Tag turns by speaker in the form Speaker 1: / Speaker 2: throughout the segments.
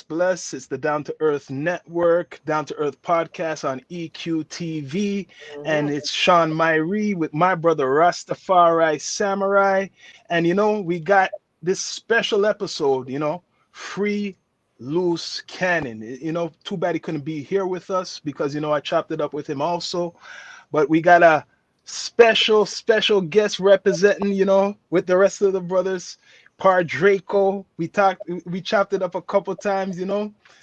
Speaker 1: Bless. It's the Down to Earth Network, Down to Earth podcast on EQTV. And it's Sean Myrie with my brother Rastafari Samurai. And, we got this special episode, free LUCE Cannon. Too bad he couldn't be here with us because, I chopped it up with him also. But we got a special guest representing, with the rest of the brothers. Par Draco, we chopped it up a couple times,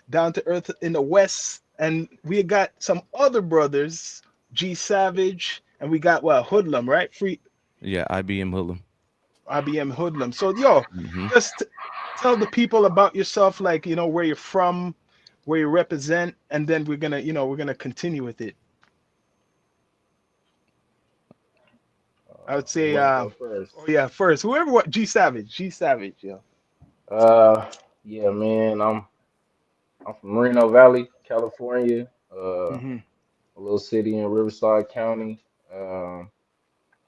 Speaker 1: down to earth in the West, and we got some other brothers, G Savage, and we got Hoodlum, right?
Speaker 2: Yeah, IBM Hoodlum.
Speaker 1: IBM Hoodlum. So just tell the people about yourself, like where you're from, where you represent, and then we're gonna continue with it. I would say, first. Whoever what G Savage, yeah.
Speaker 3: Yeah, man. I'm from Moreno Valley, California. A little city in Riverside County.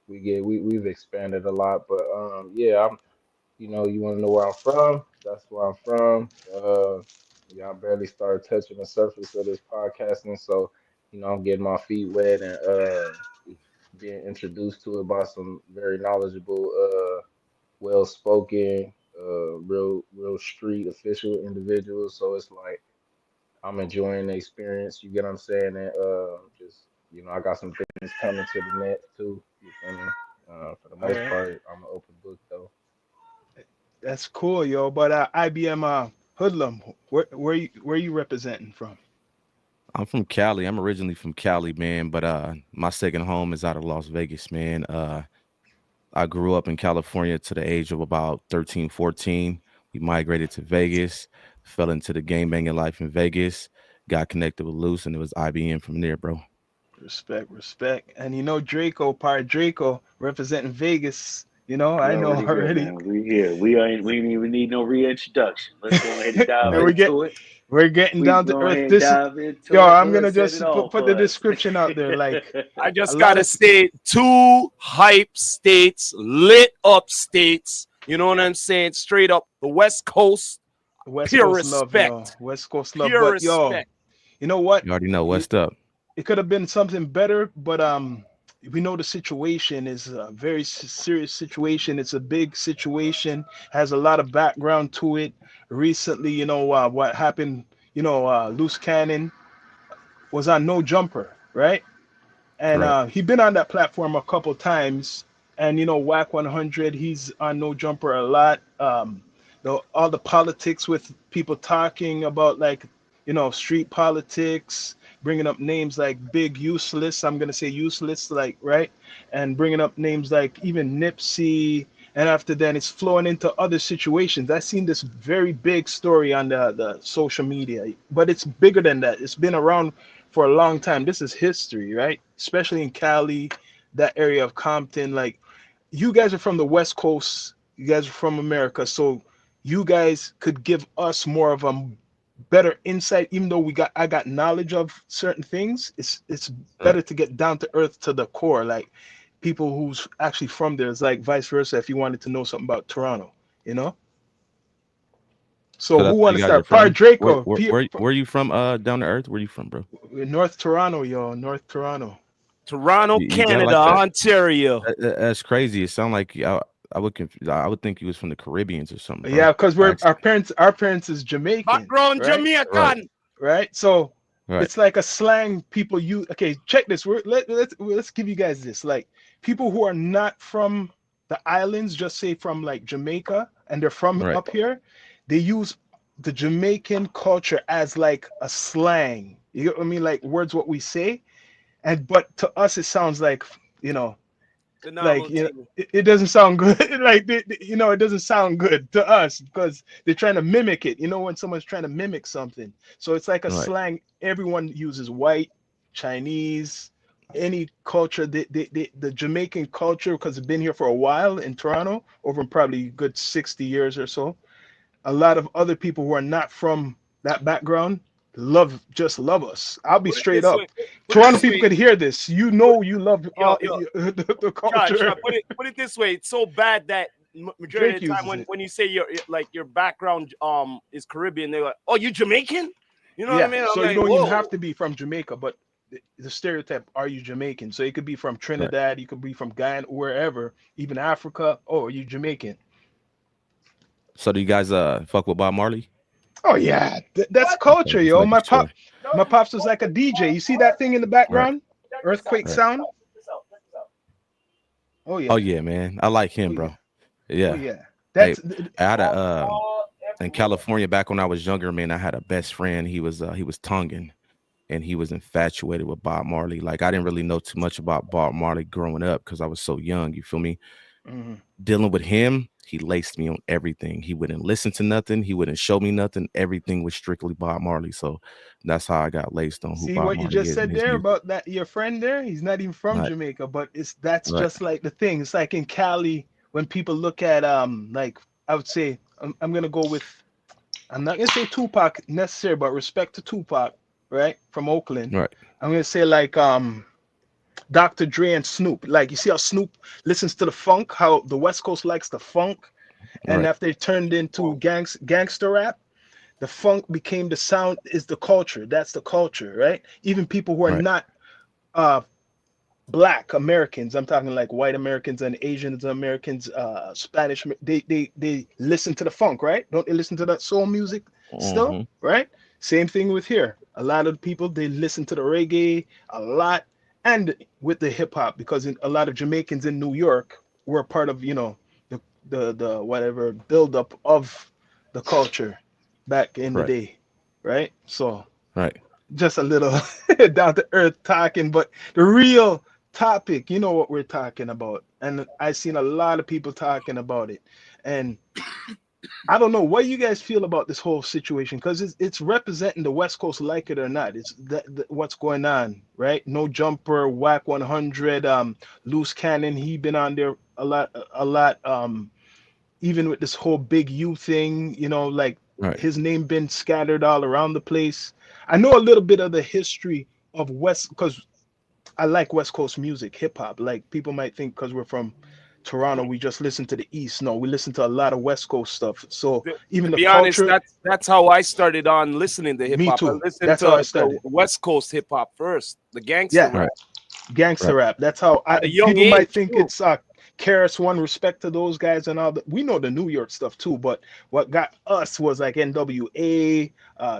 Speaker 3: We've expanded a lot, but yeah, you want to know where I'm from? That's where I'm from. Yeah, I barely started touching the surface of this podcasting, so I'm getting my feet wet and being introduced to it by some very knowledgeable, well-spoken, real street official individuals. So it's like I'm enjoying the experience. You get what I'm saying? And just I got some things coming to the net too. You feel me? For the most part, I'm an open book though.
Speaker 1: That's cool, yo. But IBM Hoodlum, where you representing from?
Speaker 2: I'm from Cali. I'm originally from Cali, man, but my second home is out of Las Vegas, man. I grew up in California to the age of about 13, 14. We migrated to Vegas, fell into the gang banging life in Vegas, got connected with LUCE, and it was IBM from there, bro.
Speaker 1: Respect. And Draco, Par Draco, representing Vegas. I know already.
Speaker 4: Here, we here. We ain't even need no reintroduction. Let's go ahead and dive into it.
Speaker 1: We're getting down to earth. I'm gonna just put the description out there. Like
Speaker 5: I just gotta say, two hype states, lit up states. You know what I'm saying? Straight up the West Coast. Pure respect.
Speaker 1: West Coast love.
Speaker 5: Pure
Speaker 1: But
Speaker 5: respect.
Speaker 1: you know what?
Speaker 2: You already know West up.
Speaker 1: It could have been something better, but we know the situation is a very serious situation. It's a big situation, has a lot of background to it. Recently, what happened, LUCE Cannon was on No Jumper, right? And he'd been on that platform a couple times. And, WAC 100, he's on No Jumper a lot. All the politics with people talking about, like, street politics, bringing up names like Big Useless. I'm going to say useless, like, right? And bringing up names like even Nipsey. And after that, it's flowing into other situations. I've seen this very big story on the social media, but it's bigger than that. It's been around for a long time. This is history, right? Especially in Cali, that area of Compton. Like, you guys are from the West Coast. You guys are from America. So you guys could give us more of a better insight, even though I got knowledge of certain things. It's better to get down to earth to the core, like people who's actually from there. It's like vice versa if you wanted to know something about Toronto, So who want to start? Par Draco.
Speaker 2: Where are you from? Down to earth. Where you from, bro?
Speaker 1: North Toronto, yo. North Toronto.
Speaker 5: Toronto, Canada,
Speaker 2: like
Speaker 5: Ontario.
Speaker 2: That's crazy. It sounds like I would think he was from the Caribbean or something. Bro.
Speaker 1: Yeah, because our parents is Jamaican.
Speaker 5: Background, right? Jamaican.
Speaker 1: Right. So it's like a slang people use. Okay, check this. Let's give you guys this. Like, people who are not from the islands, just say from like Jamaica, and they're from up here, they use the Jamaican culture as like a slang. You get what I mean? Like words what we say. But to us it sounds like,
Speaker 5: The
Speaker 1: Like,
Speaker 5: normal
Speaker 1: you know,
Speaker 5: thing.
Speaker 1: it doesn't sound good. Like, you know, it doesn't sound good to us because they're trying to mimic it. You know, when someone's trying to mimic something, so it's like a
Speaker 2: Right.
Speaker 1: slang everyone uses. White, Chinese, any culture. The Jamaican culture, because it's been here for a while in Toronto, over probably good 60 years or so. A lot of other people who are not from that background just love us. I'll be
Speaker 5: Put it
Speaker 1: straight
Speaker 5: this way.
Speaker 1: up.
Speaker 5: Put it
Speaker 1: Toronto
Speaker 5: this
Speaker 1: people
Speaker 5: way.
Speaker 1: could hear this. You
Speaker 5: Put,
Speaker 1: know you love
Speaker 5: yo, yo,
Speaker 1: the
Speaker 5: Sean,
Speaker 1: culture.
Speaker 5: put it this way. It's so bad that majority
Speaker 1: Drake
Speaker 5: of the time
Speaker 1: uses it.
Speaker 5: when you say your background is Caribbean, they're like, oh, you Jamaican? You know what I
Speaker 1: Yeah,
Speaker 5: mean? I'm
Speaker 1: so you
Speaker 5: like,
Speaker 1: don't even
Speaker 5: whoa.
Speaker 1: have to be from Jamaica, but the stereotype, are you Jamaican? So you could be from
Speaker 2: Right.
Speaker 1: Trinidad, you could be from Guyana, wherever, even Africa. Oh, are you Jamaican?
Speaker 2: So do you guys fuck with Bob Marley?
Speaker 1: Oh yeah, that's
Speaker 5: What?
Speaker 2: Okay,
Speaker 1: culture,
Speaker 2: just
Speaker 1: yo.
Speaker 2: making sure.
Speaker 1: My pops was like a DJ. You see that thing in the
Speaker 2: Right.
Speaker 1: background? Earthquake
Speaker 2: Right.
Speaker 1: sound? Oh
Speaker 2: Oh
Speaker 1: yeah.
Speaker 2: yeah, man. I like
Speaker 1: Oh
Speaker 2: him,
Speaker 1: yeah.
Speaker 2: bro.
Speaker 1: Oh
Speaker 2: Yeah.
Speaker 1: yeah.
Speaker 2: Hey,
Speaker 1: That's
Speaker 2: I had a in California back when I was younger, man. I had a best friend. He was Tongan, and he was infatuated with Bob Marley. Like I didn't really know too much about Bob Marley growing up because I was so young. You feel me?
Speaker 1: mhm.
Speaker 2: Dealing with him, he laced me on everything. He wouldn't listen to nothing. He wouldn't show me nothing. Everything was strictly Bob Marley. So that's how I got laced on who
Speaker 1: See
Speaker 2: Bob
Speaker 1: what you
Speaker 2: Marley
Speaker 1: just
Speaker 2: is and
Speaker 1: said
Speaker 2: his
Speaker 1: there
Speaker 2: music.
Speaker 1: about that your friend there? He's not even from
Speaker 2: Right.
Speaker 1: Jamaica, but that's
Speaker 2: Right.
Speaker 1: just like the thing. It's like in Cali when people look at like I would say I'm gonna go with I'm not gonna say Tupac necessarily, but respect to Tupac, right? From Oakland.
Speaker 2: Right.
Speaker 1: I'm gonna say like Dr. Dre and Snoop. Like you see how Snoop listens to the funk, how the West Coast likes the funk, and
Speaker 2: Right.
Speaker 1: after they turned into gangster rap, the funk became the sound is the culture. That's the culture, right? Even people who are
Speaker 2: Right.
Speaker 1: not uh black Americans, I'm talking like white Americans and Asians Americans, Spanish, they listen to the funk, right? Don't they listen to that soul music still,
Speaker 2: Hmm.
Speaker 1: right? Same thing with here. A lot of people they listen to the reggae a lot, and with the hip hop because a lot of Jamaicans in New York were part of the the whatever buildup of the culture back in the
Speaker 2: Right.
Speaker 1: day, right? So
Speaker 2: Right.
Speaker 1: just a little down to earth talking, but the real topic, you know what we're talking about. And I've seen a lot of people talking about it. And I don't know what you guys feel about this whole situation because it's representing the West Coast, like it or not. It's what's going on, right? No Jumper, Whack 100, Loose Cannon. He been on there a lot. Even with this whole big U thing, like
Speaker 2: Right.
Speaker 1: his name been scattered all around the place. I know a little bit of the history of West because I like West Coast music, hip hop. Like people might think because we're from Toronto, we just listen to the East. No, we listen to a lot of West Coast stuff. So
Speaker 5: To
Speaker 1: even the
Speaker 5: be honest,
Speaker 1: culture,
Speaker 5: that's how I started on listening to hip
Speaker 1: me
Speaker 5: hop. I
Speaker 1: too.
Speaker 5: listened
Speaker 1: That's how I
Speaker 5: to
Speaker 1: started.
Speaker 5: West Coast hip hop first, the gangster
Speaker 1: Yeah,
Speaker 2: Right.
Speaker 5: rap
Speaker 1: gangster
Speaker 2: Right.
Speaker 1: rap. That's how
Speaker 5: at a young
Speaker 1: people might
Speaker 5: age
Speaker 1: think
Speaker 5: too.
Speaker 1: it's Karis One. Respect to those guys and all that. We know the New York stuff too, but what got us was like NWA,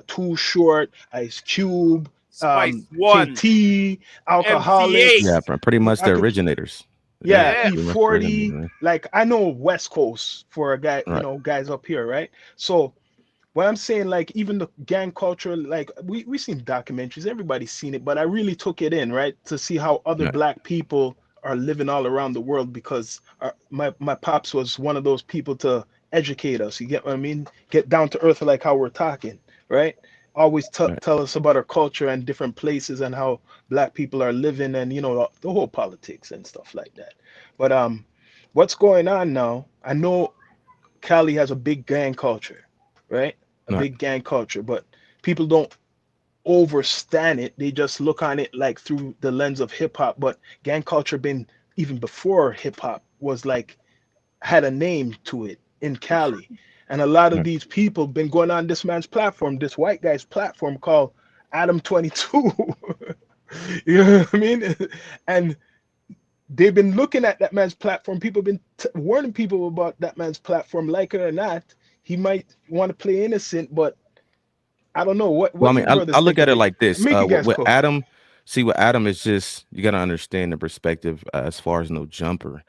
Speaker 1: Too Short, Ice Cube,
Speaker 5: Spice One,
Speaker 1: KT,
Speaker 5: MC8.
Speaker 2: Yeah.
Speaker 1: Alcoholics.
Speaker 2: Pretty much
Speaker 1: I
Speaker 2: the
Speaker 1: could,
Speaker 2: originators. Yeah.
Speaker 1: yeah,
Speaker 5: Yeah,
Speaker 2: Pretty much the originators,
Speaker 1: E40.
Speaker 2: man.
Speaker 1: Like I know West Coast for a guy,
Speaker 2: Right.
Speaker 1: guys up here, right? So what I'm saying, like even the gang culture, like we seen documentaries, everybody's seen it, but I really took it in, right, to see how other
Speaker 2: Right.
Speaker 1: black people are living all around the world because my pops was one of those people to educate us. You get what I mean? Get down to earth, like how we're talking, right? Always
Speaker 2: Right.
Speaker 1: tell us about our culture and different places and how black people are living and the whole politics and stuff like that. But what's going on now? I know Cali has a big gang culture, right? A
Speaker 2: Right.
Speaker 1: big gang culture, but people don't overstand it. They just look on it like through the lens of hip hop. But gang culture been even before hip hop was like had a name to it in Cali. And a lot of
Speaker 2: Right.
Speaker 1: these people been going on this man's platform, this white guy's platform called Adam 22. You know what I mean? And they've been looking at that man's platform. People been warning people about that man's platform, like it or not. He might want to play innocent, but I don't know. What
Speaker 2: Well,
Speaker 1: what
Speaker 2: I
Speaker 1: do
Speaker 2: mean,
Speaker 1: you
Speaker 2: I
Speaker 1: brothers
Speaker 2: look
Speaker 1: think
Speaker 2: at
Speaker 1: of
Speaker 2: it
Speaker 1: it?
Speaker 2: like this.
Speaker 1: Make you guys
Speaker 2: With
Speaker 1: cook.
Speaker 2: Adam, see, with Adam is just you got to understand the perspective as far as No Jumper.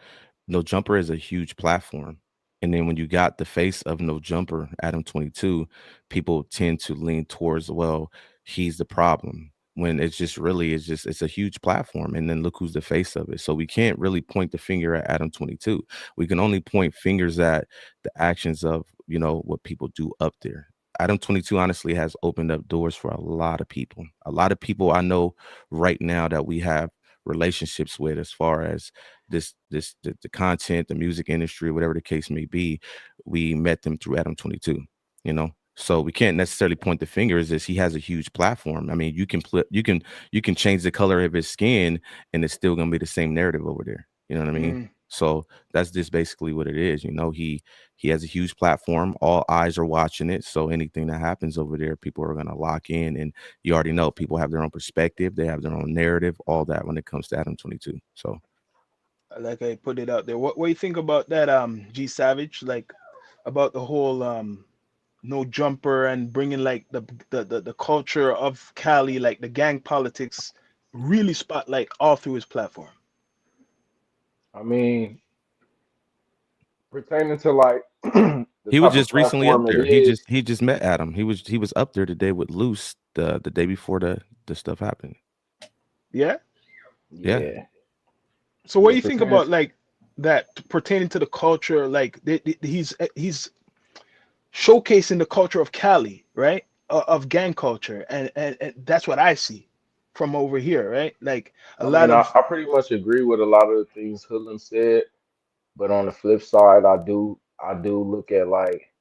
Speaker 2: No Jumper is a huge platform, and then when you got the face of No Jumper, Adam 22, people tend to lean towards, well, he's the problem. when it's just really it's a huge platform, and then look who's the face of it. So we can't really point the finger at Adam 22. We can only point fingers at the actions of, you know, what people do up there. Adam 22 honestly has opened up doors for a lot of people. A lot of people I know right now that we have relationships with, as far as the content, the music industry, whatever the case may be. We met them through Adam 22, you know. So we can't necessarily point the fingers, as he has a huge platform. I mean, you can change the color of his skin and it's still gonna be the same narrative over there. You know what I mean?
Speaker 1: Mm.
Speaker 2: So that's just basically what it is. You know, he has a huge platform. All eyes are watching it. So anything that happens over there, people are gonna lock in. And you already know people have their own perspective, they have their own narrative, all that when it comes to Adam 22. So
Speaker 1: Like I put it out there. What do you think about that, G Savage? Like about the whole no jumper and bringing like the culture of Cali, like the gang politics, really spotlight all through his platform.
Speaker 3: I mean, pertaining to like the
Speaker 2: he was
Speaker 3: type of
Speaker 2: just recently up
Speaker 3: platform it
Speaker 2: there.
Speaker 3: is,
Speaker 2: He just met Adam. He was up there today with Luce the day before the stuff happened.
Speaker 1: Yeah.
Speaker 2: Yeah.
Speaker 3: yeah,
Speaker 1: So what
Speaker 3: yeah,
Speaker 1: do you think
Speaker 3: pertaining
Speaker 1: about
Speaker 3: to,
Speaker 1: like that pertaining to the culture? Like he's showcasing the culture of Cali, right? Of gang culture, and that's what I see from over here, right? Like a
Speaker 3: I
Speaker 1: lot
Speaker 3: mean,
Speaker 1: of
Speaker 3: I pretty much agree with a lot of the things Hoodlum said, but on the flip side, I do look at like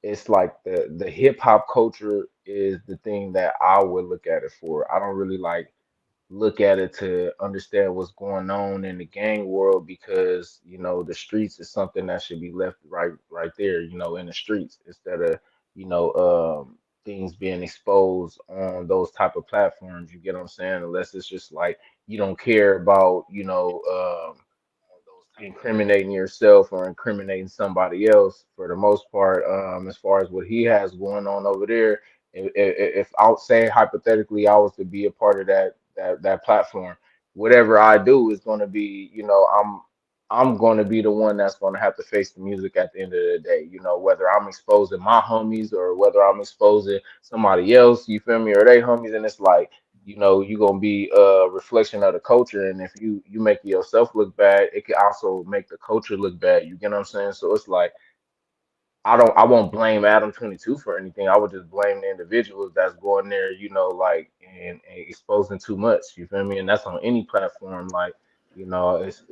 Speaker 3: it's like the hip hop culture is the thing that I would look at it for. I don't really like look at it to understand what's going on in the gang world because the streets is something that should be left right there, in the streets instead of things being exposed on those type of platforms. You get what I'm saying? Unless it's just like you don't care about incriminating yourself or incriminating somebody else. For the most part, as far as what he has going on over there, if I would say hypothetically I was to be a part of that platform, whatever I do is going to be, I'm going to be the one that's going to have to face the music at the end of the day. Whether I'm exposing my homies or whether I'm exposing somebody else, you feel me, or they homies, and it's like, you're gonna be a reflection of the culture. And if you make yourself look bad, it can also make the culture look bad. You get what I'm saying? So it's like I won't blame Adam 22 for anything. I would just blame the individuals that's going there, like and exposing too much. You feel me? And that's on any platform. Like, it's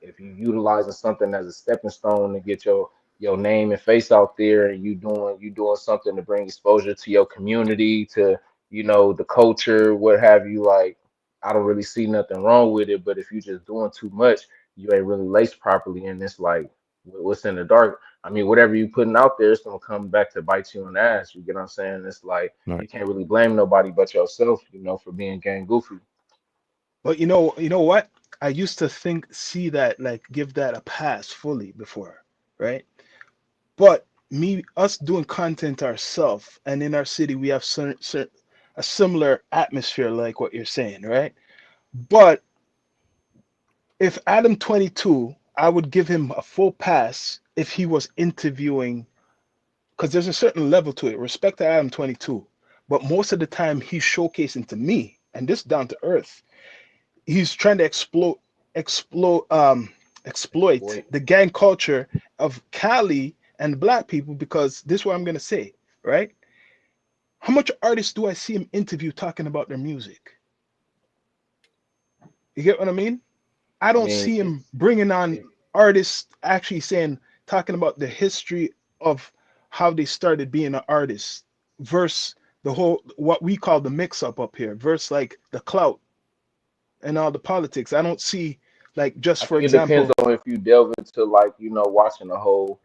Speaker 3: if you utilizing something as a stepping stone to get your name and face out there, and you doing something to bring exposure to your community, to the culture, what have you. Like, I don't really see nothing wrong with it. But if you just doing too much, you ain't really laced properly, and it's like what's in the dark. I mean, whatever you putting out there, it's gonna come back to bite you in the ass. You get what I'm saying? It's like
Speaker 2: Right.
Speaker 3: you can't really blame nobody but yourself, for being gang goofy.
Speaker 1: but you know what? I used to see that like give that a pass fully before, right? But us doing content ourselves, and in our city we have a similar atmosphere like what you're saying, right? But if Adam 22, I would give him a full pass if he was interviewing, because there's a certain level to it. Respect to Adam 22, but most of the time he's showcasing to me, and this down to earth. He's trying to explode, exploit
Speaker 3: Boy,
Speaker 1: the gang culture of Cali and black people, because this is what I'm gonna say, right? How much artists do I see him interview talking about their music? You get what I mean? I
Speaker 3: I
Speaker 1: don't
Speaker 3: mean,
Speaker 1: see him bringing on
Speaker 3: it,
Speaker 1: artists actually saying, talking about the history of how they started being an artist versus the whole what we call the mix up here versus like the clout and all the politics. I don't see, like, just
Speaker 3: I
Speaker 1: for
Speaker 3: think it depends
Speaker 1: example.
Speaker 3: on if you delve into like, watching a whole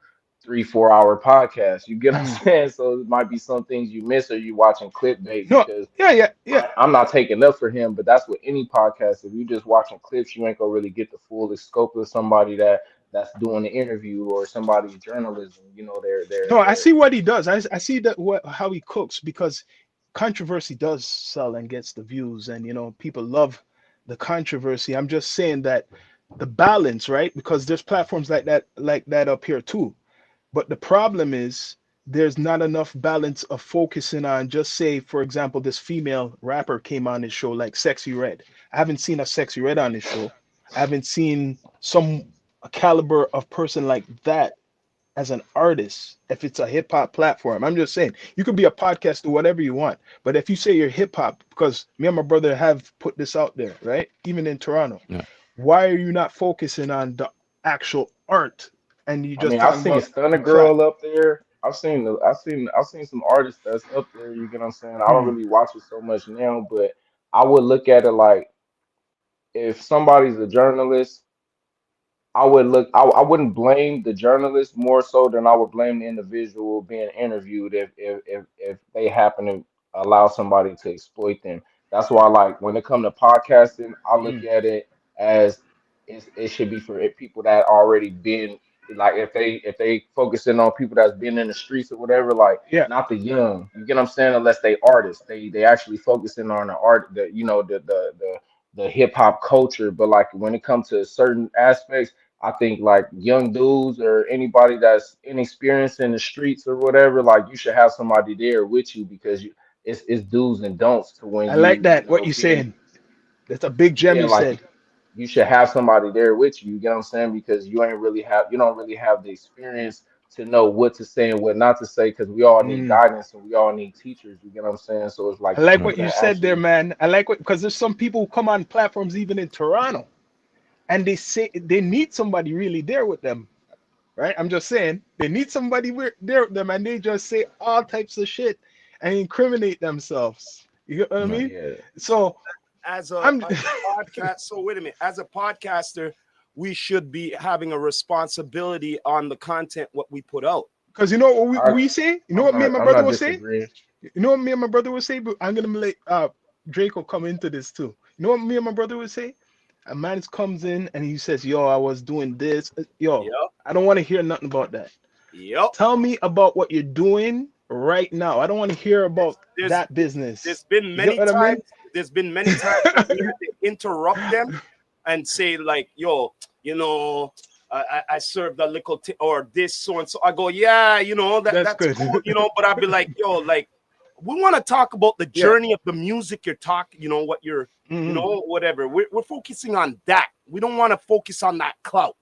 Speaker 3: 3-4 hour podcast. You get what I'm
Speaker 1: Mm,
Speaker 3: saying? So it might be some things you miss or you watching clickbait
Speaker 1: no,
Speaker 3: because
Speaker 1: yeah.
Speaker 3: I'm not taking up for him, but that's with any podcast. If you just watching clips, you ain't gonna really get the full scope of somebody that's doing the interview or somebody's journalism. They're
Speaker 1: No,
Speaker 3: they're
Speaker 1: I
Speaker 3: they're
Speaker 1: see what he does. I see that how he cooks, because controversy does sell and gets the views, and people love the controversy. I'm just saying that the balance, right? Because there's platforms like that up here too. But the problem is there's not enough balance of focusing on, just say, for example, this female rapper came on his show like Sexy Red. I haven't seen a Sexy Red on his show. I haven't seen some caliber of person like that as an artist. If it's a hip hop platform, I'm just saying you could be a podcaster, whatever you want. But if you say you're hip hop, because me and my brother have put this out there, right? Even in Toronto,
Speaker 2: Yeah.
Speaker 1: why are you not focusing on the actual art and you
Speaker 3: I
Speaker 1: just
Speaker 3: mean, I've
Speaker 1: talking
Speaker 3: seen
Speaker 1: about
Speaker 3: Stunner
Speaker 1: the craft?
Speaker 3: Girl up there. I've seen some artists that's up there. You get what I'm saying? I don't
Speaker 1: Mm,
Speaker 3: really watch it so much now, but I would look at it like if somebody's a journalist, I would look. I wouldn't blame the journalist more so than I would blame the individual being interviewed if they happen to allow somebody to exploit them. That's why, like, when it comes to podcasting, I look
Speaker 1: mm.
Speaker 3: at it as it should be for people that already been like if they focusing on people that's been in the streets or whatever, like
Speaker 1: Yeah,
Speaker 3: not the young. You get what I'm saying? Unless they artists, they actually focusing on the art, the the hip hop culture. But like when it comes to certain aspects. I think like young dudes or anybody that's inexperienced in the streets or whatever, like you should have somebody there with you because it's do's and don'ts to when
Speaker 1: I like
Speaker 3: you
Speaker 1: that. What
Speaker 3: know
Speaker 1: you
Speaker 3: being
Speaker 1: saying? That's a big gem
Speaker 3: yeah
Speaker 1: you
Speaker 3: like
Speaker 1: said.
Speaker 3: you should have somebody there with you. You get what I'm saying? Because you don't really have the experience to know what to say and what not to say because we all need
Speaker 1: Mm.
Speaker 3: guidance and we all need teachers. You get what I'm saying? So it's
Speaker 1: I
Speaker 3: like
Speaker 1: like
Speaker 3: people
Speaker 1: what
Speaker 2: Right.
Speaker 1: you
Speaker 3: that
Speaker 1: said there,
Speaker 3: actually
Speaker 1: man. I like what, because there's some people who come on platforms even in Toronto and they say they need somebody really there with them, right? I'm just saying they need somebody there with them and they just say all types of shit and incriminate themselves. You get what I
Speaker 2: Right.
Speaker 1: mean?
Speaker 3: yeah.
Speaker 1: So I'm
Speaker 5: As a podcast, so wait a minute, as a podcaster, we should be having a responsibility on the content what we put out.
Speaker 1: because you know what
Speaker 3: I
Speaker 1: we say? You know what me and my
Speaker 3: I'm
Speaker 1: brother
Speaker 3: not
Speaker 1: will say?
Speaker 3: disagreeing.
Speaker 1: You know what me and my brother would say? But I'm gonna let Draco come into this too. You know what me and my brother would say? A man comes in and he says, "Yo, I was doing this. Yo,
Speaker 5: Yep,
Speaker 1: I don't want to hear nothing about that.
Speaker 5: yep.
Speaker 1: Tell me about what you're doing right now. I don't want to hear about
Speaker 5: There's
Speaker 1: that business."
Speaker 5: there's been
Speaker 1: You get
Speaker 5: many
Speaker 1: what I mean?
Speaker 5: times. There's been many times that we had to interrupt them and say like, "Yo, you know, I served a little or this so and so." I go, "Yeah, you know
Speaker 1: That's
Speaker 5: that's
Speaker 1: good.
Speaker 5: cool, you know." But I'd be like, "Yo, like, we want to talk about the
Speaker 1: Yeah.
Speaker 5: journey of the music you're talking. You know what you're, you
Speaker 1: Hmm.
Speaker 5: know, whatever. We're focusing on that. We don't want to focus on that clout.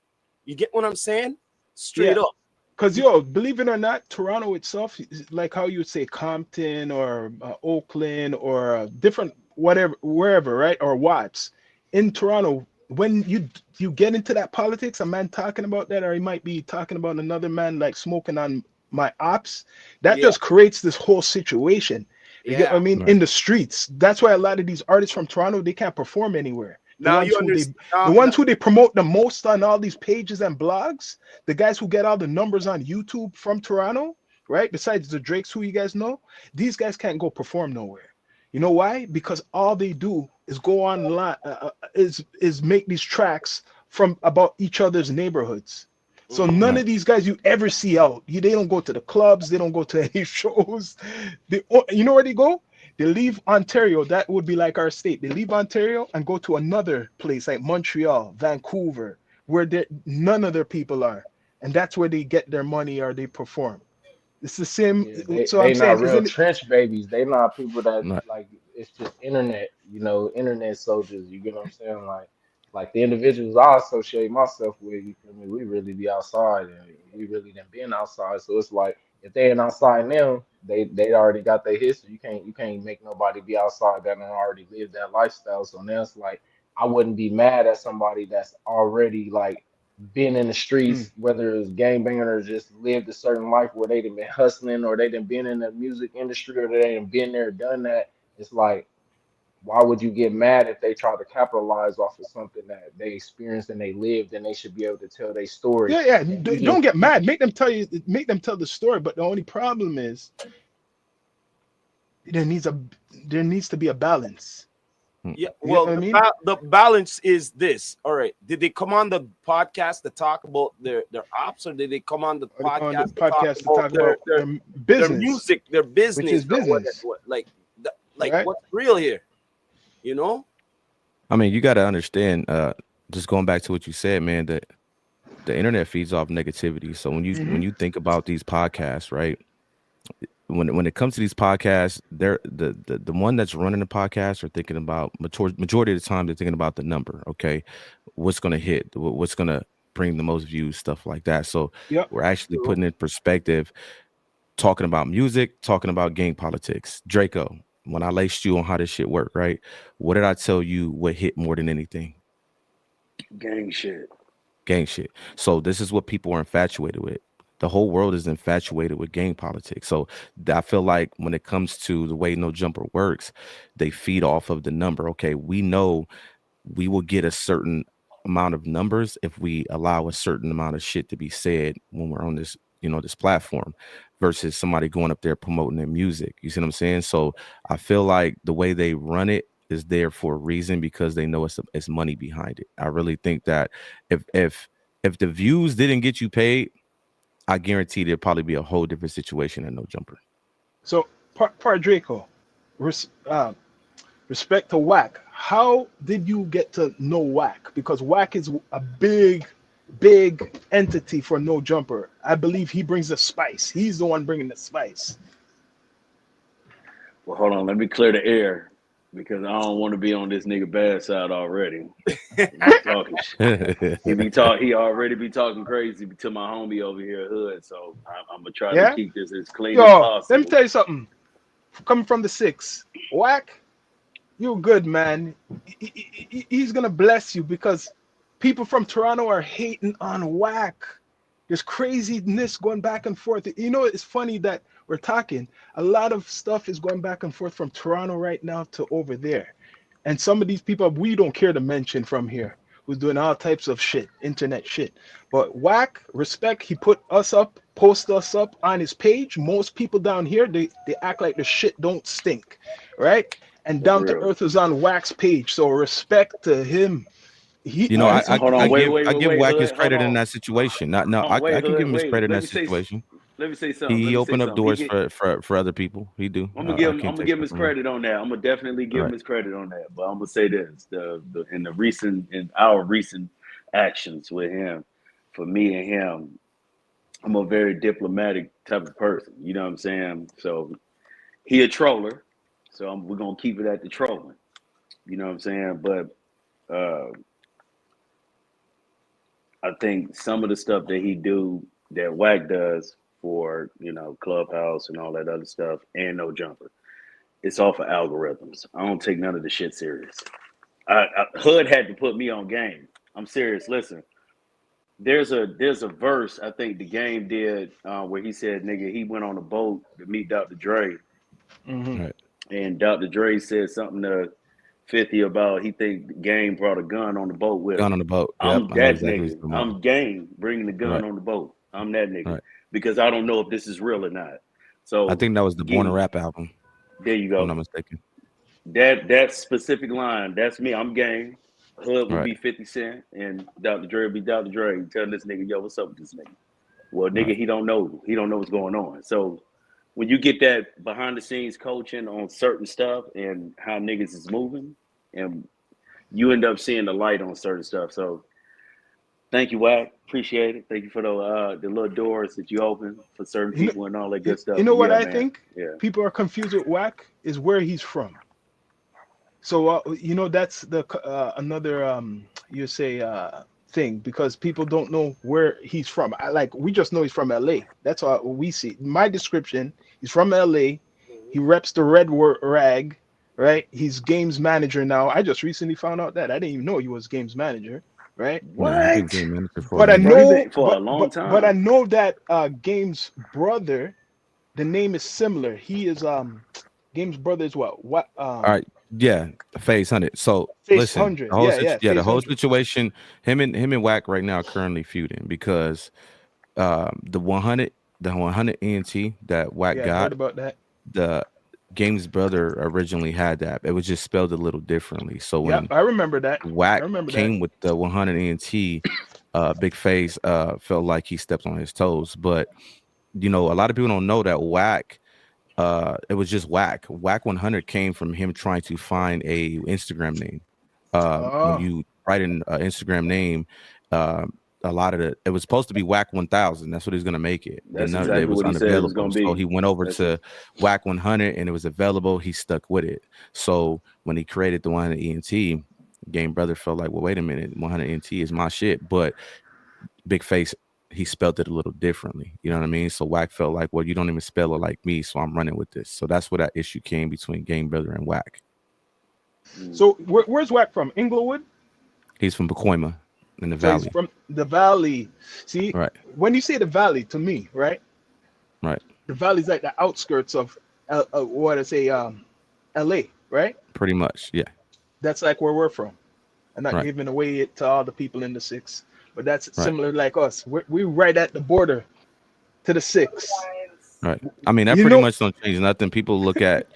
Speaker 5: You get what I'm saying? Straight
Speaker 1: Yeah.
Speaker 5: up.
Speaker 1: Because, yo, believe it or not, Toronto itself, like how you would say Compton or Oakland or different whatever, wherever, right? Or Watts. In Toronto, when you get into that politics, a man talking about that, or he might be talking about another man like smoking on my ops, that
Speaker 5: Yeah,
Speaker 1: just creates this whole situation. You get what I
Speaker 5: yeah.
Speaker 1: mean?
Speaker 2: Right.
Speaker 1: In the streets. That's why a lot of these artists from Toronto, they can't perform anywhere. The
Speaker 5: Now
Speaker 1: ones
Speaker 5: you
Speaker 1: who they
Speaker 5: understand.
Speaker 1: the ones who they promote the most on all these pages and blogs, the guys who get all the numbers on YouTube from Toronto, right? Besides the Drakes who you guys know, these guys can't go perform nowhere. You know why? Because all they do is go online, is make these tracks from about each other's neighborhoods. So
Speaker 5: Mhm.
Speaker 1: none
Speaker 2: Right.
Speaker 1: of these guys you ever see out. They don't go to the clubs. They don't go to any shows. You know where they go? They leave Ontario. That would be like our state. They leave Ontario and go to another place like Montreal, Vancouver, where none of their people are, and that's where they get their money or they perform. It's the same.
Speaker 3: Yeah,
Speaker 1: So I'm
Speaker 3: they not
Speaker 1: saying,
Speaker 3: real
Speaker 1: isn't it?
Speaker 3: trench babies. They not people that
Speaker 2: Right.
Speaker 3: like it's just internet, you know, internet soldiers. You get what I'm saying? Like the individuals I associate myself with, you feel me? We really be outside and we really done been outside. So it's like if they ain't outside now, they already got their history. You can't make nobody be outside that and already live that lifestyle. So now it's like I wouldn't be mad at somebody that's already like been in the
Speaker 1: Mm.
Speaker 3: streets, whether it's gangbanging or just lived a certain life where they done been hustling or they done been in the music industry or they done been there, done that. It's like, why would you get mad if they try to capitalize off of something that they experienced and they lived and they should be able to tell their story?
Speaker 1: Yeah, yeah.
Speaker 3: And
Speaker 1: Don't
Speaker 3: even
Speaker 1: get mad. Make them tell you. Make them tell the story. But the only problem is there needs a there needs to be a balance.
Speaker 2: Hmm.
Speaker 5: Yeah,
Speaker 1: You get
Speaker 5: well,
Speaker 1: what I mean?
Speaker 5: the balance is this. All right, did they come on the podcast to talk about their ops, or did they come on the
Speaker 1: Or they come on the
Speaker 5: podcast to talk
Speaker 1: podcast to
Speaker 5: about
Speaker 1: talk about their
Speaker 5: their
Speaker 1: business,
Speaker 5: music, their
Speaker 1: which
Speaker 5: business,
Speaker 1: is
Speaker 5: or
Speaker 1: business,
Speaker 5: like like
Speaker 1: right?
Speaker 5: what's real here? You know?
Speaker 2: I mean, you got to understand. Just going back to what you said, man. That the internet feeds off negativity. So when
Speaker 1: Hmm.
Speaker 2: you think about these podcasts, right? when it comes to these podcasts, they're the one that's running the podcast are thinking about majority of the time they're thinking about the number. Okay, what's gonna hit, what's gonna bring the most views, stuff like that. So
Speaker 1: Yep.
Speaker 2: we're actually putting in perspective, talking about music, talking about gang politics. Draco, when I laced you on how this shit work, right? What did I tell you? What hit more than anything?
Speaker 4: Gang shit.
Speaker 2: Gang shit. So this is what people are infatuated with. The whole world is infatuated with gang politics. So I feel like when it comes to the way No Jumper works, they feed off of the number. Okay, we know we will get a certain amount of numbers if we allow a certain amount of shit to be said when we're on this, this platform, versus somebody going up there promoting their music. You see what I'm saying? So I feel like the way they run it is there for a reason, because they know it's money behind it. I really think that if the views didn't get you paid, I guarantee there'd probably be a whole different situation at No Jumper.
Speaker 1: So, Part Draco, respect to Whack. How did you get to know Whack? Because Whack is a big entity for No Jumper. I believe he brings the spice. He's the one bringing the spice.
Speaker 4: Well, hold on. Let me clear the air because I don't want to be on this nigga bad side already. He talking shit. He already be talking crazy to my homie over here, Hood. So I'm gonna try to keep this as clean as possible.
Speaker 1: Let me tell you something. Coming from the 6, Whack, you're good, man. He's gonna bless you because people from Toronto are hating on Whack. There's craziness going back and forth. It's funny that we're talking. A lot of stuff is going back and forth from Toronto right now to over there. And some of these people we don't care to mention from here, who's doing all types of shit, internet shit. But Whack, respect, he put us up, post us up on his page. Most people down here, they act like the shit don't stink, right? And Down to Earth is on Whack's page. So respect to him.
Speaker 2: I give Whack his credit in that situation. I can give him his credit in that situation.
Speaker 4: Let me say something.
Speaker 2: He opened up doors for other people. He do.
Speaker 4: I'm gonna give him his credit on that. I'm gonna definitely give him his credit on that. But I'm gonna say this: in our recent actions with him, for me and him, I'm a very diplomatic type of person. You know what I'm saying? So he a troller. So we're gonna keep it at the trolling. You know what I'm saying? But I think some of the stuff that he do, that Whack does for, Clubhouse and all that other stuff, and No Jumper, it's all for algorithms. I don't take none of the shit serious. Hood had to put me on game. I'm serious. Listen, there's a verse I think the game did where he said, "Nigga, he went on a boat to meet Dr. Dre,"
Speaker 2: Right.
Speaker 4: and Dr. Dre said something to 50 about he think the Game brought a gun on the boat with him.
Speaker 2: Gun on the boat.
Speaker 4: I'm
Speaker 2: Yep,
Speaker 4: that
Speaker 2: exactly
Speaker 4: nigga. I'm Game bringing the gun on the boat. I'm that nigga because I don't know if this is real or not. So
Speaker 2: I think that was the Born to Rap album.
Speaker 4: There you go.
Speaker 2: If I'm not mistaken.
Speaker 4: That specific line, that's me. I'm Game. Hood would be 50 Cent, and Dr. Dre would be Dr. Dre. Telling this nigga, yo, what's up with this nigga? Well, nigga, he don't know. He don't know what's going on. So when you get that behind the scenes coaching on certain stuff and how niggas is moving, and you end up seeing the light on certain stuff. So thank you, Wack. Appreciate it. Thank you for the little doors that you open for certain people and all that good stuff.
Speaker 1: You know what I think? People are confused with Wack is where he's from. So that's the another you say thing, because people don't know where he's from. We just know he's from LA. That's all we see. My description: he's from LA. He reps the red rag, right? He's games manager now. I just recently found out that. I didn't even know he was games manager, right?
Speaker 4: What?
Speaker 1: But I know
Speaker 4: for a long time.
Speaker 1: But I know that Game's brother, the name is similar. He is Game's brother is what?
Speaker 2: All right. Yeah, Phase 100. So
Speaker 1: Phase
Speaker 2: listen,
Speaker 1: 100.
Speaker 2: The whole situation, him and Wack right now are currently feuding because the 100 ENT that Wack got,
Speaker 1: I heard about that.
Speaker 2: The Game's brother originally had that. It was just spelled a little differently. So when
Speaker 1: I remember that.
Speaker 2: Wack came with the 100 ENT, Big Phase felt like he stepped on his toes. But a lot of people don't know that Wack. It was just Wack. Wack 100 came from him trying to find a Instagram name. When you write an Instagram name, a lot of it was supposed to be WAC 1000. That's what he's gonna make it.
Speaker 4: That's
Speaker 2: And
Speaker 4: exactly
Speaker 2: it was
Speaker 4: what he said it was
Speaker 2: unavailable.
Speaker 4: gonna be.
Speaker 2: So he went over to WAC 100 and it was available. He stuck with it. So when he created the 100 ENT, Game Brother felt like, well, wait a minute, 100 ENT is my shit. But Big Face, he spelled it a little differently. You know what I mean? So WAC felt like, well, you don't even spell it like me, so I'm running with this. So that's where that issue came between Game Brother and WAC.
Speaker 1: So where's WAC from? Inglewood?
Speaker 2: He's from Pacoima in the
Speaker 1: So
Speaker 2: Valley.
Speaker 1: he's from the Valley. See,
Speaker 2: Right.
Speaker 1: when you say the Valley, to me, right?
Speaker 2: Right.
Speaker 1: The Valley's like the outskirts of, what I say, LA, right?
Speaker 2: Pretty much, yeah.
Speaker 1: That's like where we're from. I'm not
Speaker 2: Right.
Speaker 1: giving away it to all the people in the six, but that's similar like us. We're right at the border to the six.
Speaker 2: Right. I mean, that
Speaker 1: You
Speaker 2: pretty
Speaker 1: know-
Speaker 2: much don't change nothing. People look at,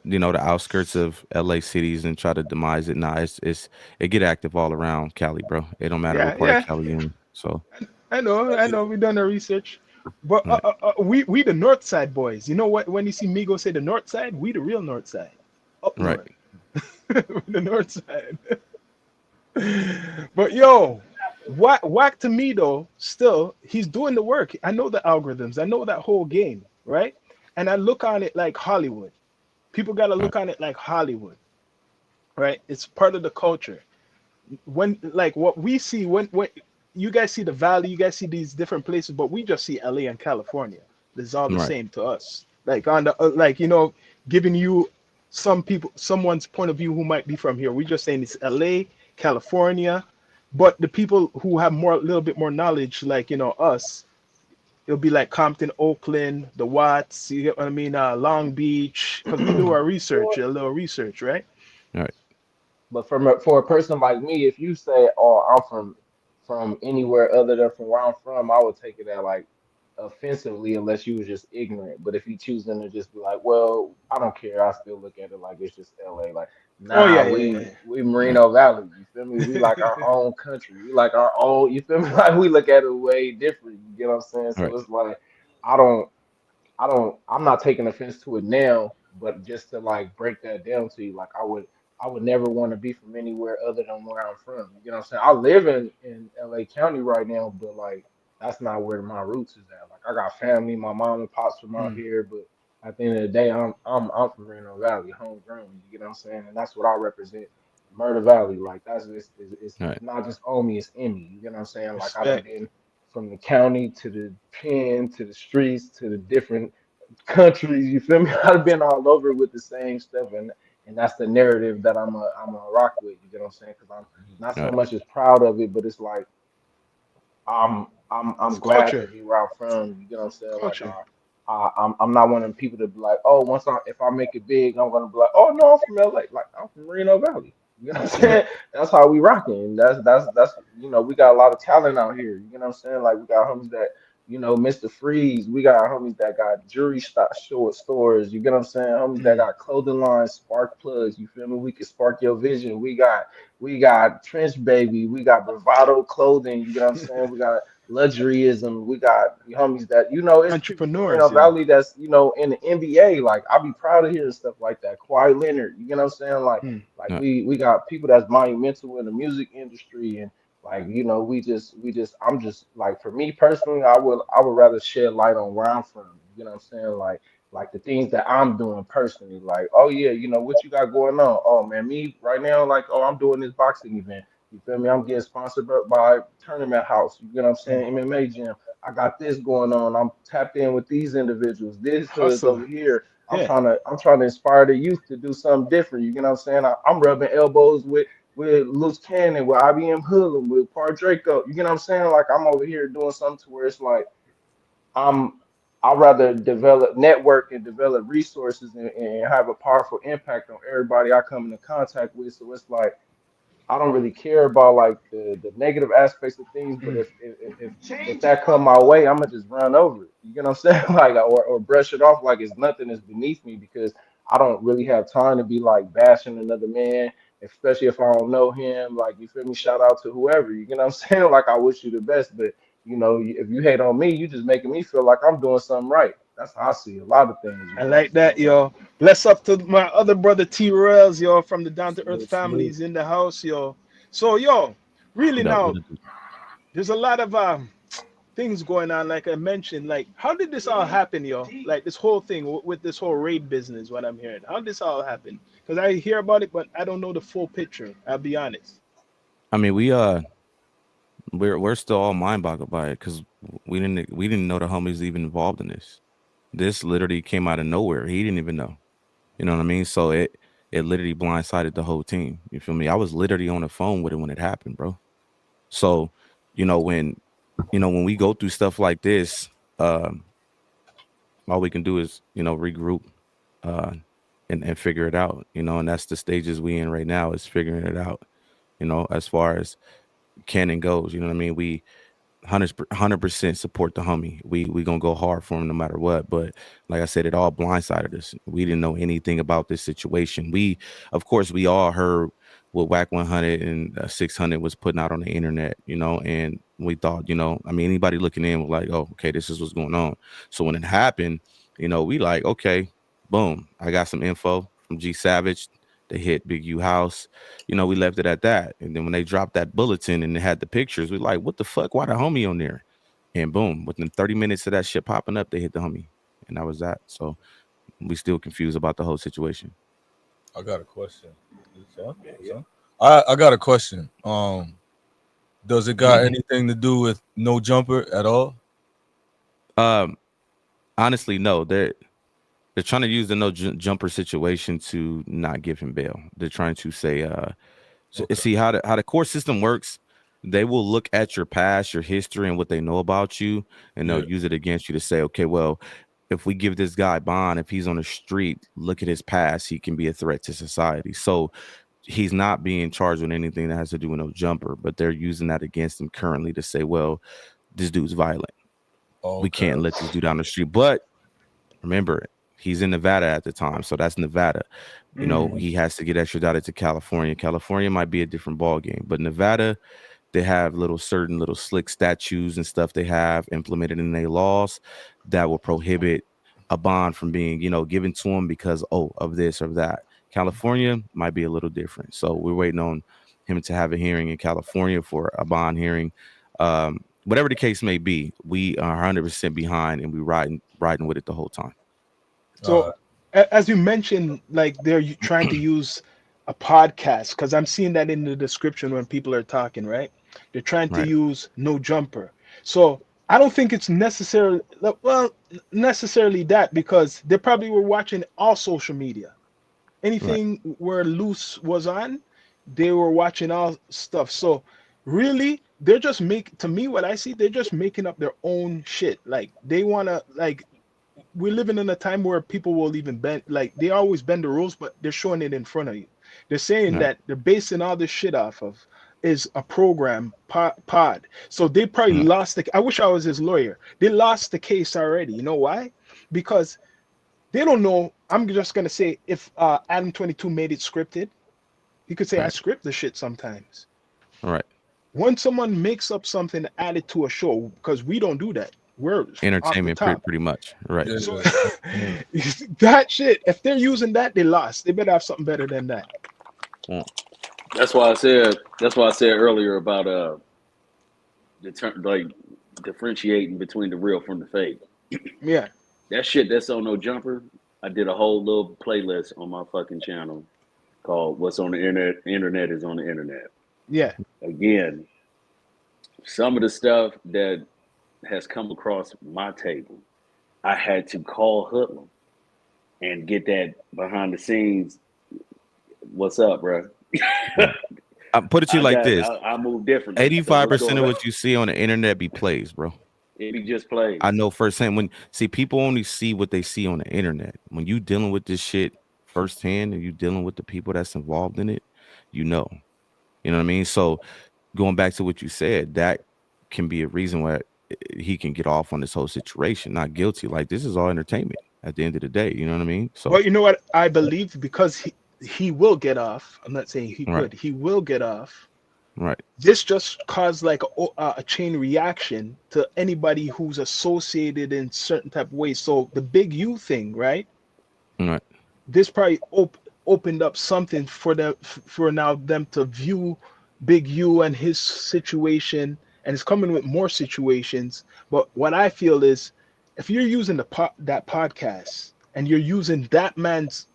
Speaker 2: the outskirts of LA cities and try to demise it. Nah, it get active all around Cali, bro. It don't matter what part of Cali you're in. So
Speaker 1: I know. We done our research, but we the North Side boys. You know what? When you see me go say the North Side, we the real North Side. Up north. The North Side. But yo, whack to me though. Still, he's doing the work. I know the algorithms. I know that whole game, right? And I look on it like Hollywood. People got to look on it like Hollywood, right? It's part of the culture. When like what we see when you guys see the Valley, you guys see these different places, but we just see LA and California. This is all the same to us. Like on the giving you someone's point of view who might be from here. We just saying it's LA, California, but the people who have a little bit more knowledge, like us, it'll be like Compton, Oakland, the Watts. You get what I mean? Long Beach, because we do our research, a little research, right?
Speaker 2: All right.
Speaker 3: But for a person like me, if you say, "Oh, I'm from anywhere other than from where I'm from," I would take it as like offensively unless you was just ignorant. But if you choosing to just be like, "Well, I don't care," I still look at it like it's just LA. Like,
Speaker 1: Oh
Speaker 3: nah, we Merino Valley. You feel me? We like our own country. We like our own. You feel me? Like we look at it way different. You get what I'm saying? So it's like I don't. I'm not taking offense to it now, but just to like break that down to you, like I would never want to be from anywhere other than where I'm from. You know what I'm saying? I live in LA County right now, but like that's not where my roots is at. Like I got family, my mom and pops from out here, but at the end of the day, I'm from Reno Valley, homegrown. You get what I'm saying? And that's what I represent, Murder Valley. Like that's it's not just on me, it's in me. You get what I'm saying? Like I've been from the county to the pen to the streets to the different countries. You feel me? I've been all over with the same stuff, and that's the narrative that I'm a rock with. You get what I'm saying? Because I'm not so much as proud of it, but it's like I'm glad to be where I'm from. You get what I'm saying? Like I'm not one of them people to be like, oh, if I make it big, I'm gonna be like, oh no, I'm from LA. Like I'm from Reno Valley. You know what I'm saying? That's how we rocking. That's we got a lot of talent out here. You know what I'm saying? Like we got homies that Mr. Freeze. We got homies that got jewelry short stores. You get what I'm saying? Homies that got clothing lines, spark plugs. You feel me? We can spark your vision. We got Trench Baby. We got Bravado clothing. You get what I'm saying? We got luxuryism. We got homies that it's
Speaker 1: entrepreneurs,
Speaker 3: Valley that's in the NBA. Like I'll be proud of hearing stuff like that. Kawhi Leonard. You get what I'm saying? Like we got people that's monumental in the music industry and. Like I'm just like for me personally, I would rather shed light on where I'm from. You know what I'm saying? Like the things that I'm doing personally. Like oh yeah, what you got going on? Oh man, me right now like oh I'm doing this boxing event. You feel me? I'm getting sponsored by Tournament House. You get what I'm saying? MMA gym. I got this going on. I'm tapped in with these individuals. This is over here. I'm trying to inspire the youth to do something different. You get what I'm saying? I'm rubbing elbows with LUCE Cannon, with IBM Hoodlum, with Par Draco. You get what I'm saying? Like I'm over here doing something to where it's like I'd rather develop network and develop resources and have a powerful impact on everybody I come into contact with. So it's like I don't really care about like the negative aspects of things, but if that come my way, I'm gonna just run over it. You get what I'm saying? Like or brush it off like it's nothing that's beneath me because I don't really have time to be like bashing another man, especially if I don't know him. Like you feel me? Shout out to whoever. You get what I'm saying? Like I wish you the best, but if you hate on me, you just making me feel like I'm doing something right. That's how I see a lot of things.
Speaker 1: I like that, yo. Bless up to my other brother T Rails, yo, from the Down to Earth families in the house, yo. So, yo, really now, there's a lot of things going on, like I mentioned. Like, how did this all happen, yo? Like this whole thing with this whole raid business. What I'm hearing, how did this all happen? Because I hear about it, but I don't know the full picture. I'll be honest.
Speaker 2: I mean, we're still all mind boggled by it because we didn't know the homies even involved in this. This literally came out of nowhere. He didn't even know. You know what I mean? So it literally blindsided the whole team. You feel me? I was literally on the phone with it when it happened, bro. So, you know, when we go through stuff like this, all we can do is, regroup uh and figure it out, and that's the stages we in right now is figuring it out, as far as Canon goes. You know what I mean? We 100% support the homie. We gonna go hard for him no matter what. But like I said, it all blindsided us. We didn't know anything about this situation. Of course, we all heard what Whack 100 and 600 was putting out on the internet, and we thought, I mean, anybody looking in was like, oh, okay, this is what's going on. So when it happened, we like, okay, boom, I got some info from G Savage. They hit Big U house. We left it at that. And then when they dropped that bulletin and it had the pictures, we like, what the fuck? Why the homie on there? And boom, within 30 minutes of that shit popping up, they hit the homie. And that was that. So we still confused about the whole situation.
Speaker 6: I got a question. I got a question. Does it got anything to do with no jumper at all?
Speaker 2: Honestly, no. They're trying to use the no jumper situation to not give him bail. They're trying to say, see how the court system works. They will look at your past, your history, and what they know about you, and they'll use it against you to say, okay, well, if we give this guy bond, if he's on the street, look at his past, he can be a threat to society. So he's not being charged with anything that has to do with no jumper, but they're using that against him currently to say, well, this dude's violent. Okay. We can't let this dude down the street. But remember, he's in Nevada at the time, so that's Nevada. He has to get extradited to California. California might be a different ball game, but Nevada, they have certain little slick statutes and stuff they have implemented in their laws that will prohibit a bond from being, given to them because of this or that. California might be a little different, so we're waiting on him to have a hearing in California for a bond hearing. Whatever the case may be, we are 100% behind, and we riding with it the whole time.
Speaker 1: So, as you mentioned, like they're trying to use a podcast, because I'm seeing that in the description when people are talking, right? They're trying to use no jumper. So I don't think it's necessarily that, because they probably were watching all social media. Anything where LUCE was on, they were watching all stuff. So really, they're just to me, what I see, they're just making up their own shit. Like they want to, like, we're living in a time where people will even bend, like they always bend the rules, but they're showing it in front of you. They're saying that they're basing all this shit off of is a program pod. So they probably lost I wish I was his lawyer. They lost the case already. You know why? Because they don't know. I'm just gonna say, if Adam 22 made it scripted, he could say I script the shit sometimes.
Speaker 2: Right.
Speaker 1: When someone makes up something added to a show, because we don't do that. We're
Speaker 2: entertainment, pretty much. Right.
Speaker 1: So, that shit, if they're using that, they lost. They better have something better than that.
Speaker 4: That's why I said earlier about differentiating between the real from the fake.
Speaker 1: Yeah.
Speaker 4: That shit that's on no jumper, I did a whole little playlist on my fucking channel called What's on the Internet. Internet is on the Internet.
Speaker 1: Yeah.
Speaker 4: Again, some of the stuff that has come across my table, I had to call Hoodlum and get that behind the scenes. What's up, bro?
Speaker 2: I put it to you like this.
Speaker 4: I move different.
Speaker 2: 85% of what you see on the internet be plays, bro.
Speaker 4: It be just plays.
Speaker 2: I know firsthand. People only see what they see on the internet. When you dealing with this shit firsthand and you dealing with the people that's involved in it, you know what I mean? So going back to what you said, that can be a reason why he can get off on this whole situation, not guilty. Like, this is all entertainment at the end of the day. You know what I mean? So,
Speaker 1: well, you know what I believe, because he will get off. I'm not saying he could. He will get off.
Speaker 2: Right.
Speaker 1: This just caused like a chain reaction to anybody who's associated in certain type of ways. So the Big U thing, right?
Speaker 2: Right.
Speaker 1: This probably opened up something for them to view Big U and his situation and it's coming with more situations. But what I feel is, if you're using that podcast and you're using that man's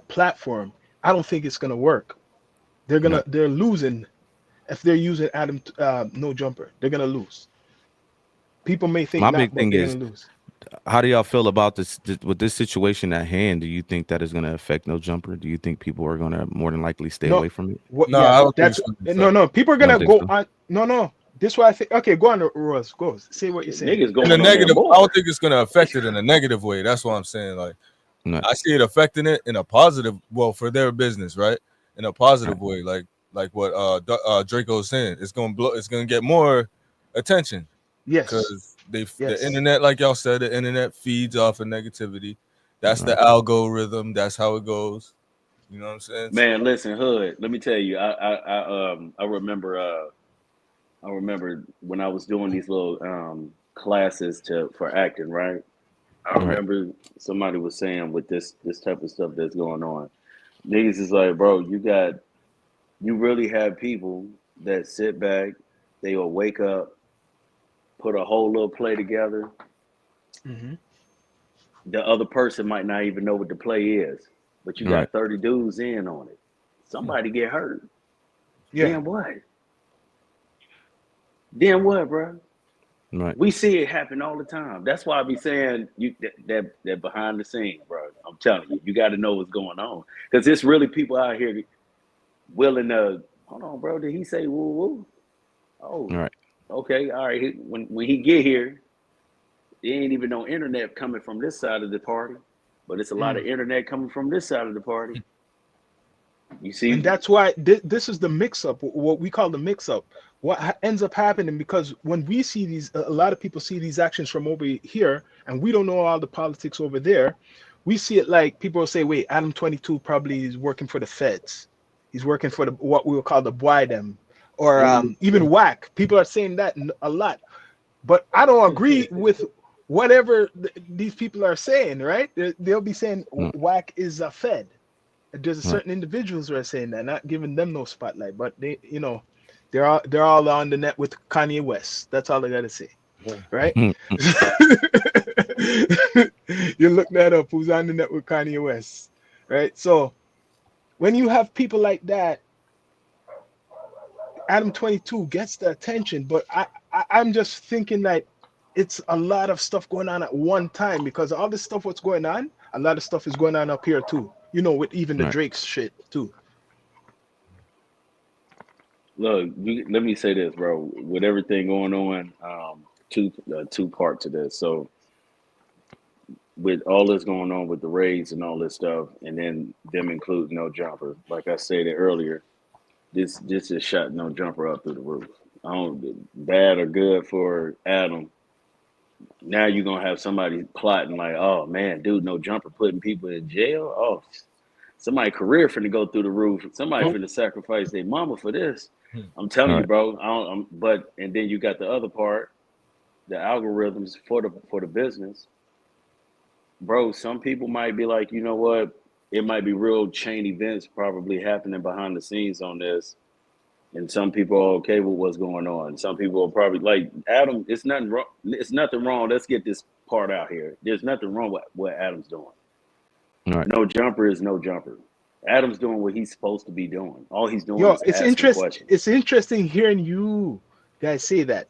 Speaker 1: platform, I don't think it's gonna work. They're losing if they're using Adam No Jumper. They're gonna lose. People may think
Speaker 2: My
Speaker 1: not,
Speaker 2: big
Speaker 1: but
Speaker 2: thing
Speaker 1: they're gonna
Speaker 2: is,
Speaker 1: lose.
Speaker 2: how do y'all feel about this with this situation at hand? Do you think that is going to affect No Jumper? Do you think people are going to more than likely stay
Speaker 1: No,
Speaker 2: away from it?
Speaker 1: what?
Speaker 6: No,
Speaker 1: Yeah,
Speaker 6: I don't think
Speaker 1: that's
Speaker 6: it's gonna
Speaker 1: no,
Speaker 6: affect.
Speaker 1: no. People are
Speaker 2: You don't
Speaker 1: gonna
Speaker 2: think
Speaker 1: go
Speaker 2: so?
Speaker 1: on. No, no. This is why I think. Okay, go on, Rose. Go. Say what you're saying.
Speaker 4: Niggas
Speaker 6: In
Speaker 4: going
Speaker 6: a
Speaker 4: on there
Speaker 6: negative, I
Speaker 4: more.
Speaker 6: don't think it's gonna affect it in a negative way. That's what I'm saying. Like
Speaker 2: No.
Speaker 6: I see it affecting it in a positive, well, for their business, right? In a positive way, like what Draco was saying. It's gonna blow. It's gonna get more attention
Speaker 1: Yes.
Speaker 6: because the
Speaker 1: Yes.
Speaker 6: internet, like y'all said, the internet feeds off of negativity. That's the algorithm. That's how it goes. You know what I'm saying?
Speaker 4: Man,
Speaker 6: So
Speaker 4: listen, Hood. Let me tell you, I remember when I was doing these little classes for acting, right? I
Speaker 2: Right.
Speaker 4: remember somebody was saying with this type of stuff that's going on, niggas is like, bro, you really have people that sit back, they will wake up, put a whole little play together.
Speaker 1: Hmm.
Speaker 4: The other person might not even know what the play is, but you
Speaker 2: Right.
Speaker 4: got 30 dudes in on it. Somebody get hurt.
Speaker 1: Yeah.
Speaker 4: Then what? Then what, bro?
Speaker 2: Right.
Speaker 4: We see it happen all the time. That's why I be saying that behind the scenes, bro. I'm telling you, you got to know what's going on because there's really people out here willing to. Hold on, bro. Did he say woo woo? Oh,
Speaker 2: Right.
Speaker 4: okay. All right. When he get here, there ain't even no internet coming from this side of the party, but it's a lot
Speaker 1: Mm.
Speaker 4: of internet coming from this side of the party. You
Speaker 1: And
Speaker 4: see,
Speaker 1: that's why this is the mix-up, what we call the mix-up. What ends up happening, because when we see these, a lot of people see these actions from over here, and we don't know all the politics over there. We see it like people will say, "Wait, Adam 22 probably is working for the feds. He's working for the what we will call the them, or even whack." People are saying that a lot, but I don't agree with whatever these people are saying. Right? They'll be saying
Speaker 2: Mm.
Speaker 1: whack is a fed. There's
Speaker 2: Right.
Speaker 1: certain individuals who are saying that, not giving them no spotlight, but they, they're all on the net with Kanye West. That's all I gotta say, right?
Speaker 2: Mm.
Speaker 1: You look that up. Who's on the net with Kanye West, right? So when you have people like that, Adam 22 gets the attention, but I'm just thinking that it's a lot of stuff going on at one time, because all this stuff what's going on, a lot of stuff is going on up here too. With even the
Speaker 2: Right.
Speaker 1: Drake's shit too.
Speaker 4: look, let me say this, bro. With everything going on, two part to this. So with all this going on with the raids and all this stuff, and then them including No Jumper, like I said earlier, this just shot No Jumper up through the roof. I don't bad or good for Adam. Now you're gonna have somebody plotting like, oh man, dude, No Jumper putting people in jail. Oh, somebody career finna go through the roof. Somebody finna sacrifice their mama for this. I'm telling you,
Speaker 2: Right.
Speaker 4: bro. But and then you got the other part, the algorithms for the business, bro. Some people might be like, you know what? It might be real chain events probably happening behind the scenes on this, and some people are okay with what's going on. Some people are probably like Adam. It's nothing wrong. It's nothing wrong. Let's get this part out here. There's nothing wrong with what Adam's doing.
Speaker 2: Right.
Speaker 4: No Jumper is No Jumper. Adam's doing what he's supposed to be doing. All he's doing
Speaker 1: Yo,
Speaker 4: is asking questions.
Speaker 1: it's interesting hearing you guys say that.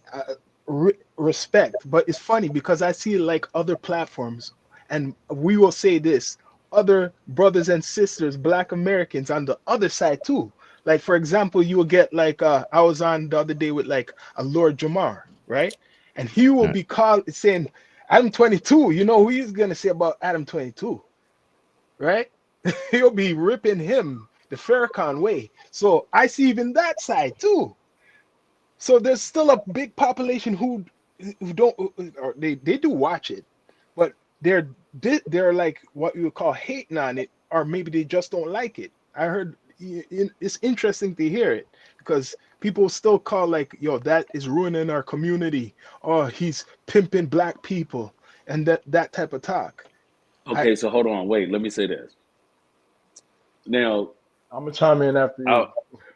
Speaker 1: Respect, but it's funny because I see like other platforms, and we will say this: other brothers and sisters, Black Americans on the other side too. Like for example, you will get like I was on the other day with like a Lord Jamar, right? And he will
Speaker 2: Right.
Speaker 1: be called saying Adam 22. You know who he's gonna say about Adam 22, right? He'll be ripping him the Farrakhan way. So I see even that side too. So there's still a big population who don't, or they do watch it, but they're like what you would call hating on it, or maybe they just don't like it. I heard it's interesting to hear it, because people still call like, yo, that is ruining our community, or he's pimping Black people, and that type of talk. I
Speaker 4: Okay, so hold on, wait. Let me say this. Now,
Speaker 3: I'm gonna chime in after
Speaker 4: I,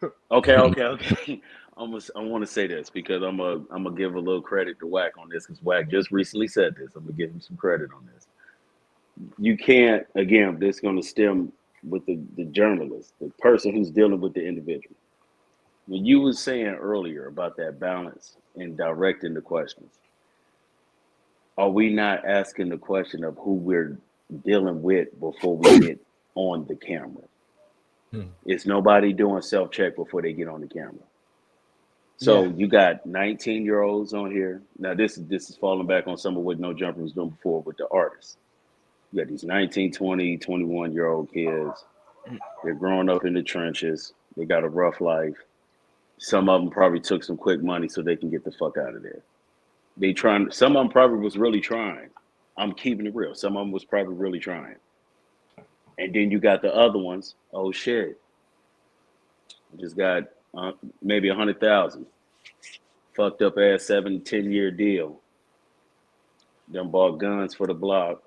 Speaker 3: you.
Speaker 4: okay. I want to say this because I'm gonna give a little credit to Wack on this because Wack just recently said this. I'm gonna give him some credit on this. You can't again. This is gonna stem with the journalist, the person who's dealing with the individual. When you was saying earlier about that balance and directing the questions, are we not asking the question of who we're dealing with before we get on the camera? It's nobody doing self-check before they get on the camera. So you got 19-year-olds on here. Now this is falling back on some of what No Jumper was doing before with the artists. You got these 19, 20, 21-year-old kids. They're growing up in the trenches. They got a rough life. Some of them probably took some quick money so they can get the fuck out of there. Some of them probably was really trying. I'm keeping it real. Some of them was probably really trying. And then you got the other ones. Oh shit. Just got maybe 100,000. Fucked up ass 7-10 year deal. Done bought guns for the block.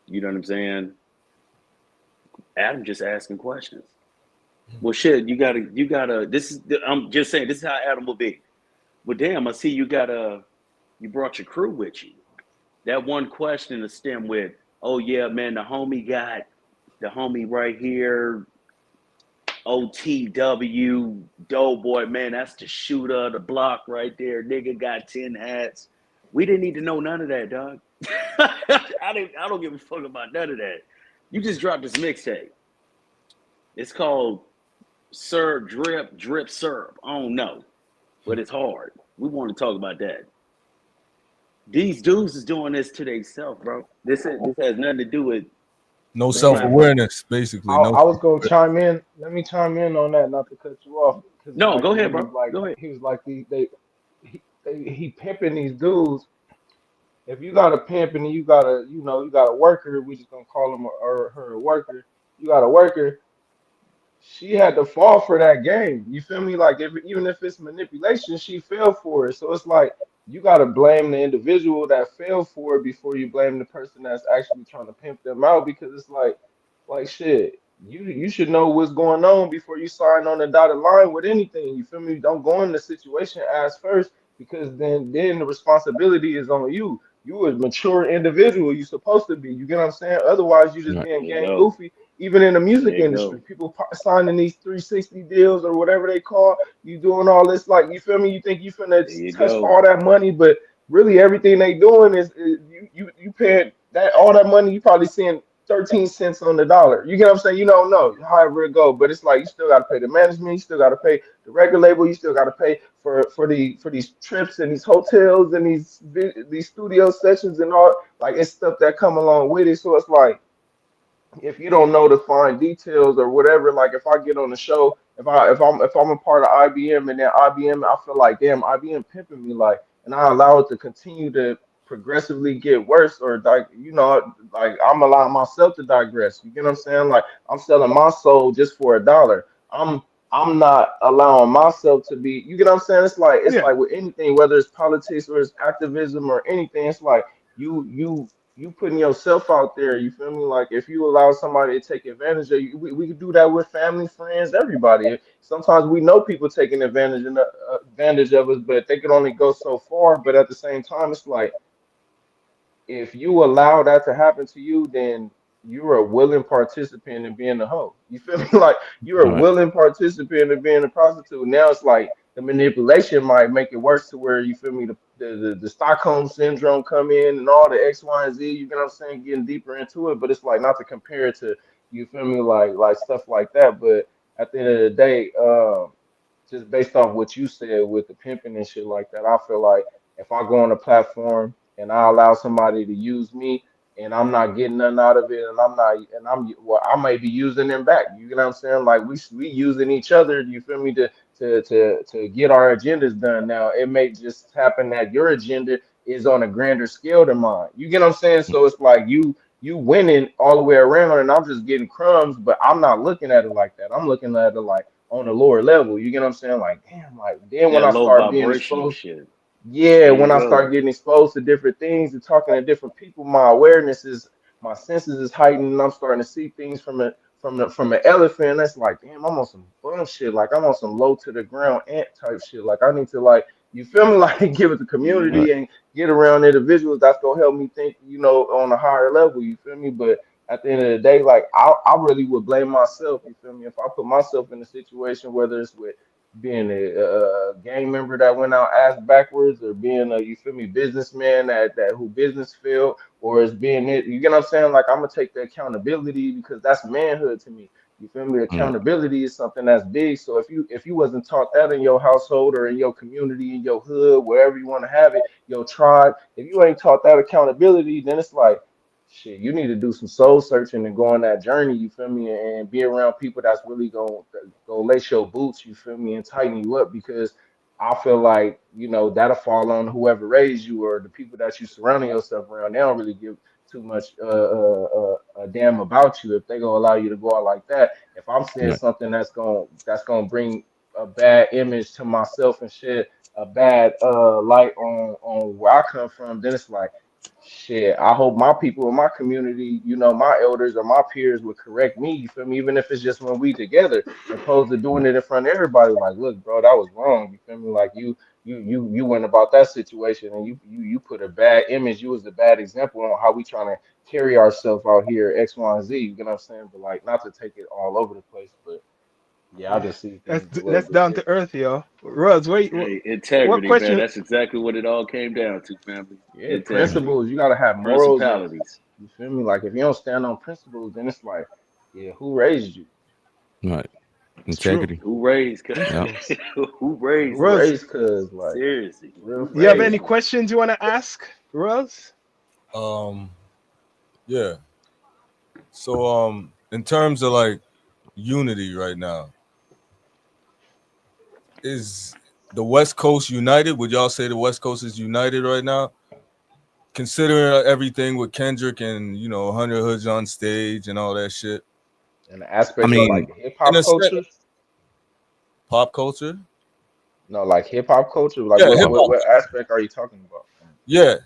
Speaker 4: You know what I'm saying? Adam just asking questions. Well, shit, you gotta. I'm just saying, this is how Adam will be. Well, damn, I see you brought your crew with you. That one question to stem with, oh yeah, man, the homie right here, OTW, Doughboy, man, that's the shooter of the block right there. Nigga got 10 hats. We didn't need to know none of that, dog. I don't give a fuck about none of that. You just dropped this mixtape. It's called Serve Drip Serve. I don't know, but it's hard. We want to talk about that. These dudes is doing this to themselves, bro. This has nothing to do with
Speaker 6: no self-awareness, basically.
Speaker 3: I was gonna chime in. Let me chime in on that, not to cut you off.
Speaker 4: No,
Speaker 3: like,
Speaker 4: go ahead, bro. Go ahead.
Speaker 3: He was like he pimping these dudes. If you got a pimp and you got a worker, we just gonna call him or her a worker. You got a worker. She had to fall for that game. You feel me? Like even if it's manipulation, she fell for it. So it's like you gotta blame the individual that fell for it before you blame the person that's actually trying to pimp them out because it's like shit. You should know what's going on before you sign on the dotted line with anything. You feel me? Don't go in the situation ass first because then the responsibility is on you. You a mature individual. You supposed to be. You get what I'm saying? Otherwise, you just being gang goofy. Even in the music industry, people signing these 360 deals or whatever they call. You doing all this like you feel me? You think you finna touch all that money, but really everything they doing is you paying that all that money. You probably seeing 13 cents on the dollar. You get what I'm saying? You don't know however it go, but it's like you still got to pay the management, you still got to pay the record label, you still got to pay for these trips and these hotels and these studio sessions and all. Like it's stuff that come along with it. So it's like if you don't know the fine details or whatever, like if I get on the show, if I'm a part of IBM and then IBM, I feel like damn IBM pimping me like, and I allow it to continue to progressively get worse or like like I'm allowing myself to digress. You get what I'm saying? Like I'm selling my soul just for $1. I'm not allowing myself to be. You get what I'm saying? It's like like with anything, whether it's politics or it's activism or anything. It's like you putting yourself out there. You feel me? Like if you allow somebody to take advantage of you, we could do that with family, friends, everybody. Sometimes we know people taking advantage of us, but they can only go so far. But at the same time, it's like if you allow that to happen to you, then you're a willing participant in being a hoe. You feel me? Like you're a willing participant in being a prostitute. Now it's like the manipulation might make it worse to where you feel me the Stockholm syndrome come in and all the X, Y, and Z. You know what I'm saying? Getting deeper into it, but it's like not to compare it to you feel me like stuff like that. But at the end of the day, just based off what you said with the pimping and shit like that, I feel like if I go on a platform and I allow somebody to use me and I'm not getting nothing out of it, I may be using them back. You know what I'm saying? Like we using each other. You feel me to get our agendas done. Now it may just happen that your agenda is on a grander scale than mine. You get what I'm saying? So it's like you winning all the way around, and I'm just getting crumbs. But I'm not looking at it like that. I'm looking at it like on a lower level. You get what I'm saying? Like damn, like then when I start being exposed.
Speaker 4: Shit.
Speaker 3: Yeah, when I start getting exposed to different things and talking to different people, my senses is heightened, and I'm starting to see things from from an elephant, that's like, damn, I'm on some bum shit. Like I'm on some low to the ground ant type shit. Like I need to like, you feel me? Like give it to
Speaker 4: Mm-hmm.
Speaker 3: community and get around individuals that's gonna help me think, on a higher level. You feel me? But at the end of the day, like I really would blame myself. You feel me? If I put myself in a situation, whether it's with being a gang member that went out ass backwards, or being a, you feel me, businessman that who business failed, or it's being it. You get what I'm saying? Like I'm gonna take the accountability because that's manhood to me. You feel me?
Speaker 2: Right.
Speaker 3: Accountability is something that's big. So if you wasn't taught that in your household or in your community, in your hood, wherever you want to have it, your tribe, if you ain't taught that accountability, then it's like shit, you need to do some soul searching and go on that journey, you feel me, and be around people that's really gonna go lace your boots, you feel me, and tighten you up because I feel like, that'll fall on whoever raised you or the people that you surrounding yourself around. They don't really give too much a damn about you if they gonna allow you to go out like that. If I'm saying
Speaker 2: Right.
Speaker 3: something that's gonna bring a bad image to myself and shed a bad light on where I come from, then it's like shit, I hope my people in my community, my elders or my peers would correct me, you feel me? Even if it's just when we together, opposed to doing it in front of everybody, like, look, bro, that was wrong. You feel me? Like you went about that situation and you put a bad image, you was a bad example on how we trying to carry ourselves out here, X, Y, and Z, you get what I'm saying? But like not to take it all over the place, but yeah, I
Speaker 1: Yeah,
Speaker 3: just see things a little
Speaker 1: that's
Speaker 3: bit
Speaker 1: down to
Speaker 3: different.
Speaker 1: earth, yo. Russ, wait,
Speaker 4: Hey,
Speaker 1: what
Speaker 4: integrity, man.
Speaker 1: question?
Speaker 4: That's exactly what it all came down to, family.
Speaker 3: Yeah,
Speaker 4: Integrity,
Speaker 3: principles, you gotta have morals and
Speaker 4: principalities.
Speaker 3: you feel me? Like if you don't stand on principles, then it's like, yeah, who raised you?
Speaker 2: Right.
Speaker 1: It's true.
Speaker 2: Integrity.
Speaker 4: Who raised?
Speaker 2: Yeah.
Speaker 1: Principles.
Speaker 4: Who
Speaker 3: Yeah,
Speaker 4: raised
Speaker 3: who
Speaker 4: us?
Speaker 1: Russ,
Speaker 3: raised cuz like
Speaker 4: Seriously,
Speaker 3: real
Speaker 4: who
Speaker 1: you have
Speaker 3: shit.
Speaker 1: any
Speaker 4: raised us?
Speaker 1: questions you want to ask, Russ?
Speaker 6: Um, yeah. So in terms of like unity right now, is the West Coast united? Would y'all say the West Coast is united right now? Considering everything with Kendrick and Hunter Hoods on stage and all that shit.
Speaker 3: And the
Speaker 2: I
Speaker 3: aspect of
Speaker 6: So
Speaker 3: like
Speaker 2: mean,
Speaker 3: the hip
Speaker 6: in
Speaker 3: hop
Speaker 6: a sense,
Speaker 3: culture,
Speaker 6: pop culture.
Speaker 3: no, like hip hop culture, like
Speaker 6: Yeah,
Speaker 3: what
Speaker 6: hip
Speaker 3: what
Speaker 6: hop.
Speaker 3: what aspect are you talking about?
Speaker 6: Yeah,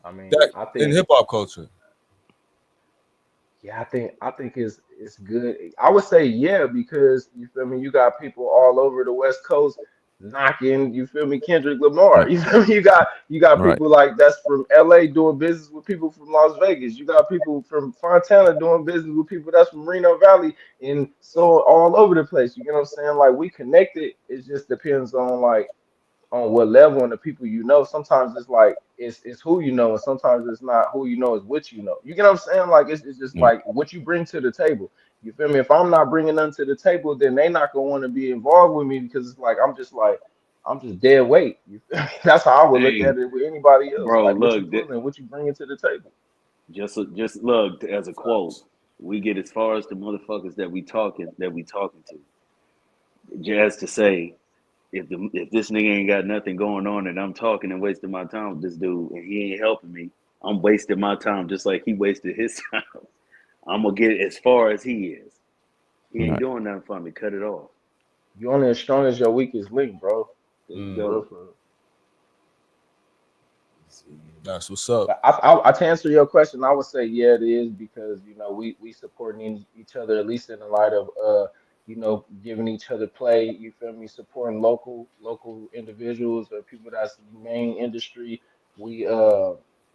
Speaker 3: I mean,
Speaker 6: that
Speaker 3: I
Speaker 6: in
Speaker 3: think
Speaker 6: hip hop culture.
Speaker 3: yeah, I think it's good. I would say yeah because you feel me. You got people all over the West Coast knocking. You feel me, Kendrick Lamar.
Speaker 2: right,
Speaker 3: You feel me. You got
Speaker 2: right,
Speaker 3: people like that's from L.A. doing business with people from Las Vegas. You got people from Fontana doing business with people that's from Reno Valley and so all over the place. You get what I'm saying? Like we connected. It just depends on what level and the people you know. Sometimes it's like it's who you know, and sometimes it's not who you know, it's what you know. You get what I'm saying? Like it's just
Speaker 2: right,
Speaker 3: like what you bring to the table. You feel me? If I'm not bringing nothing to the table, then they not gonna want to be involved with me because it's like I'm just dead weight. You feel me? That's how I would look
Speaker 4: Hey,
Speaker 3: at it with anybody else.
Speaker 4: bro,
Speaker 3: Like what you
Speaker 4: look,
Speaker 3: pulling, what you bringing to the table.
Speaker 4: just look as a quote. We get as far as the motherfuckers that we talking to. Just to say, if this nigga ain't got nothing going on and I'm talking and wasting my time with this dude and he ain't helping me, I'm wasting my time just like he wasted his time. I'm gonna get as far as he is. He ain't
Speaker 2: right.
Speaker 4: doing nothing for me. Cut it off.
Speaker 3: You only as strong as your weakest link, bro.
Speaker 4: There you
Speaker 6: Mm,
Speaker 3: For real,
Speaker 4: go.
Speaker 3: for real.
Speaker 6: that's what's up.
Speaker 3: But I to answer your question, I would say yeah, it is because we supporting each other at least in the light of giving each other play. You feel me? Supporting local individuals or people that's the main industry. We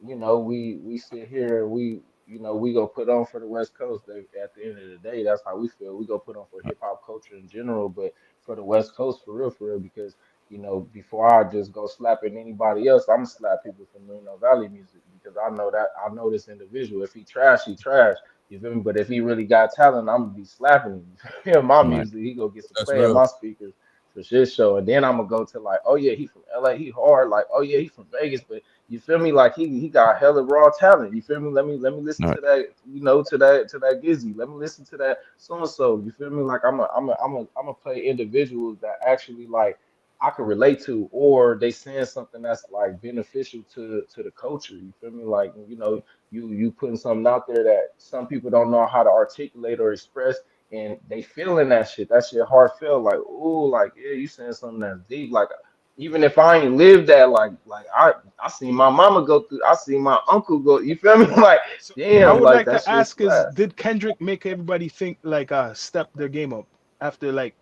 Speaker 3: we sit here and we go put on for the West Coast. At the end of the day, that's how we feel. We go put on for hip hop culture in general, but for the West Coast for real, because before I just go slapping anybody else, I'm gonna slap people from Reno Valley music because I know this individual. If he trash, he trash. You feel me? But if he really got talent, I'm gonna be slapping him. You feel me? My
Speaker 2: Right.
Speaker 3: music, he gonna get some
Speaker 6: That's
Speaker 3: play in
Speaker 6: real.
Speaker 3: my speakers for shit show. And then I'm gonna go to like, oh yeah, he from LA, he hard. Like, oh yeah, he from Vegas, but you feel me? Like he got hella raw talent. You feel me? Let me listen
Speaker 2: Right.
Speaker 3: to that, to that Gizzy. Let me listen to that so and so. You feel me? Like I'm a play individuals that actually like I can relate to, or they saying something that's like beneficial to the culture. You feel me? Like you putting something out there that some people don't know how to articulate or express, and they feeling that shit. That shit heartfelt. Like ooh, like yeah, you saying something that's deep. Like even if I ain't lived that, like I seen my mama go through, I seen my uncle go. You feel me? Like,
Speaker 1: So I
Speaker 3: damn,
Speaker 1: would
Speaker 3: like
Speaker 1: like
Speaker 3: that
Speaker 1: to
Speaker 3: shit's
Speaker 1: ask is,
Speaker 3: class.
Speaker 1: did Kendrick make everybody think like step their game up after like,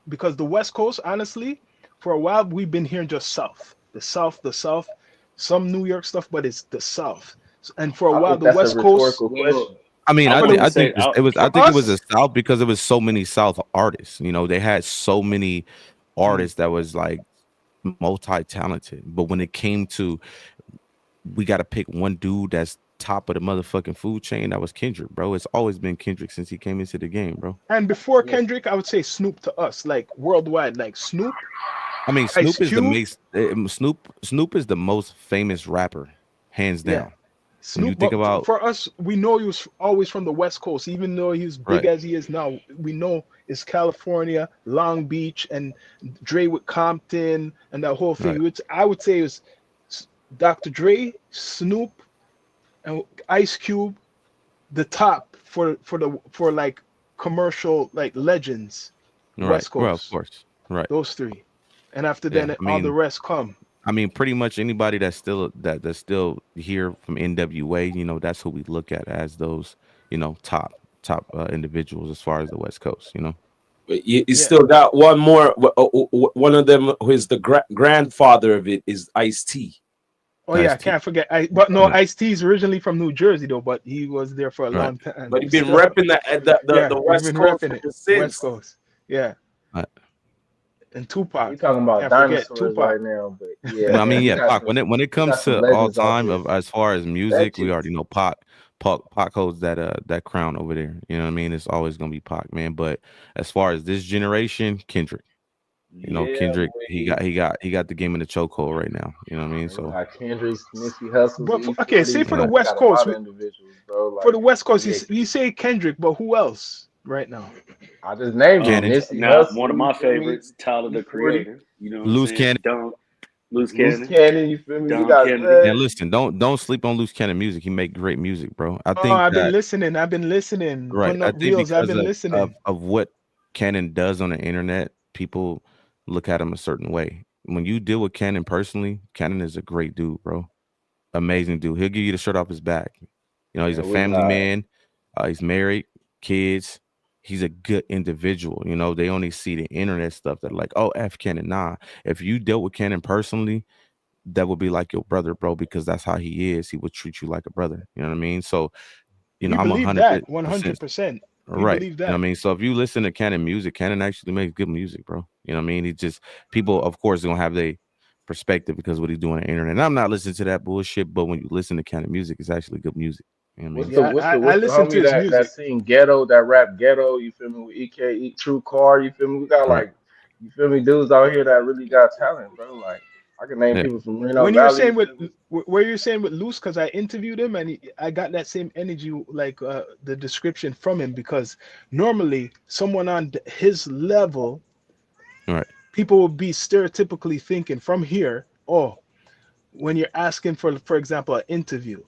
Speaker 1: because the West Coast, honestly, for a while we've been hearing just South, the South, some New York stuff, but it's the South. And for a
Speaker 3: I
Speaker 1: while
Speaker 3: think
Speaker 1: the
Speaker 3: that's a
Speaker 1: West Coast,
Speaker 3: rhetorical
Speaker 4: Well,
Speaker 3: question.
Speaker 2: I mean,
Speaker 4: I
Speaker 2: I
Speaker 1: for
Speaker 2: think
Speaker 4: wanted
Speaker 1: the
Speaker 4: to
Speaker 2: I
Speaker 4: say,
Speaker 2: think it was
Speaker 1: for
Speaker 2: it was the
Speaker 1: us,
Speaker 2: South because there was so many South artists. You know, they had so many
Speaker 1: mm,
Speaker 2: artists that was like multi-talented. But when it came to we got to pick one dude that's top of the motherfucking food chain, that was Kendrick, bro. It's always been Kendrick since he came into the game, bro.
Speaker 1: and before
Speaker 3: Yeah,
Speaker 1: Kendrick, I would say Snoop to us, like worldwide, like Snoop,
Speaker 2: I mean,
Speaker 1: Ice Cube,
Speaker 2: Snoop is the most famous rapper, hands
Speaker 1: yeah.
Speaker 2: down. When you
Speaker 1: Snoop,
Speaker 2: think
Speaker 1: but
Speaker 2: about
Speaker 1: for us, we know he was always from the West Coast, even though he's big
Speaker 2: right,
Speaker 1: as he is now. We know it's California, Long Beach, and Dre with Compton and that whole
Speaker 2: right,
Speaker 1: thing. Which I would say is Dr. Dre, Snoop, and Ice Cube, the top for like commercial like legends,
Speaker 2: right.
Speaker 1: West
Speaker 2: Well, of
Speaker 1: Coast.
Speaker 2: course, right.
Speaker 1: Those three, and after
Speaker 2: Yeah.
Speaker 1: then all the rest come.
Speaker 2: I mean, pretty much anybody that's still here from NWA, you know, that's who we look at as those, you know, top individuals as far as the West Coast, you know.
Speaker 5: But you
Speaker 1: Yeah.
Speaker 5: still got one more. One of them who is the grandfather of it is Ice T.
Speaker 1: Oh yeah,
Speaker 2: Ice
Speaker 1: I
Speaker 2: T.
Speaker 1: can't forget. But no,
Speaker 2: Yeah.
Speaker 1: Ice T is originally from New Jersey though, but he was there for a
Speaker 2: Right.
Speaker 1: long time.
Speaker 5: But he been
Speaker 1: Still,
Speaker 5: repping
Speaker 1: yeah,
Speaker 5: the
Speaker 1: he's
Speaker 5: West
Speaker 1: been
Speaker 5: Coast
Speaker 1: repping it.
Speaker 5: ever
Speaker 1: West
Speaker 5: since.
Speaker 1: Coast, yeah.
Speaker 2: Right.
Speaker 1: And
Speaker 3: we
Speaker 1: Tupac,
Speaker 3: talking about
Speaker 1: can't forget
Speaker 3: dinosaurs
Speaker 1: Tupac.
Speaker 3: right now, but
Speaker 2: But
Speaker 3: yeah,
Speaker 2: I
Speaker 3: man,
Speaker 2: mean, yeah, Pac. When it
Speaker 3: we got
Speaker 2: comes
Speaker 3: some
Speaker 2: to all
Speaker 3: legends out
Speaker 2: time
Speaker 3: here,
Speaker 2: of as far as music, we
Speaker 3: legends.
Speaker 2: already know Pac holds that crown over there. You know what I mean? It's always gonna be Pac, man. But as far as this generation, Kendrick. You know,
Speaker 3: Yeah,
Speaker 2: Kendrick,
Speaker 3: boy.
Speaker 2: he got the game in the chokehold right now. You know what I mean?
Speaker 3: You
Speaker 2: So
Speaker 3: got Kendrick, Nipsey Hussles,
Speaker 1: But okay, say
Speaker 3: E40.
Speaker 1: for the
Speaker 2: right.
Speaker 3: You
Speaker 1: West
Speaker 3: got a
Speaker 1: Coast,
Speaker 3: lot of individuals, bro.
Speaker 1: for the
Speaker 3: Like,
Speaker 1: West Coast,
Speaker 3: yeah,
Speaker 1: you say Kendrick, but who else right now?
Speaker 3: I just named them.
Speaker 2: Cannon,
Speaker 3: Nipsey
Speaker 4: now one of
Speaker 3: Hussle, you
Speaker 4: my
Speaker 3: feel me?
Speaker 4: favorites, Tyler the
Speaker 3: E40,
Speaker 4: Creator. You know what I'm
Speaker 2: loose
Speaker 4: saying?
Speaker 2: cannon.
Speaker 4: Loose
Speaker 3: Loose
Speaker 4: Cannon,
Speaker 3: Cannon, you feel me? You
Speaker 4: Don
Speaker 3: got
Speaker 4: Kennedy.
Speaker 2: And listen, don't sleep on loose cannon music. He make great music, bro. I
Speaker 1: Oh,
Speaker 2: think that
Speaker 1: I've been listening,
Speaker 2: right.
Speaker 1: putting
Speaker 2: I
Speaker 1: up
Speaker 2: think
Speaker 1: reels. I've
Speaker 2: because
Speaker 1: been listening.
Speaker 2: of what Cannon does on the internet, people look at him a certain way. When you deal with Cannon personally, Cannon is a great dude, bro. Amazing dude. He'll give you the shirt off his back. You know, he's a
Speaker 3: man, we
Speaker 2: family
Speaker 3: got
Speaker 2: man. He's married, kids. He's a good individual. You know, they only see the internet stuff that like, oh, F Cannon. Nah. If you dealt with Cannon personally, that would be like your brother, bro, because that's how he is. He would treat you like a brother. You know what I mean? So, you know,
Speaker 1: We
Speaker 2: I'm a
Speaker 1: believe
Speaker 2: hundred
Speaker 1: that
Speaker 2: percent
Speaker 1: 100%. We
Speaker 2: right.
Speaker 1: believe
Speaker 2: You know what
Speaker 1: that.
Speaker 2: I mean? So if you listen to Cannon music, Cannon actually makes good music, bro. You know what I mean? He just people, of course, gonna have their perspective because what he's doing on the internet. And I'm not listening to that bullshit, but when you listen to Cannon music, it's actually good music. You know what I mean?
Speaker 1: Yeah, I
Speaker 3: what's the
Speaker 1: listen to
Speaker 3: homie
Speaker 1: his
Speaker 3: that
Speaker 1: music.
Speaker 3: sing ghetto, that rap ghetto, you feel me, with EK True Car, you feel me? We got
Speaker 2: Right.
Speaker 3: like, you feel me, dudes out here that really got talent, bro. Like, I can name
Speaker 2: Yeah.
Speaker 3: people from Reno
Speaker 1: When you were
Speaker 3: Valley, you
Speaker 1: saying with
Speaker 3: feel me?
Speaker 1: where you're saying with Luce, because I interviewed him and I got that same energy, like the description from him. Because normally someone on his level,
Speaker 2: Right.
Speaker 1: people would be stereotypically thinking from here, oh, when you're asking for example, an interview,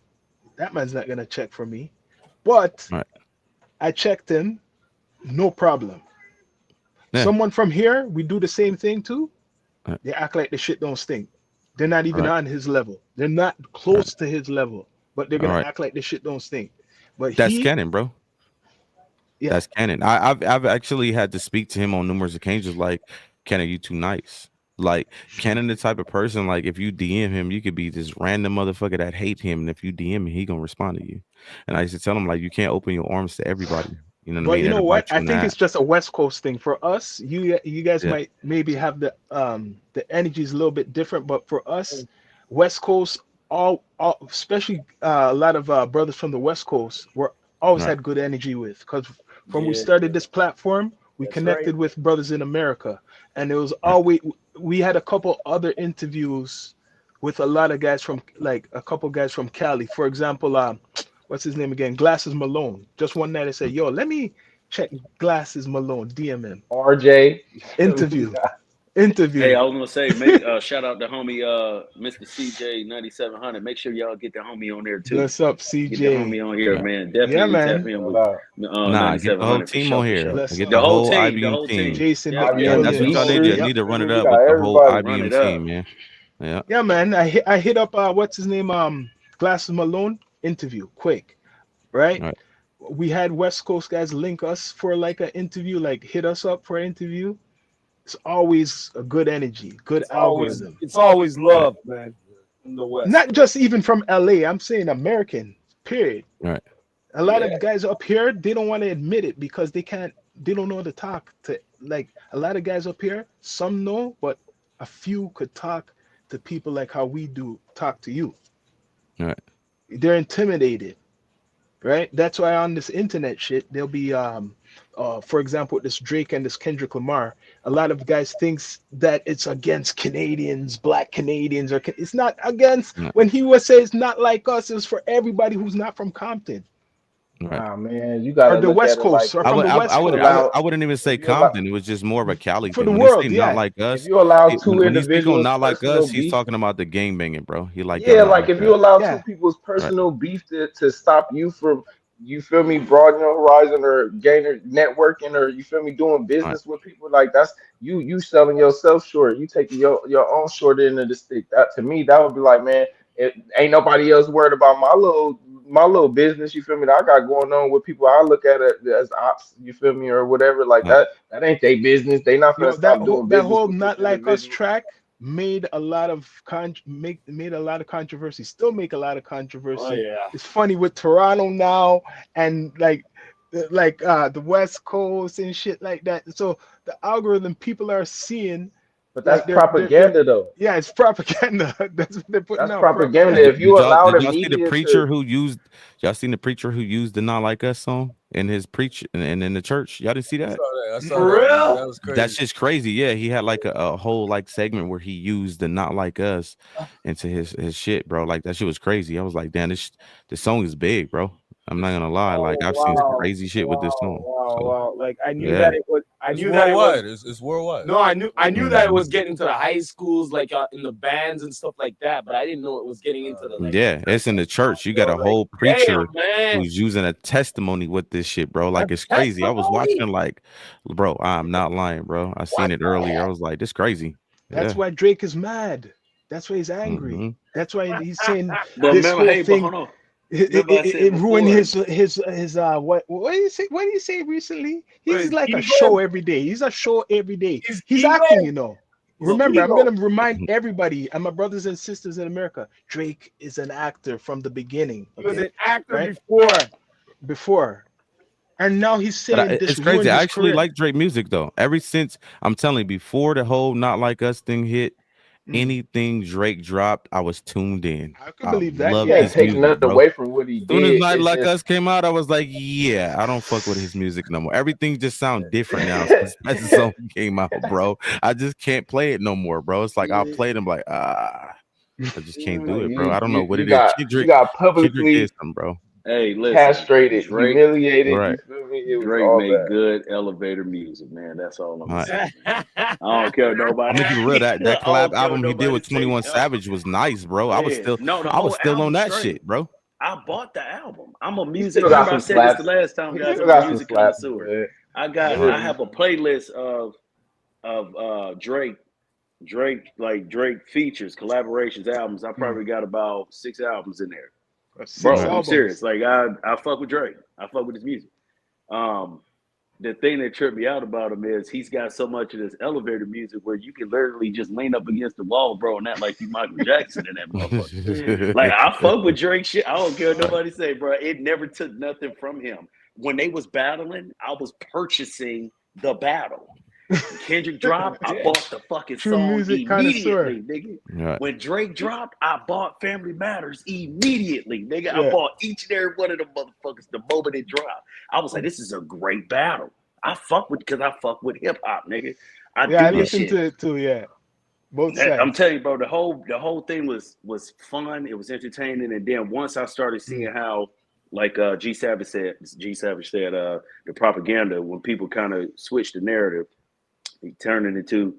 Speaker 1: that man's not gonna check for me. But
Speaker 2: Right.
Speaker 1: I checked him, no problem.
Speaker 2: Yeah.
Speaker 1: Someone from here, we do the same thing too.
Speaker 2: Right.
Speaker 1: They act like the shit don't stink. They're not even
Speaker 2: Right.
Speaker 1: on his level. They're not
Speaker 2: Right.
Speaker 1: close to his level, but they're
Speaker 2: All
Speaker 1: gonna
Speaker 2: right.
Speaker 1: act like the shit don't stink. But
Speaker 2: That's
Speaker 1: he,
Speaker 2: Cannon, bro.
Speaker 1: yeah.
Speaker 2: That's Cannon. I've actually had to speak to him on numerous occasions. Like, Cannon, you too nice. Like Cannon, the type of person. Like, if you DM him, you could be this random motherfucker that hate him, and if you DM him, he gonna respond to you. And I used to tell him like, you can't open your arms to everybody. You know what I
Speaker 1: But
Speaker 2: mean?
Speaker 1: you know
Speaker 2: That'll
Speaker 1: what?
Speaker 2: bite
Speaker 1: I
Speaker 2: you in the
Speaker 1: think
Speaker 2: ass.
Speaker 1: it's just a West Coast thing. For us, you guys
Speaker 2: Yeah.
Speaker 1: might maybe have the energy is a little bit different, but for us, West Coast, all especially a lot of brothers from the West Coast were always
Speaker 2: Right.
Speaker 1: had good energy with, because from we
Speaker 4: Yeah,
Speaker 1: started this platform, we
Speaker 4: that's right.
Speaker 1: connected with brothers in America, and it was
Speaker 2: Right.
Speaker 1: always we had a couple other interviews with a lot of guys from like a couple guys from Cali. For example, what's his name again? Glasses Malone. Just one night I said, yo, let me check Glasses Malone, DMM
Speaker 3: RJ, you feel me? We
Speaker 1: interview.
Speaker 3: got,
Speaker 1: interview.
Speaker 4: Hey, I was gonna say, make shout out to homie Mr. CJ 9700. Make sure y'all get the homie on there too.
Speaker 1: Bless up,
Speaker 4: Get the
Speaker 1: CJ.
Speaker 4: homie on here,
Speaker 2: Right.
Speaker 4: man.
Speaker 1: Yeah,
Speaker 4: Definitely tap
Speaker 1: man.
Speaker 4: in
Speaker 3: Shout
Speaker 4: with
Speaker 3: out.
Speaker 2: Nah, get the whole
Speaker 4: 9700 for
Speaker 2: team
Speaker 4: sure,
Speaker 2: on
Speaker 4: for
Speaker 2: here.
Speaker 4: sure.
Speaker 1: Bless
Speaker 2: Get
Speaker 1: up.
Speaker 4: The
Speaker 2: the
Speaker 4: whole
Speaker 2: whole
Speaker 4: team, the
Speaker 2: IBM
Speaker 4: whole
Speaker 2: team.
Speaker 4: team.
Speaker 1: Jason.
Speaker 4: Yep,
Speaker 2: Yeah,
Speaker 4: yep,
Speaker 3: IBM
Speaker 2: that's
Speaker 1: Yeah.
Speaker 2: what
Speaker 3: G
Speaker 2: y'all
Speaker 4: yep.
Speaker 2: need. You
Speaker 3: Street.
Speaker 2: need to
Speaker 3: You
Speaker 2: run
Speaker 3: feel
Speaker 2: it
Speaker 3: me? We
Speaker 2: up
Speaker 3: got
Speaker 2: with the whole
Speaker 3: everybody.
Speaker 4: Run
Speaker 2: IBM
Speaker 4: it up.
Speaker 2: team, man. Yeah.
Speaker 1: Yeah, man. I hit up what's his name? Glasses Malone interview. Quick, right?
Speaker 2: All right.
Speaker 1: We had West Coast guys link us for like an interview, like hit us up for an interview. It's always a good energy, good algorithm.
Speaker 5: It's always
Speaker 2: Right.
Speaker 5: love, man. In the West.
Speaker 1: Not just even from LA. I'm saying American. Period.
Speaker 2: Right.
Speaker 1: A lot
Speaker 5: Yeah.
Speaker 1: of guys up here, they don't want to admit it because they don't know how to talk to, like, a lot of guys up here, some know, but a few could talk to people like how we do talk to you.
Speaker 2: Right.
Speaker 1: They're intimidated, right? That's why on this internet shit, there'll be for example, this Drake and this Kendrick Lamar, a lot of guys thinks that it's against Canadians, black Canadians, or it's not against.
Speaker 2: Right.
Speaker 1: When he was say it's not like us, it's for everybody who's not from Compton
Speaker 2: Right.
Speaker 3: Nah, man, you
Speaker 1: or
Speaker 3: gotta
Speaker 1: the
Speaker 3: look at
Speaker 1: West
Speaker 3: it like
Speaker 1: Coast or
Speaker 2: I
Speaker 1: from
Speaker 2: would,
Speaker 1: the
Speaker 2: I,
Speaker 3: if
Speaker 1: West
Speaker 2: I
Speaker 3: you
Speaker 2: would,
Speaker 1: Coast.
Speaker 2: I would,
Speaker 3: allow
Speaker 2: I wouldn't even say
Speaker 3: if you allow
Speaker 2: Compton. It was just more of a Cali
Speaker 1: For the
Speaker 2: thing. When he say
Speaker 1: world,
Speaker 2: not
Speaker 1: yeah.
Speaker 2: like
Speaker 3: if
Speaker 2: us,
Speaker 3: you allow two
Speaker 2: when he speak on
Speaker 3: individuals
Speaker 2: not like
Speaker 3: personal
Speaker 2: us, he's
Speaker 3: beef.
Speaker 2: talking about the gang banging, bro. He like y'all
Speaker 3: Yeah,
Speaker 2: not
Speaker 3: like
Speaker 2: like
Speaker 3: if you
Speaker 2: us.
Speaker 3: allow two
Speaker 1: Yeah.
Speaker 3: people's
Speaker 2: Right.
Speaker 3: personal beef to stop you from, you feel me, broadening your horizon or gaining networking or you feel me doing
Speaker 2: Right.
Speaker 3: business with people, like that's you selling yourself short. You taking your own short end of the stick. That to me, that would be like, man, it ain't nobody else worried about my little business, you feel me, that I got going on with people I look at it as ops, you feel me, or whatever, like
Speaker 2: Right.
Speaker 3: that ain't their business. They not gonna
Speaker 1: Yo, that
Speaker 3: stop
Speaker 1: whole
Speaker 3: doing
Speaker 1: that
Speaker 3: business
Speaker 1: whole
Speaker 3: with this
Speaker 1: not like us
Speaker 3: individual.
Speaker 1: track made a lot of made a lot of controversy. Still make a lot of
Speaker 5: Oh
Speaker 1: controversy.
Speaker 5: yeah.
Speaker 1: It's funny with Toronto now and the West Coast and shit like that. So the algorithm people are seeing
Speaker 3: But that's
Speaker 1: like they're
Speaker 3: propaganda though.
Speaker 1: yeah, it's propaganda. That's what they're putting
Speaker 3: That's
Speaker 1: out,
Speaker 3: propaganda.
Speaker 1: propaganda.
Speaker 3: If you allow
Speaker 2: Did
Speaker 3: the
Speaker 2: y'all see the
Speaker 3: media
Speaker 2: preacher
Speaker 3: to,
Speaker 2: who used y'all seen the preacher who used the not like us song in his preach and in the church? Y'all didn't see
Speaker 6: I saw
Speaker 2: that?
Speaker 6: that. I saw
Speaker 5: For
Speaker 6: that.
Speaker 5: real?
Speaker 6: That was
Speaker 2: That's
Speaker 6: crazy.
Speaker 2: just crazy. Yeah, he had like a whole like segment where he used the not like us into his shit, bro. Like that shit was crazy. I was like, damn, this song is big, bro. I'm not gonna lie.
Speaker 5: Oh
Speaker 2: Like I've seen some
Speaker 5: wow.
Speaker 2: crazy shit with this
Speaker 5: Wow.
Speaker 2: song.
Speaker 5: Wow.
Speaker 2: So
Speaker 5: Wow. Like I knew
Speaker 2: yeah.
Speaker 5: that it was I
Speaker 6: It's
Speaker 5: knew that it was
Speaker 6: worldwide. It's worldwide.
Speaker 5: no, I knew that it
Speaker 2: Mhm.
Speaker 5: was getting to the high schools, like in the bands and stuff like that, but I didn't know it was getting into the like
Speaker 2: Yeah, it's in the church. You got a
Speaker 5: like,
Speaker 2: whole
Speaker 5: damn
Speaker 2: preacher
Speaker 5: man.
Speaker 2: who's using a testimony with this shit, bro.
Speaker 5: A
Speaker 2: Like it's crazy. I was
Speaker 5: testimony?
Speaker 2: watching like, bro, I'm not lying, bro. I seen
Speaker 5: What
Speaker 2: it
Speaker 5: the
Speaker 2: earlier. I
Speaker 5: heck?
Speaker 2: was like, this crazy.
Speaker 1: That's
Speaker 2: Yeah.
Speaker 1: why Drake is mad. That's why he's angry.
Speaker 2: Hmm.
Speaker 1: That's why he's saying
Speaker 4: But
Speaker 1: this
Speaker 4: remember,
Speaker 1: whole
Speaker 4: hey, but
Speaker 1: thing
Speaker 4: hold on.
Speaker 1: it,
Speaker 4: Remember, I
Speaker 1: it,
Speaker 4: said
Speaker 1: it ruined
Speaker 4: before.
Speaker 1: his what did you say recently?
Speaker 5: But
Speaker 1: He's
Speaker 5: his
Speaker 1: like a show
Speaker 5: ego,
Speaker 1: every day. He's a show every day.
Speaker 5: his
Speaker 1: He's acting,
Speaker 5: ego,
Speaker 1: you know.
Speaker 5: his
Speaker 1: Remember, I'm
Speaker 5: ego.
Speaker 1: gonna remind everybody and my brothers and sisters in America, Drake is an actor from the beginning,
Speaker 5: He was
Speaker 1: okay?
Speaker 5: an actor
Speaker 1: Right?
Speaker 5: before.
Speaker 1: Before. And now he's
Speaker 2: But
Speaker 1: saying this
Speaker 2: it's crazy.
Speaker 1: ruined
Speaker 2: I
Speaker 1: his
Speaker 2: actually
Speaker 1: career.
Speaker 2: like Drake music though. Ever since I'm telling you, before the whole "Not Like Us" thing hit,
Speaker 1: Mm.
Speaker 2: anything Drake dropped, I was tuned in.
Speaker 1: I could
Speaker 2: I
Speaker 1: believe
Speaker 3: he
Speaker 1: that,
Speaker 2: loved
Speaker 1: yeah.
Speaker 3: can't
Speaker 2: his
Speaker 3: take
Speaker 2: music,
Speaker 3: nothing
Speaker 2: bro.
Speaker 3: away from what he
Speaker 2: Soon as
Speaker 3: did.
Speaker 2: "Not
Speaker 3: It's
Speaker 2: Like
Speaker 3: just
Speaker 2: Us" came out, I was like, yeah, I don't fuck with his music no more. Everything just sound different now since that song came out, bro. I just can't play it no more, bro. It's like I'll play it. I'm like, I just can't do it, bro.
Speaker 3: you
Speaker 2: I don't know
Speaker 3: you
Speaker 2: what
Speaker 3: you
Speaker 2: it is.
Speaker 3: got you got
Speaker 2: Kendrick did
Speaker 3: publicly
Speaker 2: something, bro.
Speaker 4: Hey, listen,
Speaker 3: castrated,
Speaker 4: Drake.
Speaker 3: humiliated.
Speaker 2: Right.
Speaker 3: You feel me? It was
Speaker 4: Drake
Speaker 3: all
Speaker 4: make
Speaker 3: bad.
Speaker 4: good elevator music, man. That's all I'm gonna
Speaker 2: Right.
Speaker 4: say, man. I don't care what
Speaker 2: I'm
Speaker 4: nobody.
Speaker 2: gonna keep it real.
Speaker 4: I
Speaker 2: That collab
Speaker 4: don't care what
Speaker 2: album he did
Speaker 4: nobody
Speaker 2: with
Speaker 4: say.
Speaker 2: 21 Savage was nice, bro.
Speaker 4: Yeah, no, the
Speaker 2: I was
Speaker 4: whole
Speaker 2: still on
Speaker 4: album
Speaker 2: that
Speaker 4: straight.
Speaker 2: shit, bro.
Speaker 4: I bought the album. I'm a
Speaker 3: He
Speaker 4: music.
Speaker 3: still got
Speaker 4: Remember, I
Speaker 3: some
Speaker 4: said this the
Speaker 3: slaps.
Speaker 4: last time,
Speaker 3: He
Speaker 4: guys.
Speaker 3: still
Speaker 4: I'm a
Speaker 3: got some
Speaker 4: music
Speaker 3: slaps,
Speaker 4: connoisseur.
Speaker 3: but
Speaker 4: I
Speaker 3: word.
Speaker 4: have a playlist of Drake features, collaborations, albums. I
Speaker 1: Mm.
Speaker 4: probably got about 6 albums in there.
Speaker 1: 6
Speaker 4: Bro,
Speaker 2: Right.
Speaker 4: I'm serious.
Speaker 1: albums.
Speaker 4: Like I fuck with Drake. I fuck with his music. Um, the thing that tripped me out about him is he's got so much of this elevator music where you can literally just lean up against the wall, bro, and act like you Michael Jackson in that motherfucker. Like I fuck with Drake shit. I don't care what
Speaker 2: Right.
Speaker 4: nobody say, bro. It never took nothing from him. When they was battling, I was purchasing the battle. Kendrick dropped, I bought the fucking
Speaker 1: True
Speaker 4: song
Speaker 1: music connoisseur.
Speaker 4: immediately, nigga.
Speaker 2: Right.
Speaker 4: When Drake dropped, I bought Family Matters immediately, nigga. I
Speaker 1: Yeah.
Speaker 4: bought each and every one of them motherfuckers the moment it dropped. I was like, this is a great battle. I fuck with because I fuck with hip hop, nigga. I
Speaker 1: Yeah, I
Speaker 4: do this
Speaker 1: listened
Speaker 4: shit.
Speaker 1: to it too, yeah. Both
Speaker 4: I'm
Speaker 1: sides.
Speaker 4: telling you, bro, the whole thing was fun. It was entertaining, and then once I started seeing
Speaker 1: Mm.
Speaker 4: how, like G Savage said, the propaganda when people kind of switched the narrative, he turned it into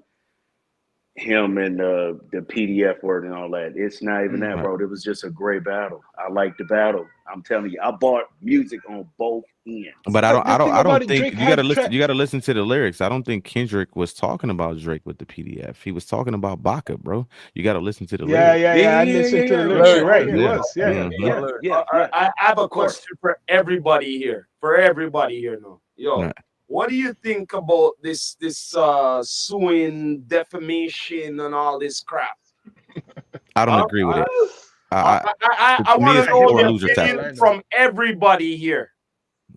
Speaker 4: him and the PDF word and all that. It's not even that,
Speaker 2: Right.
Speaker 4: bro. It was just a great battle. I liked the battle. I'm telling you, I bought music on both ends.
Speaker 2: But I don't
Speaker 1: But
Speaker 2: I
Speaker 1: the
Speaker 2: don't
Speaker 1: thing
Speaker 2: I
Speaker 1: about
Speaker 2: don't
Speaker 1: it,
Speaker 2: think
Speaker 1: Drake
Speaker 2: you gotta
Speaker 1: had
Speaker 2: listen.
Speaker 1: track.
Speaker 2: You gotta listen to the lyrics. I don't think Kendrick was talking about Drake with the PDF. He was talking about Baca, bro. You gotta listen to the
Speaker 1: Yeah,
Speaker 2: lyrics.
Speaker 1: yeah,
Speaker 5: Yeah,
Speaker 1: yeah. I
Speaker 5: yeah, yeah,
Speaker 1: listened to
Speaker 5: yeah,
Speaker 1: the
Speaker 5: yeah,
Speaker 1: lyrics.
Speaker 5: yeah,
Speaker 1: You're
Speaker 5: yeah,
Speaker 1: right.
Speaker 5: yeah,
Speaker 1: He
Speaker 2: Yeah.
Speaker 1: was. Yeah,
Speaker 5: yeah,
Speaker 1: yeah,
Speaker 2: Hmm.
Speaker 5: yeah.
Speaker 1: yeah.
Speaker 5: I have a
Speaker 4: Of course.
Speaker 5: question for everybody here. For everybody here now. Yo,
Speaker 2: Right.
Speaker 5: what do you think about this suing, defamation, and all this crap?
Speaker 2: I don't
Speaker 5: Huh?
Speaker 2: agree with it.
Speaker 5: I,
Speaker 2: I,
Speaker 5: I,
Speaker 2: to
Speaker 5: I
Speaker 2: me,
Speaker 5: want
Speaker 2: it's
Speaker 5: to
Speaker 1: I hear
Speaker 5: know
Speaker 1: what
Speaker 2: sore
Speaker 5: the
Speaker 2: loser
Speaker 1: you're saying,
Speaker 2: tactics.
Speaker 5: opinion
Speaker 1: Orlando.
Speaker 5: from everybody here.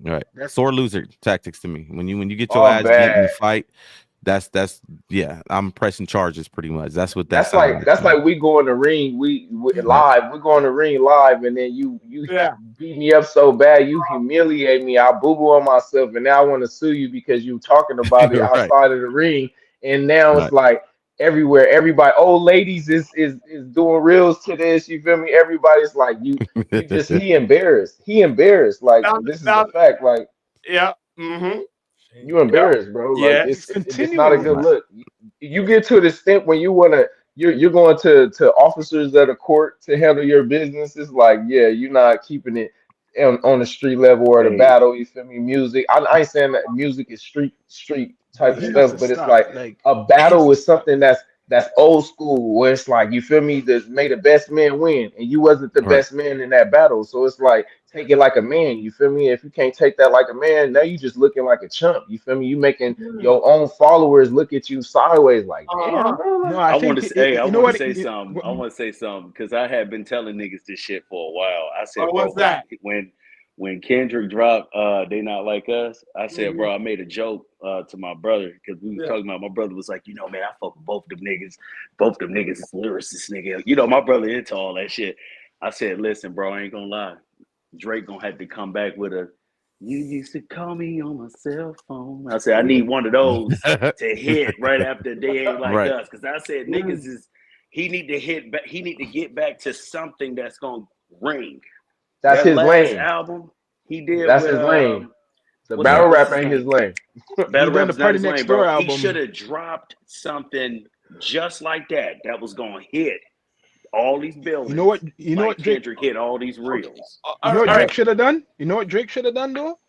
Speaker 2: Right.
Speaker 1: That's
Speaker 2: Sore loser tactics to me. When you get your
Speaker 3: All
Speaker 2: ass beat in the
Speaker 3: bad.
Speaker 2: fight, that's yeah. I'm pressing charges pretty much. That's what that
Speaker 3: That's
Speaker 2: sounds
Speaker 3: like
Speaker 2: like to me.
Speaker 3: we go in the ring, we
Speaker 2: Right.
Speaker 3: live, we go in the ring live, and then you
Speaker 5: Yeah.
Speaker 3: beat me up so bad, you humiliate me, I boo boo on myself, and now I want to sue you because you talking about it
Speaker 2: Right.
Speaker 3: outside of the ring, and now it's
Speaker 2: Right.
Speaker 3: like everywhere, everybody, old ladies is doing reels to this, you feel me? Everybody's like you just he embarrassed, like
Speaker 5: Now,
Speaker 3: this is the
Speaker 5: now,
Speaker 3: fact, like
Speaker 5: yeah. Mm-hmm.
Speaker 3: you
Speaker 5: Yeah.
Speaker 3: embarrassed, bro. Like
Speaker 5: Yeah.
Speaker 1: he's
Speaker 3: it's not a
Speaker 1: continuing.
Speaker 3: good
Speaker 2: Right.
Speaker 3: look. You get to the extent when you wanna you're going to officers at a court to handle your business. It's like, yeah, you're not keeping it on the street level or the
Speaker 4: Hey,
Speaker 3: battle. You feel me? Music. I ain't saying that music is street type
Speaker 1: But
Speaker 3: of
Speaker 1: he needs
Speaker 3: stuff,
Speaker 1: to
Speaker 3: but it's
Speaker 1: stop.
Speaker 3: like
Speaker 1: Like
Speaker 3: a
Speaker 1: he needs
Speaker 3: battle
Speaker 1: to
Speaker 3: is
Speaker 1: stop.
Speaker 3: something that's old school where it's like you feel me that may the best man win and you wasn't the
Speaker 2: Right.
Speaker 3: best man in that battle, so it's like take it like a man, you feel me? If you can't take that like a man, now you just looking like a chump, you feel me? You making your own followers look at you sideways like damn,
Speaker 5: Uh-huh.
Speaker 3: bro,
Speaker 1: No,
Speaker 3: like,
Speaker 1: I
Speaker 4: I want
Speaker 1: think
Speaker 4: to say, hey, I
Speaker 1: you know
Speaker 4: want to
Speaker 1: what?
Speaker 4: say something. I want to say something because I had been telling niggas this shit for a while. I said, bro,
Speaker 5: What's that?
Speaker 4: when Kendrick dropped They Not Like Us, I said,
Speaker 5: Mhm.
Speaker 4: bro, I made a joke to my brother because we was
Speaker 5: Yeah.
Speaker 4: talking about my brother was like, you know, man, I fuck with both of them niggas. Both of them niggas is lyricists, nigga. You know, my brother into all that shit. I said, listen, bro, I ain't gonna lie. Drake gonna have to come back with a you used to call me on my cell phone. I said, I need one of those to hit right after They Ain't Like
Speaker 2: Right.
Speaker 4: Us. Cause I said niggas is he need to hit back, he need to get back to something that's gonna ring.
Speaker 3: that's
Speaker 4: That
Speaker 3: his
Speaker 4: last
Speaker 3: lane.
Speaker 4: album he did
Speaker 3: That's
Speaker 4: with
Speaker 3: his lane. The
Speaker 4: what's
Speaker 3: battle
Speaker 2: Right.
Speaker 4: what's
Speaker 3: rap
Speaker 4: his
Speaker 3: ain't his
Speaker 4: name?
Speaker 3: lane.
Speaker 1: He
Speaker 4: Battle
Speaker 1: done
Speaker 4: rap
Speaker 1: the
Speaker 4: is not
Speaker 1: Party
Speaker 4: his lane,
Speaker 1: Next Door
Speaker 4: bro. He should
Speaker 1: album.
Speaker 4: have dropped something just like that that was gonna hit all these
Speaker 1: You know what?
Speaker 4: buildings
Speaker 1: You know
Speaker 4: like
Speaker 1: what Drake?
Speaker 4: Kendrick hit all these
Speaker 5: Okay.
Speaker 4: reels.
Speaker 1: You know
Speaker 5: All
Speaker 1: what
Speaker 5: right.
Speaker 1: Drake should have done? You know what Drake should have done though?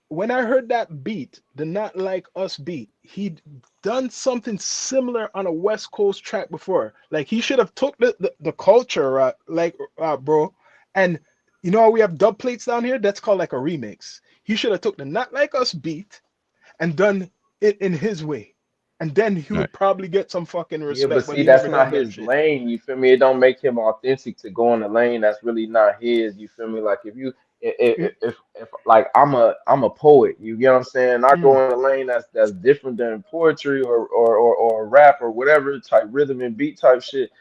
Speaker 1: When I heard that beat, the Not Like Us beat, he'd done something similar on a West Coast track before. Like he should have took the culture, bro, and you know how we have dub plates down here? That's called like a remix. He should have took the Not Like Us beat and done it in his way, and then he
Speaker 2: Right.
Speaker 1: would probably get some fucking
Speaker 3: Yeah,
Speaker 1: respect.
Speaker 3: but
Speaker 1: But
Speaker 3: see,
Speaker 1: he
Speaker 3: that's
Speaker 1: never done
Speaker 3: not
Speaker 1: that
Speaker 3: his
Speaker 1: shit.
Speaker 3: lane. You feel me? It don't make him authentic to go in the lane that's really not his. You feel me? Like if you,
Speaker 1: Mm,
Speaker 3: if like I'm a poet. You get what I'm saying? I
Speaker 1: mm.
Speaker 3: go in a lane that's different than poetry or rap or whatever type rhythm and beat type shit.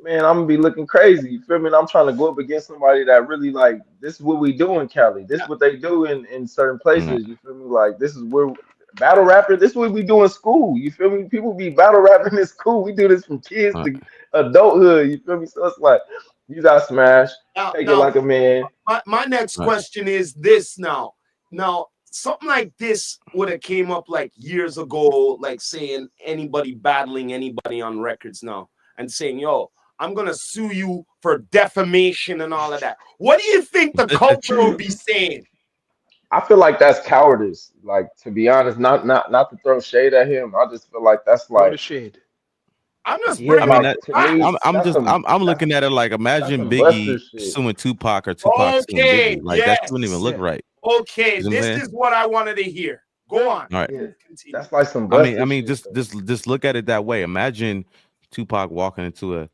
Speaker 3: Man, I'm gonna be looking crazy. You feel me? And I'm trying to go up against somebody that really like this is what we do in Cali. This is what they do in certain
Speaker 2: Right.
Speaker 3: places. You feel me? Like this is where battle rapper. This is what we do in school. You feel me? People be battle rapping in school. We do this from kids
Speaker 2: Right.
Speaker 3: to adulthood. You feel me? So it's like you got smash. Take it
Speaker 5: Now,
Speaker 3: like a man.
Speaker 5: my next
Speaker 2: Right.
Speaker 5: question is this now. Now, something like this would have came up like years ago, like saying anybody battling anybody on records now and saying, yo, I'm gonna sue you for defamation and all of that. What do you think the culture will be saying?
Speaker 3: I feel like that's cowardice. Like to be honest, not to throw shade at him. I just feel like that's
Speaker 1: Throw the
Speaker 3: like
Speaker 1: shade.
Speaker 5: I'm just
Speaker 3: yeah,
Speaker 2: I
Speaker 5: bringing
Speaker 2: mean
Speaker 3: like
Speaker 5: up
Speaker 2: that
Speaker 3: to
Speaker 5: facts.
Speaker 3: me
Speaker 2: I'm
Speaker 3: that's
Speaker 2: just
Speaker 3: some
Speaker 2: I'm
Speaker 3: that's
Speaker 2: looking at it like
Speaker 3: that's
Speaker 2: imagine
Speaker 3: some Buster
Speaker 2: Biggie
Speaker 3: shit.
Speaker 2: suing Tupac or Tupac suing
Speaker 5: Okay,
Speaker 2: Biggie. Like that shouldn't even
Speaker 5: yes.
Speaker 2: look
Speaker 3: Yeah,
Speaker 2: right.
Speaker 5: Okay,
Speaker 2: You know what I'm
Speaker 5: this
Speaker 2: saying?
Speaker 5: is what I wanted to hear. Go on.
Speaker 2: All right.
Speaker 3: yeah.
Speaker 5: Continue.
Speaker 3: That's like some
Speaker 2: I
Speaker 3: Buster
Speaker 2: mean,
Speaker 3: shit though.
Speaker 2: just look at it that way. Imagine Tupac walking into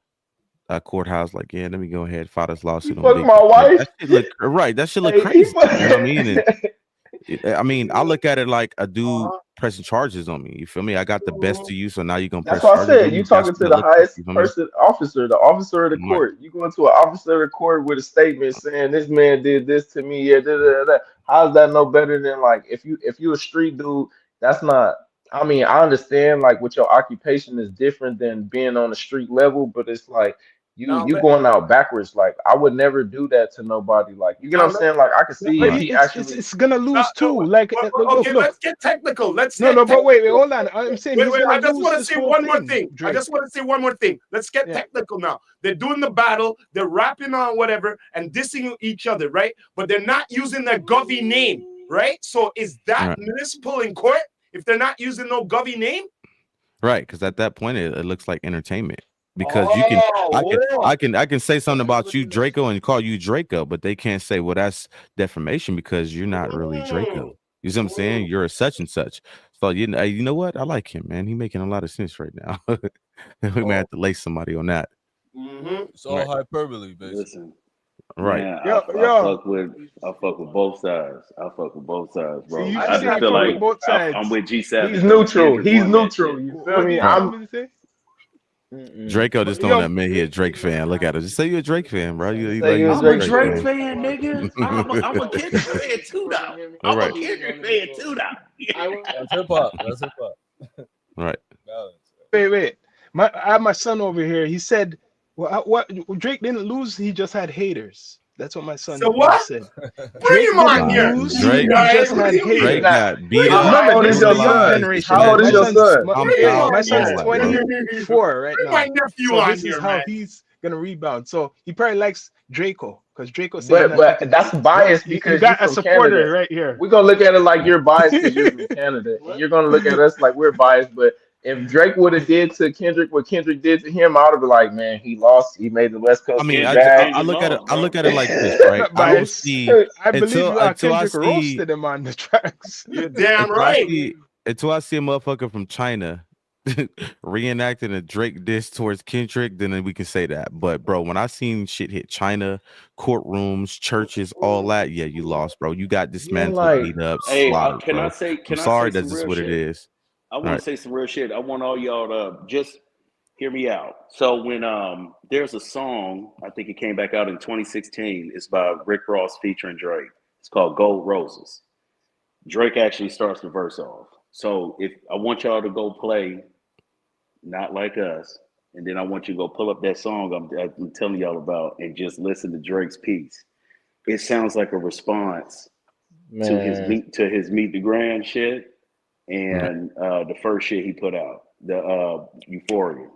Speaker 2: a courthouse like, yeah, let me go ahead file this
Speaker 3: He
Speaker 2: lawsuit on
Speaker 3: fucked my
Speaker 2: Biggie. Like
Speaker 3: wife.
Speaker 2: that shit look right. That shit look
Speaker 3: Hey, he
Speaker 2: crazy. You know what I
Speaker 3: fuck.
Speaker 2: mean? And I mean, I look at it like a dude
Speaker 5: Uh-huh.
Speaker 2: pressing charges on me. You feel me? I got the best to you, so now you gonna
Speaker 3: That's
Speaker 2: press
Speaker 3: what I
Speaker 2: charges
Speaker 3: said.
Speaker 2: on
Speaker 3: You
Speaker 2: me. That's
Speaker 3: talking to
Speaker 2: what it
Speaker 3: the
Speaker 2: looks like.
Speaker 3: highest
Speaker 2: You feel me?
Speaker 3: person, officer, the officer of the
Speaker 2: Right.
Speaker 3: court. You go into an officer of the court with a statement saying this man did this to me. Yeah, da, da, da, da. How's that no better than like if you a street dude? That's not. I mean, I understand like what your occupation is different than being on the street level, but it's like
Speaker 5: Now
Speaker 3: you going out backwards. Like I would never do that to nobody. Like you get what I'm saying? Like I could see if he actually.
Speaker 1: It's gonna lose too. Like
Speaker 5: okay,
Speaker 1: look.
Speaker 5: let's get technical. Let's
Speaker 1: No,
Speaker 5: get
Speaker 1: no, but wait,
Speaker 5: technical.
Speaker 1: hold on. I'm saying
Speaker 5: Wait,
Speaker 1: he's
Speaker 5: wait.
Speaker 1: gonna
Speaker 5: I just
Speaker 1: lose
Speaker 5: want to
Speaker 1: this
Speaker 5: say
Speaker 1: whole
Speaker 5: one more
Speaker 1: thing,
Speaker 5: thing.
Speaker 1: Drake.
Speaker 5: I just want to say one more thing. Let's get technical now. They're doing the battle. They're rapping on whatever and dissing each other, right? But they're not using their Govy name, right? So is that municipal in court if they're not using no Govy name?
Speaker 2: Right, because at that point it looks like entertainment. Because you can, I can say something about you, Draco, and call you Draco, but they can't say, well, that's defamation because you're not really Draco. You see what I'm saying? You're a such and such. So you know what? I like him, man. He's making a lot of sense right now. We may have to lace somebody on that.
Speaker 6: It's all hyperbole, basically.
Speaker 4: Listen,
Speaker 2: right?
Speaker 4: Man, I fuck with both sides. I fuck with both sides, bro.
Speaker 1: See,
Speaker 4: I just feel like
Speaker 1: both sides.
Speaker 4: I'm with G7.
Speaker 3: He's neutral. He's neutral. You feel me?
Speaker 2: Draco just don't admit he a Drake fan. Look at him. Just say you're a Drake fan, bro.
Speaker 4: I'm a Drake fan, nigga. I'm a Kendrick fan too, now. I'm a Kendrick fan too, now.
Speaker 6: That's hip hop. That's hip hop.
Speaker 2: Right.
Speaker 1: Wait. I have my son over here. He said, "Well, what Drake didn't lose. He just had haters." That's what my son said.
Speaker 5: Bring him on here.
Speaker 2: Drake
Speaker 1: just had haters.
Speaker 2: Drake got beat up.
Speaker 3: How old is your son? How old is your son?
Speaker 1: My son's 24 right now.
Speaker 5: My nephew
Speaker 1: so
Speaker 5: on
Speaker 1: this
Speaker 5: here,
Speaker 1: is how
Speaker 5: man.
Speaker 1: he's gonna rebound. So he probably likes Draco because Draco
Speaker 3: But
Speaker 1: said
Speaker 3: that's biased because
Speaker 1: you got
Speaker 3: you're
Speaker 1: a
Speaker 3: from
Speaker 1: supporter
Speaker 3: Canada.
Speaker 1: right here.
Speaker 3: We're gonna look at it like you're biased because you're from Canada. And you're gonna look at us like we're biased. But if Drake would have did to Kendrick what Kendrick did to him, I would have been like, man, he lost. He made the West Coast.
Speaker 2: I mean,
Speaker 3: bad.
Speaker 2: I look at it. I look at it like this, right? I don't see.
Speaker 1: I believe
Speaker 2: until I
Speaker 1: Kendrick
Speaker 2: see
Speaker 1: roasted him on the tracks.
Speaker 5: You're damn right.
Speaker 2: Until I see a motherfucker from China reenacting a Drake diss towards Kendrick, then we can say that. But bro, when I seen shit hit China, courtrooms, churches, all that, yeah, you lost, bro. You got dismantled, beat up, slaughtered,
Speaker 4: can
Speaker 2: bro.
Speaker 4: I say?
Speaker 2: I'm sorry, that's just what it is.
Speaker 4: I want to say some real shit. I want all y'all to just hear me out. So when there's a song, I think it came back out in 2016. It's by Rick Ross featuring Drake. It's called Gold Roses. Drake actually starts the verse off. So if I want y'all to go play Not Like Us, and then I want you to go pull up that song I'm telling y'all about and just listen to Drake's piece. It sounds like a response to his Meet the Grand shit and the first shit he put out, the Euphoria.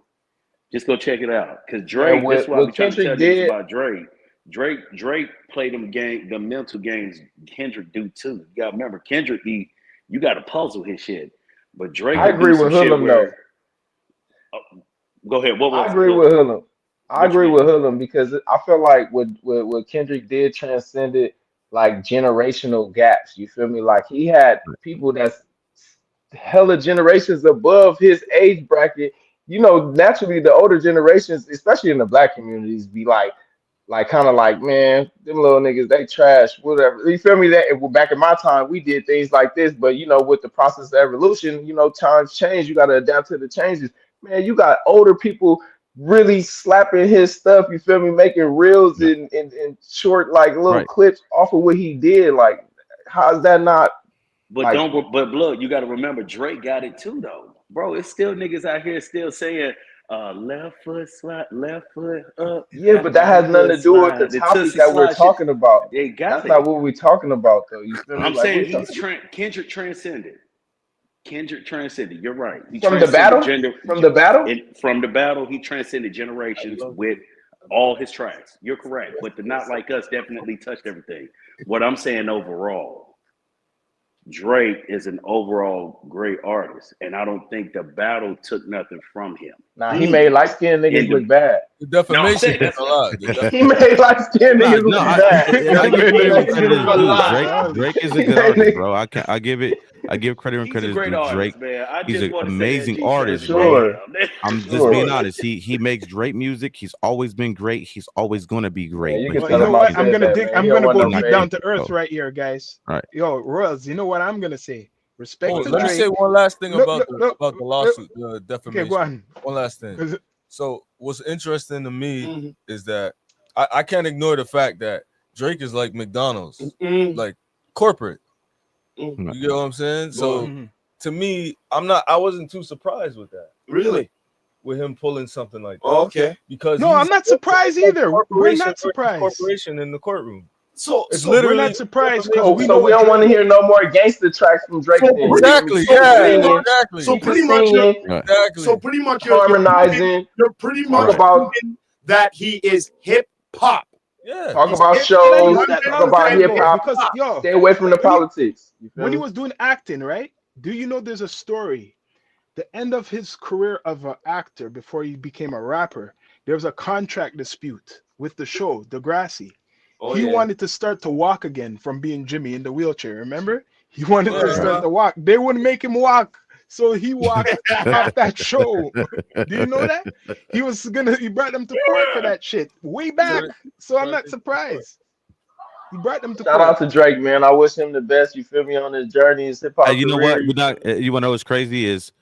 Speaker 4: Just go check it out. Because Drake, that's why I'm trying to tell you about Drake. Drake played the mental games Kendrick do too. You gotta remember, Kendrick, you gotta puzzle his shit. But Drake,
Speaker 3: I agree with Hoodlum though.
Speaker 4: Go ahead.
Speaker 3: I agree with Hoodlum. I agree with Hoodlum because I feel like what Kendrick did transcended like generational gaps. You feel me? Like he had people that's hella generations above his age bracket. You know, naturally the older generations, especially in the black communities, be like kind of like, man, them little niggas, they trash, whatever. You feel me? That back in my time, we did things like this, but you know, with the process of evolution, you know, times change. You got to adapt to the changes. Man, you got older people really slapping his stuff. You feel me? Making reels and short like little clips off of what he did. Like, how's that not?
Speaker 4: But but Blood, you got to remember, Drake got it too, though, bro. It's still niggas out here still saying. Left foot slide, left foot up.
Speaker 3: Yeah, but that has nothing to do with the topic that we're talking about. That's not what we're talking about, though. You feel me?
Speaker 4: I'm saying Kendrick transcended. Kendrick transcended. You're right.
Speaker 3: From the battle? From the battle?
Speaker 4: From the battle, he transcended generations with all his tracks. You're correct. But the Not Like Us definitely touched everything. What I'm saying overall, Drake is an overall great artist, and I don't think the battle took nothing from him.
Speaker 3: Nah, he made light-skinned niggas look bad.
Speaker 6: The defamation is a lot.
Speaker 3: He made light-skinned niggas look bad.
Speaker 2: Drake is a good artist, bro. I give credit when credit is due. Drake, he's an amazing artist, bro. I'm just being honest. He makes great music. He's always been great. He's always gonna be great.
Speaker 1: You know what? I'm gonna go deep down to earth right here, guys.
Speaker 2: Right.
Speaker 1: Yo, Royals, you know what I'm gonna say? Respect to
Speaker 6: let
Speaker 1: Drake.
Speaker 6: me say one last thing about the lawsuit, the defamation.
Speaker 1: Okay, go on.
Speaker 6: One last thing. So what's interesting to me is that I can't ignore the fact that Drake is like McDonald's, like corporate. You get what I'm saying? So to me, I wasn't too surprised with that.
Speaker 5: Really?
Speaker 6: with him pulling something like that.
Speaker 5: Okay.
Speaker 6: Because
Speaker 1: No, I'm not surprised either. We're not surprised.
Speaker 6: Corporation in the courtroom.
Speaker 5: So
Speaker 6: It's
Speaker 5: so
Speaker 1: We're
Speaker 6: literally
Speaker 1: not surprised because we
Speaker 3: So
Speaker 1: know
Speaker 3: we don't want to
Speaker 1: Drake.
Speaker 3: hear no more gangster tracks from Drake.
Speaker 5: So
Speaker 3: Then
Speaker 5: pretty-
Speaker 6: exactly,
Speaker 3: Keep it
Speaker 6: yeah,
Speaker 3: singing,
Speaker 6: exactly,
Speaker 5: so
Speaker 3: keep it
Speaker 5: pretty much you're,
Speaker 3: singing,
Speaker 2: Right.
Speaker 6: exactly.
Speaker 5: so pretty much
Speaker 3: harmonizing.
Speaker 5: you're pretty
Speaker 3: Talk
Speaker 5: much
Speaker 3: about
Speaker 5: proving that he is hip hop.
Speaker 6: Yeah.
Speaker 3: talk
Speaker 5: He's
Speaker 3: about
Speaker 5: hip-
Speaker 1: And I knew
Speaker 3: shows.
Speaker 1: that
Speaker 3: Talk
Speaker 1: long
Speaker 3: about
Speaker 1: time
Speaker 3: hip
Speaker 1: ago
Speaker 3: hop.
Speaker 1: because yo,
Speaker 3: Stay away from the
Speaker 1: when he
Speaker 3: politics. You feel
Speaker 1: when he
Speaker 3: me?
Speaker 1: was doing acting, right? Do you know there's a story? The end of his career of an actor before he became a rapper, there was a contract dispute with the show, Degrassi.
Speaker 5: Oh
Speaker 1: He
Speaker 5: yeah.
Speaker 1: wanted to start to walk again from being Jimmy in the wheelchair. Remember? He wanted to
Speaker 6: Yeah.
Speaker 1: start to walk. They wouldn't make him walk, so he walked off that show. Do you know that? He brought them to court for that shit way back. So I'm not surprised. He brought them to
Speaker 3: Shout out
Speaker 1: court.
Speaker 3: to Drake, man. I wish him the best. You feel me on his journey, his hip hop
Speaker 2: You know
Speaker 3: career.
Speaker 2: what? We're not. You want to know what's crazy is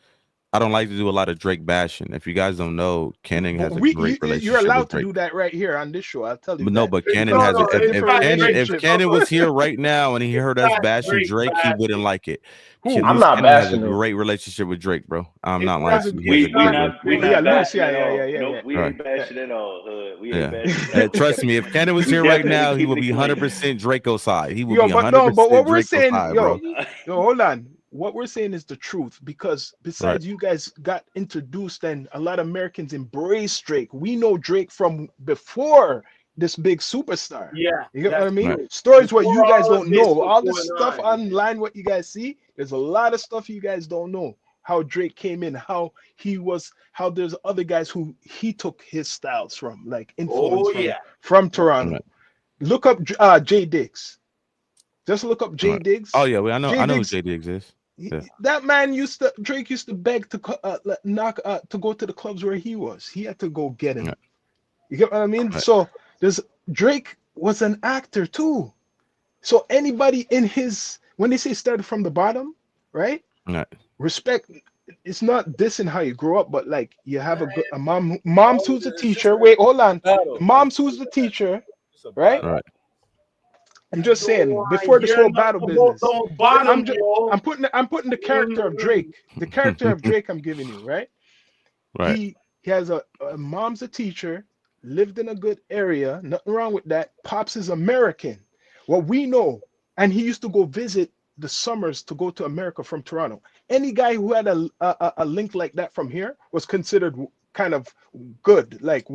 Speaker 2: I don't like to do a lot of Drake bashing. If you guys don't know, Cannon has a great
Speaker 1: You're
Speaker 2: relationship
Speaker 1: allowed
Speaker 2: with
Speaker 1: to
Speaker 2: Drake.
Speaker 1: do that right here on this show. I'll tell you
Speaker 2: But no,
Speaker 1: that.
Speaker 2: but Cannon
Speaker 5: No,
Speaker 2: has
Speaker 5: no,
Speaker 2: a,
Speaker 5: it's not
Speaker 2: if
Speaker 5: Drake.
Speaker 2: Cannon was here right now and he heard us
Speaker 5: Not
Speaker 2: bashing
Speaker 5: Drake
Speaker 2: Drake, he
Speaker 5: bashing.
Speaker 2: wouldn't like it.
Speaker 1: Who?
Speaker 3: I'm
Speaker 2: Luce
Speaker 3: not
Speaker 2: Cannon has a
Speaker 3: bashing him.
Speaker 2: great relationship with Drake, bro. I'm
Speaker 5: It's
Speaker 2: not
Speaker 5: not-
Speaker 2: lying. He has
Speaker 4: We
Speaker 2: a great
Speaker 4: not
Speaker 1: Oh, yeah,
Speaker 4: bashing
Speaker 1: Luce,
Speaker 4: at all.
Speaker 1: yeah.
Speaker 4: Nope, we
Speaker 2: Right.
Speaker 4: ain't bashing at all. We
Speaker 1: Yeah.
Speaker 4: ain't bashing.
Speaker 2: Trust me, if Cannon was
Speaker 4: We
Speaker 2: here right
Speaker 4: definitely
Speaker 2: now, he
Speaker 4: keeping
Speaker 2: would
Speaker 4: it
Speaker 2: be
Speaker 4: clean.
Speaker 2: 100% Draco side. He would
Speaker 1: Yo,
Speaker 2: be
Speaker 1: but no,
Speaker 2: 100%
Speaker 1: but what we're
Speaker 2: Draco
Speaker 1: saying,
Speaker 2: side,
Speaker 1: yo,
Speaker 2: bro.
Speaker 1: hold on. What we're saying is the truth because besides you guys got introduced and a lot of Americans embrace Drake. We know Drake from before this big superstar.
Speaker 5: Yeah.
Speaker 1: You get what I
Speaker 5: that's
Speaker 1: mean?
Speaker 2: Right.
Speaker 1: Stories what you
Speaker 5: Before
Speaker 1: guys
Speaker 5: all of
Speaker 1: don't
Speaker 5: this
Speaker 1: know.
Speaker 5: was
Speaker 1: All the
Speaker 5: going
Speaker 1: stuff
Speaker 5: on.
Speaker 1: online, what you guys see, there's a lot of stuff you guys don't know. How Drake came in, how there's other guys who he took his styles from, like influence
Speaker 5: Oh yeah.
Speaker 1: from Toronto.
Speaker 2: Right.
Speaker 1: Look up Jay Diggs. Just look up Jay
Speaker 2: Right.
Speaker 1: Diggs.
Speaker 2: Oh yeah, well, I know
Speaker 1: Jay
Speaker 2: who
Speaker 1: Diggs.
Speaker 2: JD exists. Yeah.
Speaker 1: That man Drake used to beg to to go to the clubs where he was. He had to go get him.
Speaker 2: Right.
Speaker 1: You get what I mean?
Speaker 2: Right.
Speaker 1: So Drake was an actor too. So anybody in his when they say started from the bottom, right?
Speaker 2: Right.
Speaker 1: Respect. It's not dissing how you grow up, but like you have a mom's who's a teacher. Wait, hold on. Mom's who's the teacher, right?
Speaker 2: Right.
Speaker 1: I'm just saying before this whole battle business. I'm putting the character of Drake. The character of Drake I'm giving you, right?
Speaker 2: Right.
Speaker 1: He has a mom's a teacher, lived in a good area, nothing wrong with that. Pops is American. What we know, and he used to go visit the summers to go to America from Toronto. Any guy who had a link like that from here was considered kind of good, like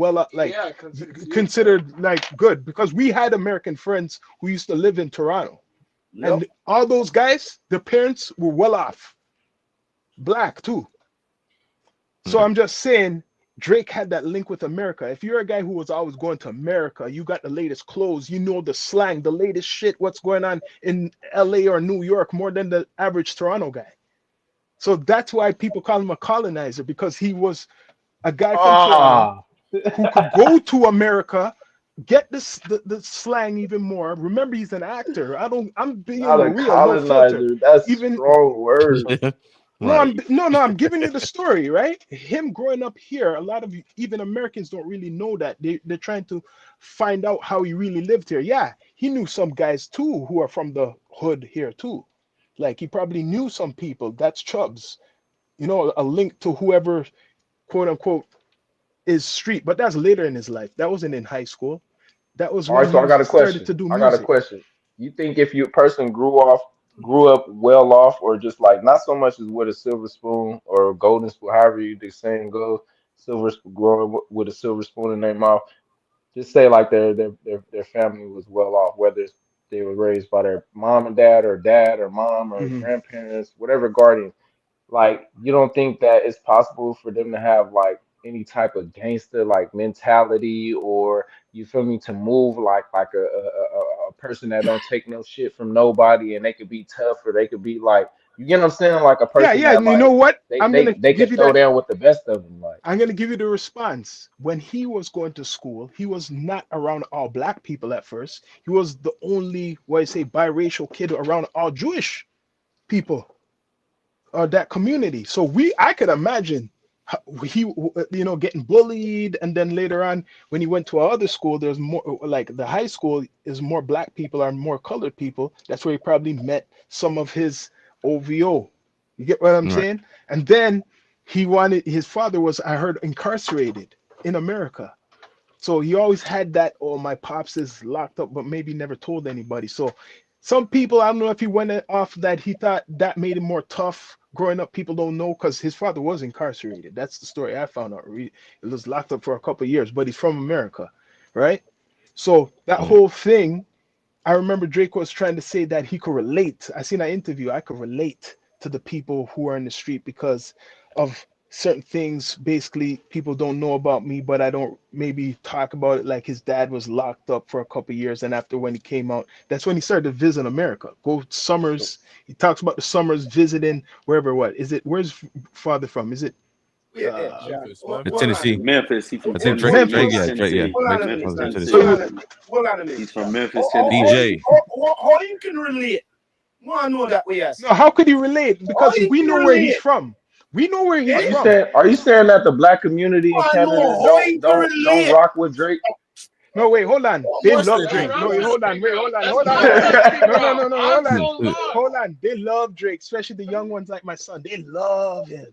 Speaker 1: considered like good because we had American friends who used to live in Toronto.
Speaker 5: Yep.
Speaker 1: And all those guys, their parents were well off, black too. So I'm just saying, Drake had that link with America. If you're a guy who was always going to America, you got the latest clothes, you know the slang, the latest shit, what's going on in LA or New York more than the average Toronto guy. So that's why people call him a colonizer because he was a guy from Toronto who could go to America, get the slang even more. Remember, he's an actor. I'm being
Speaker 3: Not a
Speaker 1: real, no filter.
Speaker 3: colonizer. That's
Speaker 1: Even
Speaker 3: strong word.
Speaker 1: I'm giving you the story, right? Him growing up here, a lot of even Americans don't really know that. They're trying to find out how he really lived here. Yeah, he knew some guys too who are from the hood here too. Like he probably knew some people. That's Chubbs, a link to whoever, quote unquote, is street. But that's later in his life. That wasn't in high school. That was
Speaker 3: All
Speaker 1: when
Speaker 3: right, so I
Speaker 1: he
Speaker 3: got a
Speaker 1: started
Speaker 3: question.
Speaker 1: to do
Speaker 3: I got a
Speaker 1: music.
Speaker 3: question. You think if you person grew up well off, or just like not so much as with a silver spoon or a golden spoon, however you the saying goes, growing with a silver spoon in their mouth, just say like their family was well off, whether they were raised by their mom and dad or mom or
Speaker 1: Mhm.
Speaker 3: grandparents, whatever guardian. Like, you don't think that it's possible for them to have like any type of gangster like mentality, or you feel me, to move like a person that don't take no shit from nobody, and they could be tough, or they could be like, you get what I'm saying, like a person
Speaker 1: Yeah.
Speaker 3: that
Speaker 1: And you
Speaker 3: like
Speaker 1: know what?
Speaker 3: they
Speaker 1: I'm
Speaker 3: they
Speaker 1: gonna
Speaker 3: they
Speaker 1: give
Speaker 3: could
Speaker 1: you
Speaker 3: throw
Speaker 1: that.
Speaker 3: down with the best of them, like.
Speaker 1: I'm going to give you the response. When he was going to school, he was not around all black people at first. He was the only, what I say, biracial kid around all Jewish people or that community. So I could imagine he, getting bullied. And then later on, when he went to our other school, there's more, like the high school is more black people or more colored people. That's where he probably met some of his OVO. You get what I'm
Speaker 2: Right.
Speaker 1: saying? And then he wanted his father was, I heard, incarcerated in America. So he always had that, oh, my pops is locked up, but maybe never told anybody. So some people, I don't know if he went off that he thought that made him more tough growing up. People don't know because his father was incarcerated. That's the story I found out. It was locked up for a couple of years, but he's from America, right? So that
Speaker 2: Yeah.
Speaker 1: whole thing, I remember Drake was trying to say that he could relate. I seen that interview. I could relate to the people who are in the street because of certain things. Basically, people don't know about me, but I don't maybe talk about it. Like his dad was locked up for a couple of years, and after when he came out, that's when he started to visit America. Go summers. He talks about the summers visiting wherever. What is it? Where's father from? Is it
Speaker 5: Yeah, yeah, Jack.
Speaker 6: Memphis,
Speaker 2: The
Speaker 6: Memphis.
Speaker 5: Hold on a
Speaker 2: Tennessee.
Speaker 5: minute.
Speaker 4: Memphis. He from
Speaker 2: I think
Speaker 5: Hold,
Speaker 2: Drake.
Speaker 4: Tennessee.
Speaker 5: hold,
Speaker 2: Drake.
Speaker 5: hold,
Speaker 4: Memphis,
Speaker 2: Yeah, Drake. Yeah.
Speaker 4: Tennessee.
Speaker 5: hold on a
Speaker 2: Drake
Speaker 5: minute.
Speaker 2: from
Speaker 4: Memphis,
Speaker 2: Tennessee.
Speaker 5: Hold
Speaker 1: so?
Speaker 5: on a
Speaker 4: Tennessee.
Speaker 5: minute. Hold on a minute.
Speaker 4: He's from Memphis,
Speaker 5: How
Speaker 4: Tennessee.
Speaker 2: DJ.
Speaker 5: you can relate? I know that way, yes.
Speaker 1: No, how could he relate?
Speaker 5: How
Speaker 1: Because
Speaker 5: you
Speaker 1: we
Speaker 5: can
Speaker 1: know where he's
Speaker 5: relate?
Speaker 1: from. We know where he's
Speaker 5: Eh?
Speaker 1: from.
Speaker 3: Are you saying that the black community in
Speaker 5: I
Speaker 3: Canada
Speaker 5: know how you can
Speaker 3: don't
Speaker 5: relate.
Speaker 3: rock with Drake?
Speaker 1: No, wait, hold on.
Speaker 5: Of
Speaker 1: They
Speaker 5: course
Speaker 1: love
Speaker 5: they
Speaker 6: That's
Speaker 1: Drake.
Speaker 5: do.
Speaker 1: No, wait,
Speaker 6: bullshit.
Speaker 1: hold on. Wait, hold on.
Speaker 6: That's
Speaker 1: Hold on. Hold on.
Speaker 6: bullshit.
Speaker 1: No. Hold
Speaker 6: I'm
Speaker 1: on.
Speaker 6: so lost.
Speaker 1: Hold on. They love Drake, especially the young ones like my son. They love him.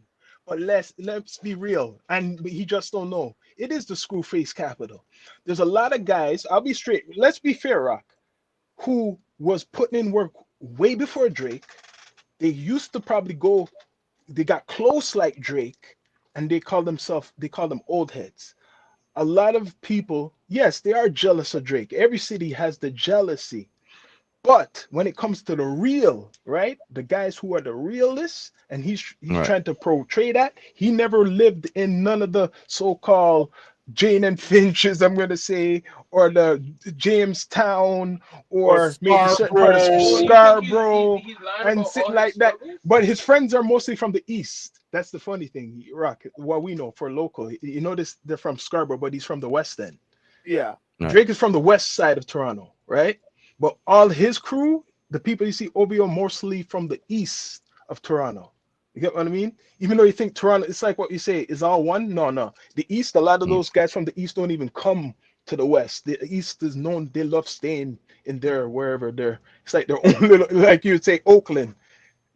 Speaker 1: But let's be real. And he just don't know. It is the screw face capital. There's a lot of guys. I'll be straight. Let's be fair, Rock, who was putting in work way before Drake. They used to probably go. They got close like Drake, and they call them old heads. A lot of people, yes, they are jealous of Drake. Every city has the jealousy. But when it comes to the real, right? The guys who are the realists, and he's
Speaker 2: Right.
Speaker 1: trying to portray that, he never lived in none of the so-called Jane and Finches, I'm gonna say, or the Jamestown,
Speaker 5: Or
Speaker 1: or maybe certain part of
Speaker 5: Scarborough.
Speaker 6: So you think
Speaker 1: Scarborough
Speaker 6: he's lying
Speaker 1: and
Speaker 6: about
Speaker 1: sit
Speaker 6: all his
Speaker 1: like that.
Speaker 6: struggles?
Speaker 1: But his friends are mostly from the east. That's the funny thing, Rock. What we know for local, you notice they're from Scarborough, but he's from the west end.
Speaker 5: Yeah.
Speaker 2: Right.
Speaker 1: Drake is from the west side of Toronto, right? But all his crew, the people you see OVO, mostly from the east of Toronto. You get what I mean? Even though you think Toronto, it's like what you say is all one. No, no. The east, a lot of
Speaker 2: Mm.
Speaker 1: those guys from the east don't even come to the west. The east is known; they love staying in there wherever they're. It's like their own little, like you would say, Oakland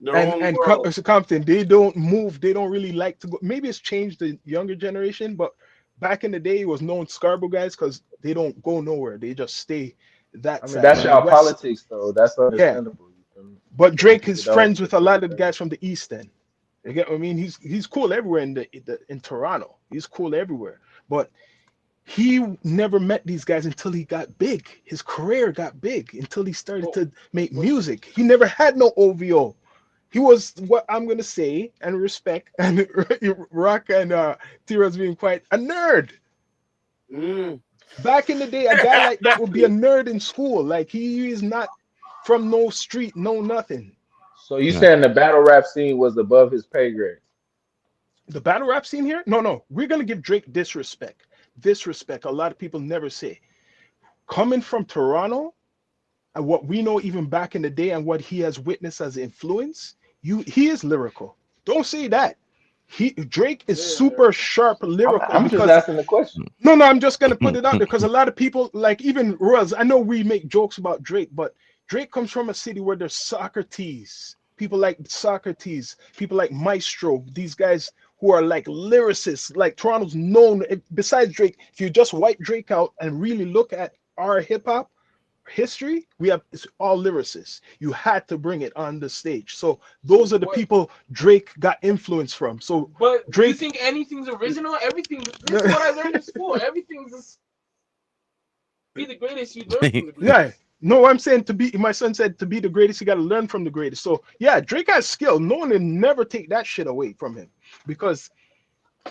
Speaker 5: Their
Speaker 1: and
Speaker 5: own world.
Speaker 1: Compton. They don't move. They don't really like to go. Maybe it's changed the younger generation, but back in the day, it was known Scarborough guys because they don't go nowhere. They just stay
Speaker 3: I
Speaker 1: that
Speaker 3: mean,
Speaker 1: side
Speaker 3: that's
Speaker 1: and the
Speaker 3: y'all
Speaker 1: west.
Speaker 3: politics, though. That's
Speaker 1: Yeah,
Speaker 3: understandable. You feel me?
Speaker 1: but
Speaker 3: Certain
Speaker 1: Drake is
Speaker 3: people don't
Speaker 1: friends with a
Speaker 3: agree
Speaker 1: lot
Speaker 3: with
Speaker 1: of the
Speaker 3: that.
Speaker 1: guys from the East End. You get what I mean? He's cool everywhere in Toronto. He's cool everywhere. But he never met these guys until he got big. His career got big until he started
Speaker 5: But,
Speaker 1: to make
Speaker 5: but
Speaker 1: music. He never had no OVO. He was what I'm gonna say and respect and Rock and Tira's being quite a nerd.
Speaker 5: mm.
Speaker 1: Back in the day, a guy like that would be a nerd in school. Like he is not from no street, no nothing.
Speaker 3: So you
Speaker 2: Right.
Speaker 3: saying the battle rap scene was above his pay grade?
Speaker 1: The battle rap scene here? No, no. We're gonna give Drake disrespect. Disrespect. A lot of people never say. Coming from Toronto, and what we know even back in the day, and what he has witnessed as influence, he is lyrical. Don't say that. Drake is
Speaker 5: Yeah,
Speaker 1: super sharp lyrical
Speaker 3: I'm just
Speaker 1: because
Speaker 3: asking the question.
Speaker 1: no, I'm just gonna put it out there because a lot of people, like even Ruz, I know we make jokes about Drake, but Drake comes from a city where there's Socrates, people like Socrates, people like Maestro, these guys who are like lyricists, like Toronto's known. Besides Drake, if you just wipe Drake out and really look at our hip hop history, we have it's all lyricists. You had to bring it on the stage. So those are the
Speaker 6: What?
Speaker 1: people Drake got influence from. So
Speaker 6: But you
Speaker 1: Drake,
Speaker 6: think anything's original? Everything. This is what I learned in school. Everything's just be the greatest. You learn from the
Speaker 1: yeah.
Speaker 6: greatest.
Speaker 1: No, I'm saying to be, my son said to be the greatest, you got to learn from the greatest. So, yeah, Drake has skill. No one will never take that shit away from him because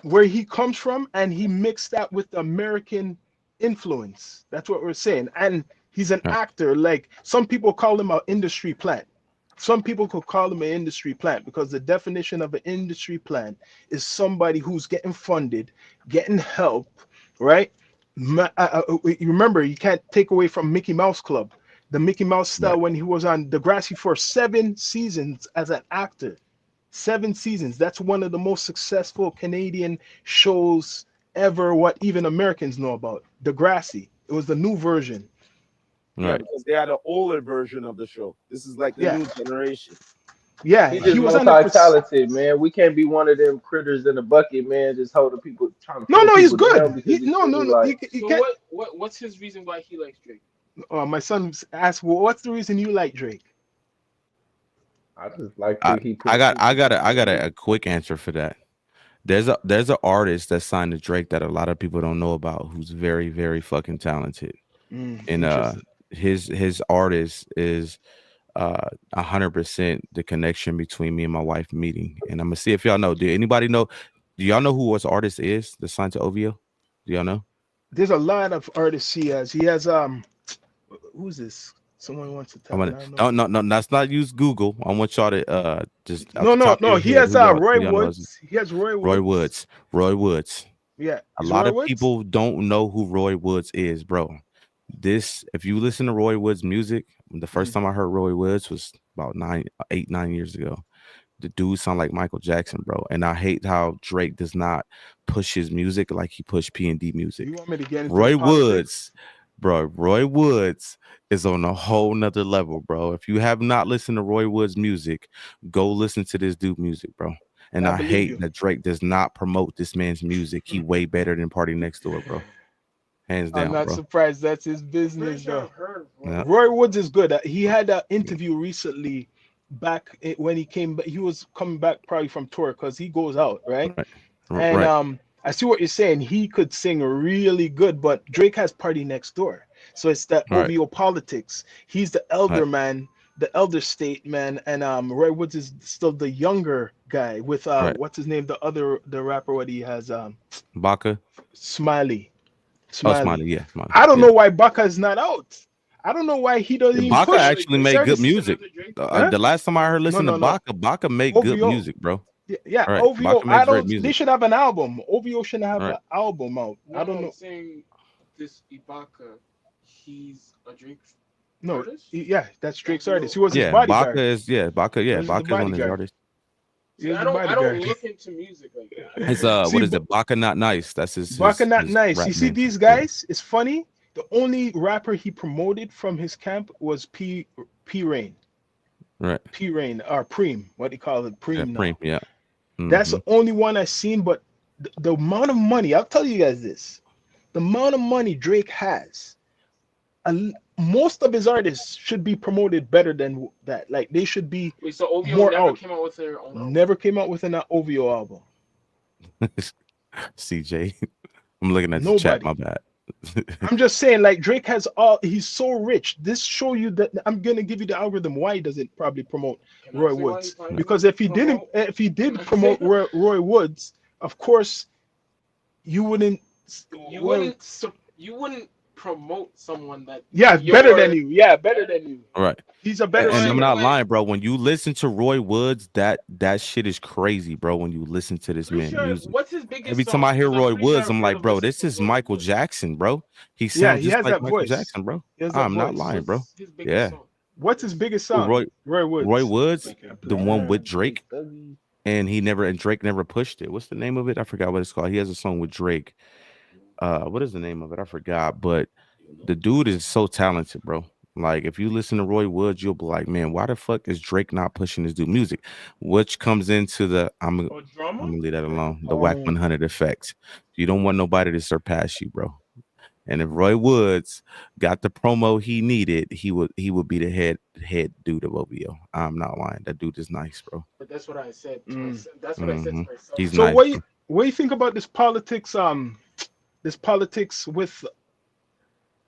Speaker 1: where he comes from and he mixed that with the American influence. That's what we're saying. And he's an
Speaker 2: Right.
Speaker 1: actor. Like some people call him an industry plant. Some people could call him an industry plant because the definition of an industry plant is somebody who's getting funded, getting help, right? You remember, you can't take away from Mickey Mouse Club, the Mickey Mouse
Speaker 2: Right.
Speaker 1: style when he was on Degrassi for 7 seasons as an actor. 7 seasons. That's one of the most successful Canadian shows ever. What even Americans know about Degrassi. It was the new version.
Speaker 5: Yeah,
Speaker 2: Right.
Speaker 5: because they had an older version of the show. This is like the
Speaker 1: Yeah.
Speaker 5: new generation.
Speaker 1: Yeah,
Speaker 3: He
Speaker 1: he
Speaker 3: just
Speaker 1: was on it for.
Speaker 3: multi-talented, man. We can't be one of them critters in the bucket, man. Just holding people, trying to
Speaker 1: No,
Speaker 3: pull
Speaker 1: no, he's
Speaker 3: people down
Speaker 1: good.
Speaker 3: because he
Speaker 1: No, no,
Speaker 3: pretty.
Speaker 1: no.
Speaker 3: Like
Speaker 1: You
Speaker 7: So
Speaker 1: can't.
Speaker 7: what's his reason why he likes Drake?
Speaker 1: My son asked, well, what's the reason you like Drake?
Speaker 3: I just like
Speaker 2: I,
Speaker 3: that he
Speaker 2: I
Speaker 3: put
Speaker 2: got I
Speaker 3: people
Speaker 2: got
Speaker 3: through
Speaker 2: a, I
Speaker 3: their
Speaker 2: got
Speaker 3: music.
Speaker 2: a quick answer for that. There's an artist that signed to Drake that a lot of people don't know about who's very, very fucking talented. And
Speaker 1: Interesting.
Speaker 2: his artist is 100% the connection between me and my wife meeting. And I'm gonna see if y'all know. Do anybody know? Do y'all know who his artist is that signed to OVO? Do y'all know?
Speaker 1: There's a lot of artists he has. He has who's this? Someone wants to
Speaker 2: I'm
Speaker 1: type it.
Speaker 2: gonna
Speaker 1: I don't know.
Speaker 2: no, that's not use Google. I want y'all to just out
Speaker 1: No,
Speaker 2: the
Speaker 1: no,
Speaker 2: top of
Speaker 1: no.
Speaker 2: your
Speaker 1: He
Speaker 2: head
Speaker 1: has
Speaker 2: who
Speaker 1: Roy
Speaker 2: y'all know is
Speaker 1: Woods. He has Roy
Speaker 2: Roy
Speaker 1: Woods.
Speaker 2: Woods. Roy Woods.
Speaker 1: Yeah,
Speaker 2: A
Speaker 1: is
Speaker 2: lot
Speaker 1: Roy
Speaker 2: of
Speaker 1: Woods?
Speaker 2: people don't know who Roy Woods is, bro. This, if you listen to Roy Woods music, the first
Speaker 1: Mhm.
Speaker 2: time I heard Roy Woods was about 9 years ago. The dude sound like Michael Jackson, bro. And I hate how Drake does not push his music like he pushed P&D
Speaker 1: You
Speaker 2: music.
Speaker 1: want me to get into the
Speaker 2: Roy Woods,
Speaker 1: politics?
Speaker 2: bro. Roy Woods is on a whole nother level, bro. If you have not listened to Roy Woods music, go listen to this dude music, bro. And
Speaker 1: I
Speaker 2: I
Speaker 1: believe
Speaker 2: hate
Speaker 1: you.
Speaker 2: that Drake does not promote this man's music. He way better than Party Next Door, bro. Hands
Speaker 1: I'm
Speaker 2: down,
Speaker 1: not
Speaker 2: bro.
Speaker 1: surprised. That's his
Speaker 7: I'm pretty
Speaker 1: business,
Speaker 7: sure
Speaker 1: though.
Speaker 7: I've heard of Roy
Speaker 2: Yeah,
Speaker 7: Woods.
Speaker 1: Roy Woods is good. He had an interview recently when he came back. He was coming back probably from tour because he goes out, right?
Speaker 2: right,
Speaker 1: And
Speaker 2: right,
Speaker 1: I see what you're saying. He could sing really good, but Drake has Party Next Door. So it's that
Speaker 2: right,
Speaker 1: OVO politics. He's the
Speaker 2: right,
Speaker 1: elder man, the elder statesman, and Roy Woods is still the younger guy with
Speaker 2: right.
Speaker 1: what's his name? The rapper what he has
Speaker 2: Baka.
Speaker 1: Smiley.
Speaker 2: Oh,
Speaker 1: Smiley.
Speaker 2: Smiley. Yeah, Smiley.
Speaker 1: I don't
Speaker 2: Yeah.
Speaker 1: know why Baka is not out. I don't know why he doesn't even
Speaker 2: Baka
Speaker 1: push.
Speaker 7: Another
Speaker 2: actually
Speaker 7: Drake?
Speaker 2: made good
Speaker 1: Service.
Speaker 7: He's
Speaker 2: music.
Speaker 7: another Drake?
Speaker 1: Huh?
Speaker 2: The last time I heard
Speaker 1: No,
Speaker 2: listen to
Speaker 1: no, no.
Speaker 2: Baka make good
Speaker 1: OVO.
Speaker 2: music, bro.
Speaker 1: Yeah, yeah,
Speaker 2: All right,
Speaker 1: OVO.
Speaker 2: Baka
Speaker 1: I
Speaker 2: makes great
Speaker 1: don't. They
Speaker 2: music.
Speaker 1: should have an album. OVO shouldn't have
Speaker 2: All
Speaker 1: an
Speaker 2: right.
Speaker 1: album out. I
Speaker 7: No,
Speaker 1: don't
Speaker 7: I'm
Speaker 1: know.
Speaker 7: saying this Ibaka, he's a Drake
Speaker 1: No,
Speaker 7: artist?
Speaker 1: yeah, that's Drake's artist. He
Speaker 7: OVO.
Speaker 1: was his
Speaker 2: Baka
Speaker 1: bodyguard.
Speaker 2: is
Speaker 1: He was the
Speaker 2: Baka is one of his
Speaker 1: bodyguard.
Speaker 2: artists.
Speaker 1: He
Speaker 7: See,
Speaker 1: was the
Speaker 7: I don't
Speaker 1: bodyguard.
Speaker 7: look into music like that.
Speaker 2: It's
Speaker 1: See,
Speaker 2: what is it? Baka Not Nice. That's
Speaker 1: Baka not
Speaker 2: his
Speaker 1: nice.
Speaker 2: rap
Speaker 1: You see
Speaker 2: name.
Speaker 1: these
Speaker 2: Yeah.
Speaker 1: guys? It's funny. The only rapper he promoted from his camp was P Rain.
Speaker 2: Right.
Speaker 1: P Rain or Preem. What do you call it?
Speaker 2: Yeah,
Speaker 1: Preem
Speaker 2: Preem.
Speaker 1: now.
Speaker 2: Yeah.
Speaker 1: That's
Speaker 2: Mm-hmm.
Speaker 1: the only one I've seen. But the amount of money, I'll tell you guys this: the amount of money Drake has, most of his artists should be promoted better than that. Like they should be
Speaker 7: Wait, so OVO
Speaker 1: more
Speaker 7: never
Speaker 1: out.
Speaker 7: came out with their own album?
Speaker 1: Never came out with an OVO album.
Speaker 2: CJ. I'm looking at the chat,
Speaker 1: Nobody.
Speaker 2: my bad.
Speaker 1: I'm just saying, like Drake has all. He's so rich. This show you that I'm gonna give you the algorithm why he doesn't probably promote
Speaker 7: Can I
Speaker 1: Roy
Speaker 7: say why
Speaker 1: Woods.
Speaker 7: he's not
Speaker 1: Because
Speaker 7: gonna promote?
Speaker 1: if he
Speaker 7: Can
Speaker 1: did
Speaker 7: I
Speaker 1: promote
Speaker 7: say
Speaker 1: Roy Woods, of course you wouldn't.
Speaker 7: you
Speaker 1: Well,
Speaker 7: you wouldn't promote someone that
Speaker 1: yeah, better than
Speaker 7: you're
Speaker 1: you. Yeah, better than you.
Speaker 2: All right.
Speaker 1: He's a better
Speaker 2: And I'm
Speaker 7: but
Speaker 1: singer.
Speaker 2: not
Speaker 7: but
Speaker 2: lying, bro. When you listen to Roy Woods, that shit is crazy, bro. When you listen to this
Speaker 7: pretty
Speaker 2: man
Speaker 7: sure
Speaker 2: music.
Speaker 7: what's his biggest
Speaker 2: Every time
Speaker 7: song?
Speaker 2: I hear
Speaker 7: Because I'm
Speaker 2: Roy
Speaker 7: pretty sure
Speaker 2: Woods,
Speaker 7: I've
Speaker 2: I'm
Speaker 7: heard
Speaker 2: like,
Speaker 7: of a
Speaker 2: bro, this is
Speaker 7: Roy
Speaker 2: Michael
Speaker 7: Woods.
Speaker 2: Jackson, bro. He
Speaker 1: Yeah,
Speaker 2: sounds
Speaker 1: he
Speaker 2: just
Speaker 1: has
Speaker 2: like
Speaker 1: that
Speaker 2: Michael
Speaker 1: voice.
Speaker 2: Jackson, bro.
Speaker 1: He has that
Speaker 2: I'm not
Speaker 1: voice.
Speaker 2: lying, bro.
Speaker 7: What's his biggest
Speaker 2: Yeah.
Speaker 7: song?
Speaker 1: What's his biggest
Speaker 2: Who,
Speaker 1: song? Roy
Speaker 2: Roy
Speaker 1: Woods.
Speaker 2: Woods, the one with
Speaker 3: Big
Speaker 2: Drake,
Speaker 3: Thuggy.
Speaker 2: and Drake never pushed it. What's the name of it? I forgot what it's called. He has a song with Drake. What is the name of it? I forgot, but the dude is so talented, bro. Like, if you listen to Roy Woods, you'll be like, man, why the fuck is Drake not pushing this dude music? Which comes into the
Speaker 7: Or
Speaker 2: I'm
Speaker 7: drama?
Speaker 2: gonna leave that alone. The Whack
Speaker 1: Um,
Speaker 2: 100 effect. You don't want nobody to surpass you, bro. And if Roy Woods got the promo he needed, he would be the head dude of OVO. I'm not lying. That dude is nice, bro.
Speaker 7: But that's what I said to
Speaker 1: mm.
Speaker 7: myself. That's what I said
Speaker 2: Hmm.
Speaker 7: to myself.
Speaker 2: He's
Speaker 1: So
Speaker 2: nice, bro.
Speaker 1: what do you think about this politics? This politics with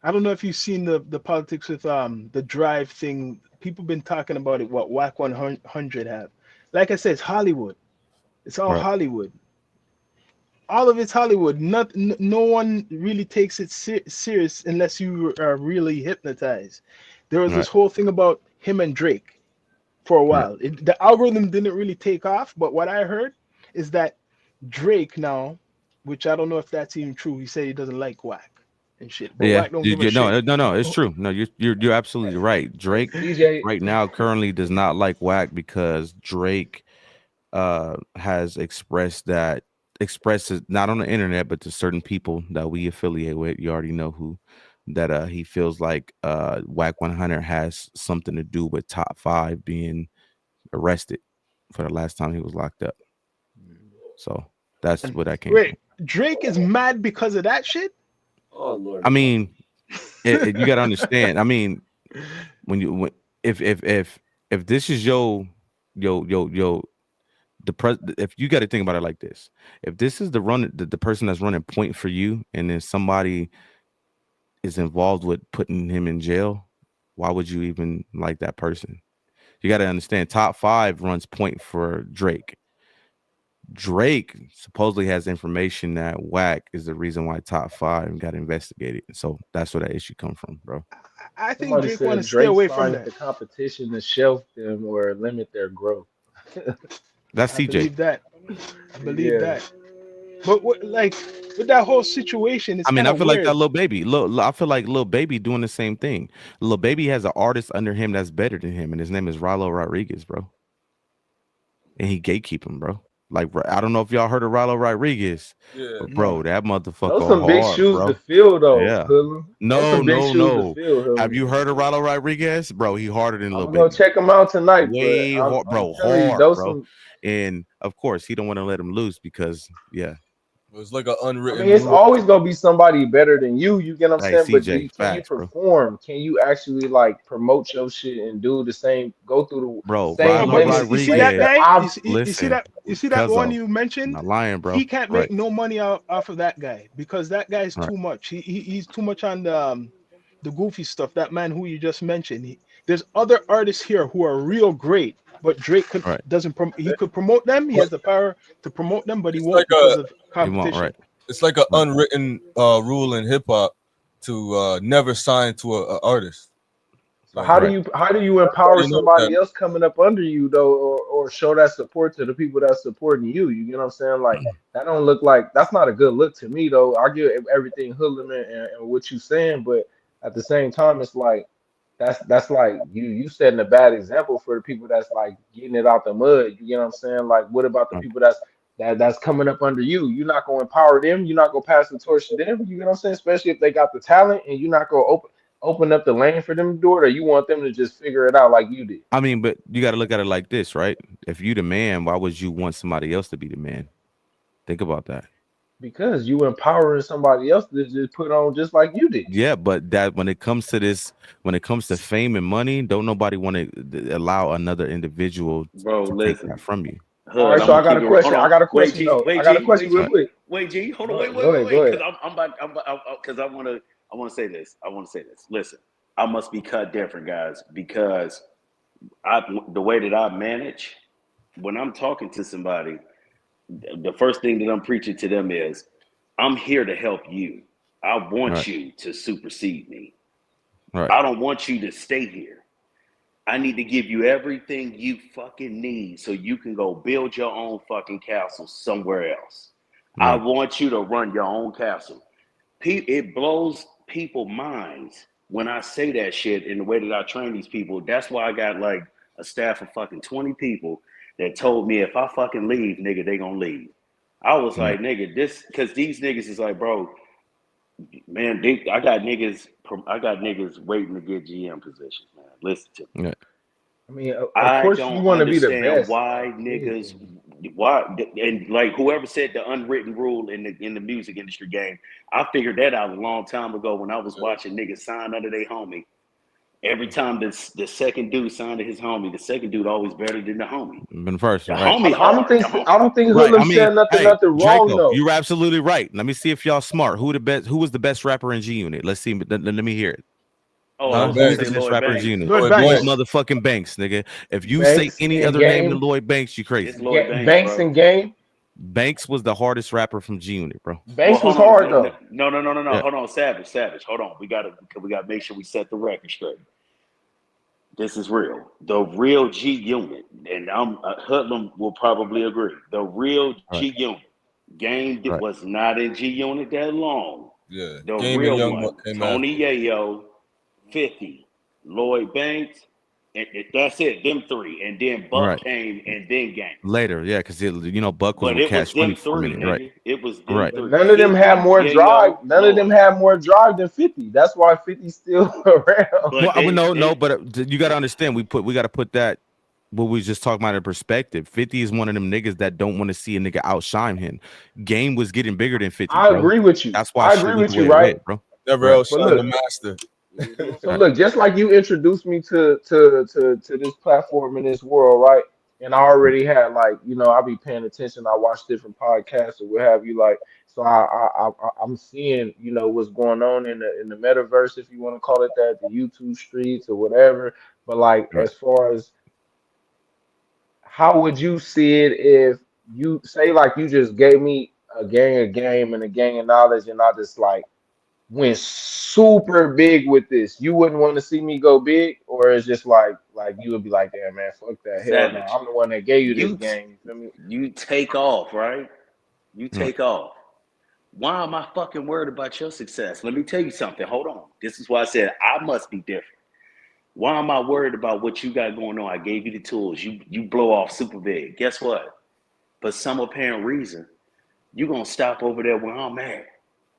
Speaker 1: I don't know if you've seen the politics with the drive thing. People been talking about it. What Whack 100 have? Like I said, it's Hollywood. It's all
Speaker 2: Right,
Speaker 1: Hollywood. All of it's Hollywood. No one really takes it serious unless you are really hypnotized. There was this
Speaker 2: right,
Speaker 1: whole thing about him and Drake for a
Speaker 2: right.
Speaker 1: while. The algorithm didn't really take off, but what I heard is that Drake now, which I don't know if that's even true. He said he doesn't like Whack and shit, but
Speaker 2: Yeah,
Speaker 1: Whack don't give a
Speaker 2: no,
Speaker 1: shit.
Speaker 2: no. It's true. No, you're absolutely right. Drake
Speaker 3: CJ,
Speaker 2: right now currently does not like Whack because Drake has expresses not on the internet but to certain people that we affiliate with. You already know who that he feels like Whack 100 has something to do with top 5 being arrested for the last time he was locked up. So that's where that came
Speaker 1: Wait, Drake is mad because of that shit?
Speaker 5: Oh Lord.
Speaker 2: from. I mean, you got to understand. I mean, if this is if you got to think about it like this, if this is the person that's running point for you, and then somebody is involved with putting him in jail, why would you even like that person? You got to understand, top 5 runs point for Drake. Drake supposedly has information that Whack is the reason why top 5 got investigated. So that's where that issue come from, bro.
Speaker 1: I think
Speaker 3: Somebody
Speaker 1: Drake want to
Speaker 3: said
Speaker 1: stay
Speaker 3: Drake
Speaker 1: away from
Speaker 3: signs the
Speaker 1: that.
Speaker 3: competition to shelf them or limit their growth.
Speaker 2: That's
Speaker 1: I
Speaker 2: CJ.
Speaker 1: believe that. I believe
Speaker 3: Yeah.
Speaker 1: that. But like with that whole situation, it's
Speaker 2: I mean,
Speaker 1: kind
Speaker 2: I
Speaker 1: of
Speaker 2: feel like that
Speaker 1: weird.
Speaker 2: Lil Baby. I feel like Lil Baby doing the same thing. Lil Baby has an artist under him that's better than him, and his name is Rilo Rodriguez, bro. And he gatekeep him, bro. Like, I don't know if y'all heard of Rilo Rodriguez,
Speaker 6: Yeah.
Speaker 2: but
Speaker 1: No.
Speaker 2: bro, that motherfucker
Speaker 3: Those some big
Speaker 2: hard,
Speaker 3: shoes to
Speaker 2: bro.
Speaker 3: fill, though,
Speaker 2: Yeah.
Speaker 3: Hoodlum. Those
Speaker 2: No,
Speaker 3: some big
Speaker 2: no,
Speaker 3: shoes to
Speaker 2: no.
Speaker 3: fill,
Speaker 2: Have
Speaker 3: Hoodlum.
Speaker 2: you heard of Rilo Rodriguez, bro? He harder than Lil
Speaker 3: I'm gonna
Speaker 2: Baby.
Speaker 3: check them out tonight, but
Speaker 2: Way
Speaker 3: I'm
Speaker 2: hard, bro.
Speaker 3: telling you,
Speaker 2: Hard,
Speaker 3: those
Speaker 2: bro.
Speaker 3: some.
Speaker 2: And of course, he don't want to let him loose because, yeah.
Speaker 6: It's like an
Speaker 3: I
Speaker 6: unwritten
Speaker 3: mean, it's
Speaker 6: rule.
Speaker 3: always gonna be somebody better than you. You get what I'm
Speaker 2: Hey,
Speaker 3: saying? But
Speaker 2: CJ,
Speaker 3: can you
Speaker 2: facts, bro.
Speaker 3: perform? Can you actually like promote your shit and do the same? Go through the
Speaker 2: Bro,
Speaker 1: No,
Speaker 3: same
Speaker 2: Rilo
Speaker 1: but
Speaker 3: limits
Speaker 1: you
Speaker 3: to
Speaker 1: see
Speaker 3: make
Speaker 1: that
Speaker 2: Rodriguez.
Speaker 3: the
Speaker 1: guy?
Speaker 3: ob.
Speaker 2: Listen,
Speaker 1: You see that one
Speaker 2: Cuzzo,
Speaker 1: you
Speaker 2: I'm
Speaker 1: mentioned?
Speaker 2: not lying, bro.
Speaker 1: He can't
Speaker 2: Right,
Speaker 1: make no money off of that guy because that guy is
Speaker 2: right,
Speaker 1: too much. He's too much on the goofy stuff. That man who you just mentioned. There's other artists here who are real great, but Drake
Speaker 2: right.
Speaker 1: he could promote them. He
Speaker 6: But
Speaker 1: has the power to promote them, but he
Speaker 6: it's like
Speaker 1: won't because of
Speaker 2: He won't,
Speaker 1: competition.
Speaker 2: right,
Speaker 6: an
Speaker 2: right,
Speaker 6: unwritten rule in hip hop to never sign to a artist.
Speaker 3: So
Speaker 6: Like
Speaker 2: right.
Speaker 3: how do you empower
Speaker 6: everybody knows that.
Speaker 3: somebody else coming up under you though, or show that support to the people that's supporting you? You get what I'm saying? Like that don't look like that's not a good look to me though. I get everything Hoodlum and what you saying, but at the same time, it's like that's like you setting a bad example for the people that's like getting it out the mud. You get what I'm saying? Like what about the
Speaker 2: Right.
Speaker 3: people that's coming up under you? You're not gonna empower them. You're not gonna pass the torch to them. You get what I'm saying? Especially if they got the talent and you're not gonna open up the lane for them to do it, or you want them to just figure it out like you did?
Speaker 2: I mean, but you got to look at it like this, right? If you the man, why would you want somebody else to be the man? Think about that.
Speaker 3: Because you empowering somebody else to just put on just like you did.
Speaker 2: Yeah, but that when it comes to fame and money, don't nobody want to allow another individual
Speaker 4: Bro,
Speaker 2: to take
Speaker 4: listen.
Speaker 2: that from you.
Speaker 3: All
Speaker 4: Hood,
Speaker 3: right,
Speaker 4: I'm
Speaker 3: so I
Speaker 4: gonna
Speaker 3: got
Speaker 4: keep
Speaker 3: a
Speaker 4: it. Hold
Speaker 3: question. I
Speaker 4: on.
Speaker 3: got a
Speaker 4: Wait,
Speaker 3: question
Speaker 4: G.
Speaker 3: though.
Speaker 4: Wait,
Speaker 3: I got a
Speaker 4: G.
Speaker 3: question
Speaker 4: Wait,
Speaker 3: real
Speaker 4: G.
Speaker 2: Right,
Speaker 3: quick.
Speaker 4: Wait, G. Hold on.
Speaker 3: Go
Speaker 4: Wait,
Speaker 3: ahead.
Speaker 4: wait,
Speaker 3: Go
Speaker 4: wait,
Speaker 3: ahead. Go
Speaker 4: wait.
Speaker 3: ahead.
Speaker 4: Because because I want to say this. I want to say this. Listen, I must be cut different, guys, because the way that I manage when I'm talking to somebody, the first thing that I'm preaching to them is, I'm here to help you. I want
Speaker 2: right,
Speaker 4: you to supersede me.
Speaker 2: right,
Speaker 4: I don't want you to stay here. I need to give you everything you fucking need so you can go build your own fucking castle somewhere else. I
Speaker 2: right.
Speaker 4: want you to run your own castle. It blows people minds when I say that shit in the way that I train these people. That's why I got like a staff of fucking 20 people that told me if I fucking leave, nigga, they gonna leave. I was
Speaker 2: Right.
Speaker 4: like, nigga, this, because these niggas is like, bro, man, I got niggas waiting to get GM positions, man. Listen to me.
Speaker 2: Right.
Speaker 3: I mean, of
Speaker 4: I
Speaker 3: course you
Speaker 4: don't
Speaker 3: want to be the
Speaker 4: understand
Speaker 3: best.
Speaker 4: why niggas, why, and like whoever said the unwritten rule in the music industry game. I figured that out a long time ago when I was watching niggas sign under their homie. Every time the second dude signed to his homie, the second dude always better than the homie.
Speaker 2: Been first,
Speaker 4: The
Speaker 2: right?
Speaker 4: homie
Speaker 3: I don't
Speaker 4: hard.
Speaker 3: think
Speaker 4: The homie,
Speaker 2: Right. I
Speaker 3: Hoodlum
Speaker 2: mean,
Speaker 3: said nothing
Speaker 2: hey,
Speaker 3: wrong
Speaker 2: Draco,
Speaker 3: though.
Speaker 2: you're absolutely right. Let me see if y'all smart. Who was the best rapper in G Unit? Let's see. Let me hear it.
Speaker 4: oh, I
Speaker 6: Lloyd
Speaker 4: was
Speaker 2: Who
Speaker 4: gonna
Speaker 2: was
Speaker 6: Banks.
Speaker 2: the
Speaker 4: say
Speaker 2: best
Speaker 4: Lloyd
Speaker 2: rapper in G
Speaker 4: Banks.
Speaker 2: Unit?
Speaker 1: Lloyd
Speaker 6: Lloyd
Speaker 2: Lloyd
Speaker 1: Banks.
Speaker 6: Banks.
Speaker 2: motherfucking Banks, nigga. If you say
Speaker 3: Banks
Speaker 2: any
Speaker 3: and
Speaker 2: other name than
Speaker 3: Game,
Speaker 2: Lloyd Banks, you
Speaker 4: It's
Speaker 2: crazy.
Speaker 4: Lloyd Banks,
Speaker 3: Banks
Speaker 4: bro.
Speaker 3: and Game.
Speaker 2: Banks was the hardest rapper from G Unit, bro.
Speaker 4: Well,
Speaker 3: Banks was
Speaker 4: hold on.
Speaker 3: hard though.
Speaker 4: No.
Speaker 2: Yeah.
Speaker 4: Hold on, Savage. Hold on. We gotta make sure we set the record straight. This is real. The real G unit, and Hoodlum will probably agree. The real
Speaker 2: Right.
Speaker 4: G unit game that
Speaker 2: Right.
Speaker 4: was not in G unit that long.
Speaker 6: Yeah.
Speaker 4: The
Speaker 6: Game and
Speaker 4: real
Speaker 6: Young Buck
Speaker 4: one,
Speaker 6: came
Speaker 4: Tony
Speaker 6: after.
Speaker 4: Yayo, 50, Lloyd Banks, and that's it. Them three, and then Buck
Speaker 2: Right.
Speaker 4: came, and then Game.
Speaker 2: Later, yeah, because Buck was
Speaker 4: But
Speaker 2: with
Speaker 4: it was
Speaker 2: Cash Money
Speaker 4: them
Speaker 2: for a
Speaker 4: three,
Speaker 2: minute, right?
Speaker 4: nigga. It was them
Speaker 2: Right.
Speaker 3: But
Speaker 4: three.
Speaker 3: none of them had
Speaker 4: 50,
Speaker 3: more drive.
Speaker 4: Yayo,
Speaker 3: None of them
Speaker 4: Lloyd.
Speaker 3: had more drive than 50. That's why 50's still around.
Speaker 2: Well,
Speaker 4: But
Speaker 2: I would
Speaker 4: they,
Speaker 2: no,
Speaker 4: they
Speaker 2: but you got to understand. We got to put that what we just talking about in perspective. 50 is one of them niggas that don't want to see a nigga outshine him. Game was getting bigger than 50,
Speaker 3: I
Speaker 2: bro.
Speaker 3: agree with you.
Speaker 2: That's why
Speaker 3: I
Speaker 2: shit
Speaker 3: agree
Speaker 2: went the
Speaker 3: with
Speaker 2: way
Speaker 3: you,
Speaker 2: it
Speaker 3: right?
Speaker 2: went, bro.
Speaker 6: Never
Speaker 2: Right.
Speaker 3: But
Speaker 6: outshine
Speaker 3: look,
Speaker 6: the master.
Speaker 3: so
Speaker 2: Right.
Speaker 3: look, just like you introduced me to this platform in this world, right? And I already had like, I'll be paying attention. I watch different podcasts or what have you, like. So I'm seeing, what's going on in the metaverse, if you want to call it that, the YouTube streets or whatever. But like,
Speaker 2: Right.
Speaker 3: as far as how would you see it if you say like you just gave me a game and a gang of knowledge, and I just like went super big with this, you wouldn't want to see me go big, or it's just like you would be like, damn man, fuck that, hell no,
Speaker 4: Savage.
Speaker 3: I'm the one that gave you this
Speaker 4: You
Speaker 3: game. You feel me?
Speaker 4: you take off, right? You
Speaker 2: Right.
Speaker 4: take off. Why am I fucking worried about your success? Let me tell you something. Hold on. This is why I said I must be different. Why am I worried about what you got going on? I gave you the tools. You blow off super big. Guess what? For some apparent reason, you're gonna stop over there where I'm at.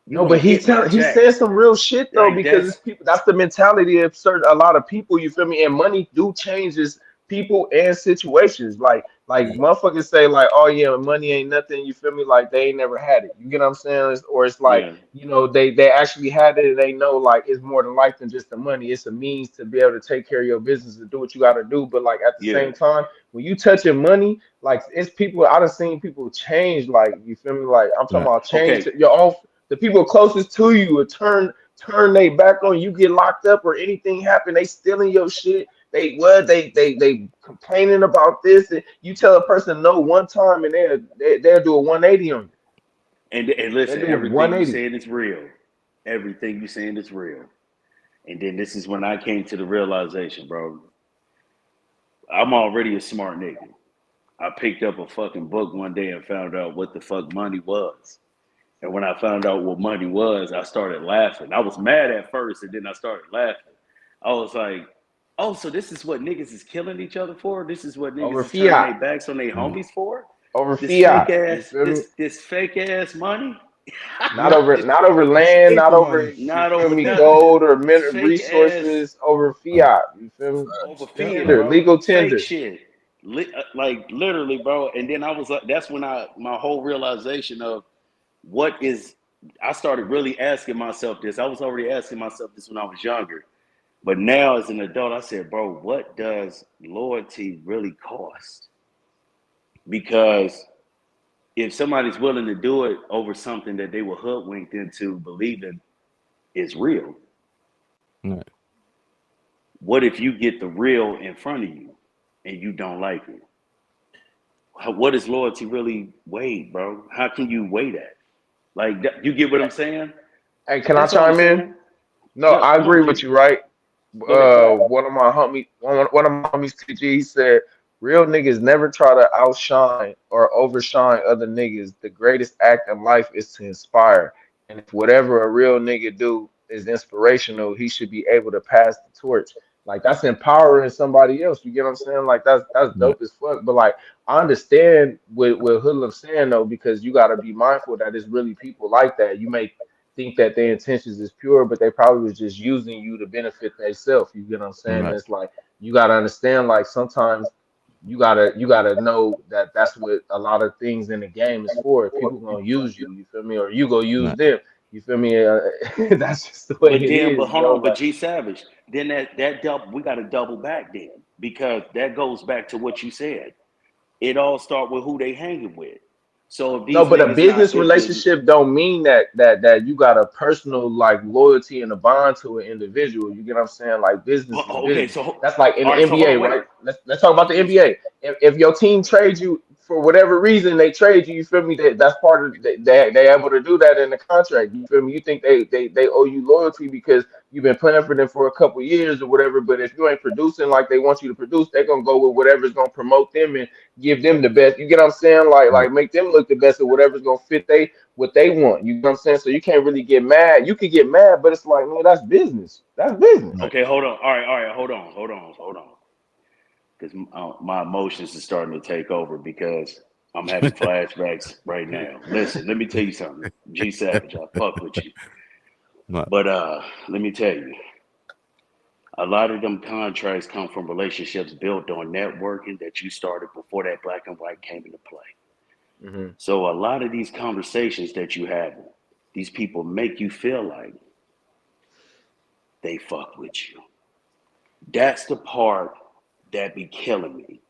Speaker 4: You're
Speaker 3: No,
Speaker 4: gonna
Speaker 3: but
Speaker 4: hit my
Speaker 3: he
Speaker 4: jack.
Speaker 3: said some real shit though,
Speaker 4: Like
Speaker 3: because it's people. That's the mentality of a lot of people. You feel me? And money do changes people and situations. Like motherfuckers say like, oh yeah, money ain't nothing. You feel me? Like they ain't never had it. You get what I'm saying? Or it's like,
Speaker 4: yeah,
Speaker 3: they actually had it and they know like it's more than life than just the money. It's a means to be able to take care of your business and do what you got to do. But like at the
Speaker 4: yeah.
Speaker 3: same time, when you touching money, like it's people. I done seen people change. Like you feel me? Like I'm talking
Speaker 2: Right.
Speaker 3: about change
Speaker 4: Okay.
Speaker 3: to your own, the people closest to you will turn they back on you, get locked up or anything happen, they stealing your shit. They complaining about this, and you tell a person no one time and they'll do a 180 on you.
Speaker 4: And
Speaker 3: They
Speaker 4: listen,
Speaker 3: do a
Speaker 4: everything you
Speaker 3: 180.
Speaker 4: saying is real. Everything you saying is real. And then this is when I came to the realization, bro. I'm already a smart nigga. I picked up a fucking book one day and found out what the fuck money was. And when I found out what money was, I started laughing. I was mad at first, and then I started laughing. I was like, oh, so this is what niggas is killing each other for? This is what niggas
Speaker 3: Over
Speaker 4: is turning
Speaker 3: fiat.
Speaker 4: their backs on their
Speaker 2: Right.
Speaker 4: homies for?
Speaker 3: Over
Speaker 4: This fake
Speaker 3: fiat. You
Speaker 4: ass,
Speaker 3: feel me?
Speaker 4: this fake ass money?
Speaker 7: It's
Speaker 3: Not over
Speaker 7: it's
Speaker 3: land, not
Speaker 7: paper
Speaker 3: over,
Speaker 7: money.
Speaker 3: you
Speaker 4: Not
Speaker 3: feel
Speaker 4: over
Speaker 3: me,
Speaker 4: nothing.
Speaker 3: gold or
Speaker 4: This fake ass
Speaker 3: resources, over
Speaker 2: Right.
Speaker 3: fiat. You feel me?
Speaker 4: over fiat,
Speaker 3: Tender,
Speaker 4: bro.
Speaker 3: legal
Speaker 4: Fake
Speaker 3: tender.
Speaker 4: shit. Like literally, bro. And then I was like, that's when my whole realization of what is, I started really asking myself this. I was already asking myself this when I was younger. But now as an adult, I said, bro, what does loyalty really cost? Because if somebody's willing to do it over something that they were hoodwinked into believing is real,
Speaker 2: Right.
Speaker 4: what if you get the real in front of you and you don't like it? What is loyalty really weigh, bro? How can you weigh that? Like, you get what I'm saying?
Speaker 3: Hey, can I
Speaker 4: That's all I'm
Speaker 3: chime in?
Speaker 4: saying.
Speaker 3: No,
Speaker 4: Yeah,
Speaker 3: I
Speaker 4: come on,
Speaker 3: agree with
Speaker 4: G.
Speaker 3: you, right?
Speaker 4: Go ahead.
Speaker 3: One of my homies, TG, he said, real niggas never try to outshine or overshine other niggas. The greatest act in life is to inspire. And if whatever a real nigga do is inspirational, he should be able to pass the torch. Like that's empowering somebody else. You get what I'm saying? Like that's
Speaker 2: Right.
Speaker 3: dope as fuck. But like I understand what Hoodlum saying though, because you gotta be mindful that it's really people like that. You may think that their intentions is pure, but they probably was just using you to benefit themselves. You get what I'm saying? And
Speaker 2: Right.
Speaker 3: it's like you gotta understand, like sometimes you gotta know that that's what a lot of things in the game is for. People gonna use you, you feel me, or you gonna use
Speaker 2: Right.
Speaker 3: them. You feel me? That's just the way
Speaker 4: But
Speaker 3: it
Speaker 4: then, but
Speaker 3: is,
Speaker 4: hold
Speaker 3: bro.
Speaker 4: on, but
Speaker 3: Like,
Speaker 4: G Savage, then that double, we got to double back then because that goes back to what you said. It all start with who they hanging with. So if
Speaker 3: no,
Speaker 4: these
Speaker 3: but a
Speaker 4: niggas not,
Speaker 3: business
Speaker 4: if the
Speaker 3: relationship don't mean that you got a personal like loyalty and a bond to an individual. You get what I'm saying? Like business is
Speaker 4: okay,
Speaker 3: business.
Speaker 4: so
Speaker 3: That's like in
Speaker 4: all
Speaker 3: the
Speaker 4: right, so hold
Speaker 3: NBA,
Speaker 4: on, wait.
Speaker 3: right? Let's talk about the
Speaker 4: Okay,
Speaker 3: NBA. If your team trades you for whatever reason, they trade you. You feel me? That's part of they able to do that in the contract. You feel me? You think they owe you loyalty because you've been playing for them for a couple years or whatever. But if you ain't producing like they want you to produce, they're gonna go with whatever's gonna promote them and give them the best. You get what I'm saying?
Speaker 2: Right.
Speaker 3: Like make them look the best or whatever's gonna fit what they want. You know what I'm saying? So you can't really get mad. You can get mad, but it's like, man, that's business. That's business.
Speaker 2: Right.
Speaker 4: okay, hold on. All right, hold on. Because my emotions are starting to take over because I'm having flashbacks right now. Listen, let me tell you something. G Savage, I fuck with you.
Speaker 2: Right.
Speaker 4: But let me tell you, A lot of them contracts come from relationships built on networking that you started before that black and white came into play.
Speaker 3: Mm-hmm.
Speaker 4: So a lot of these conversations that you have, these people make you feel like they fuck with you. That's the part that be killing me.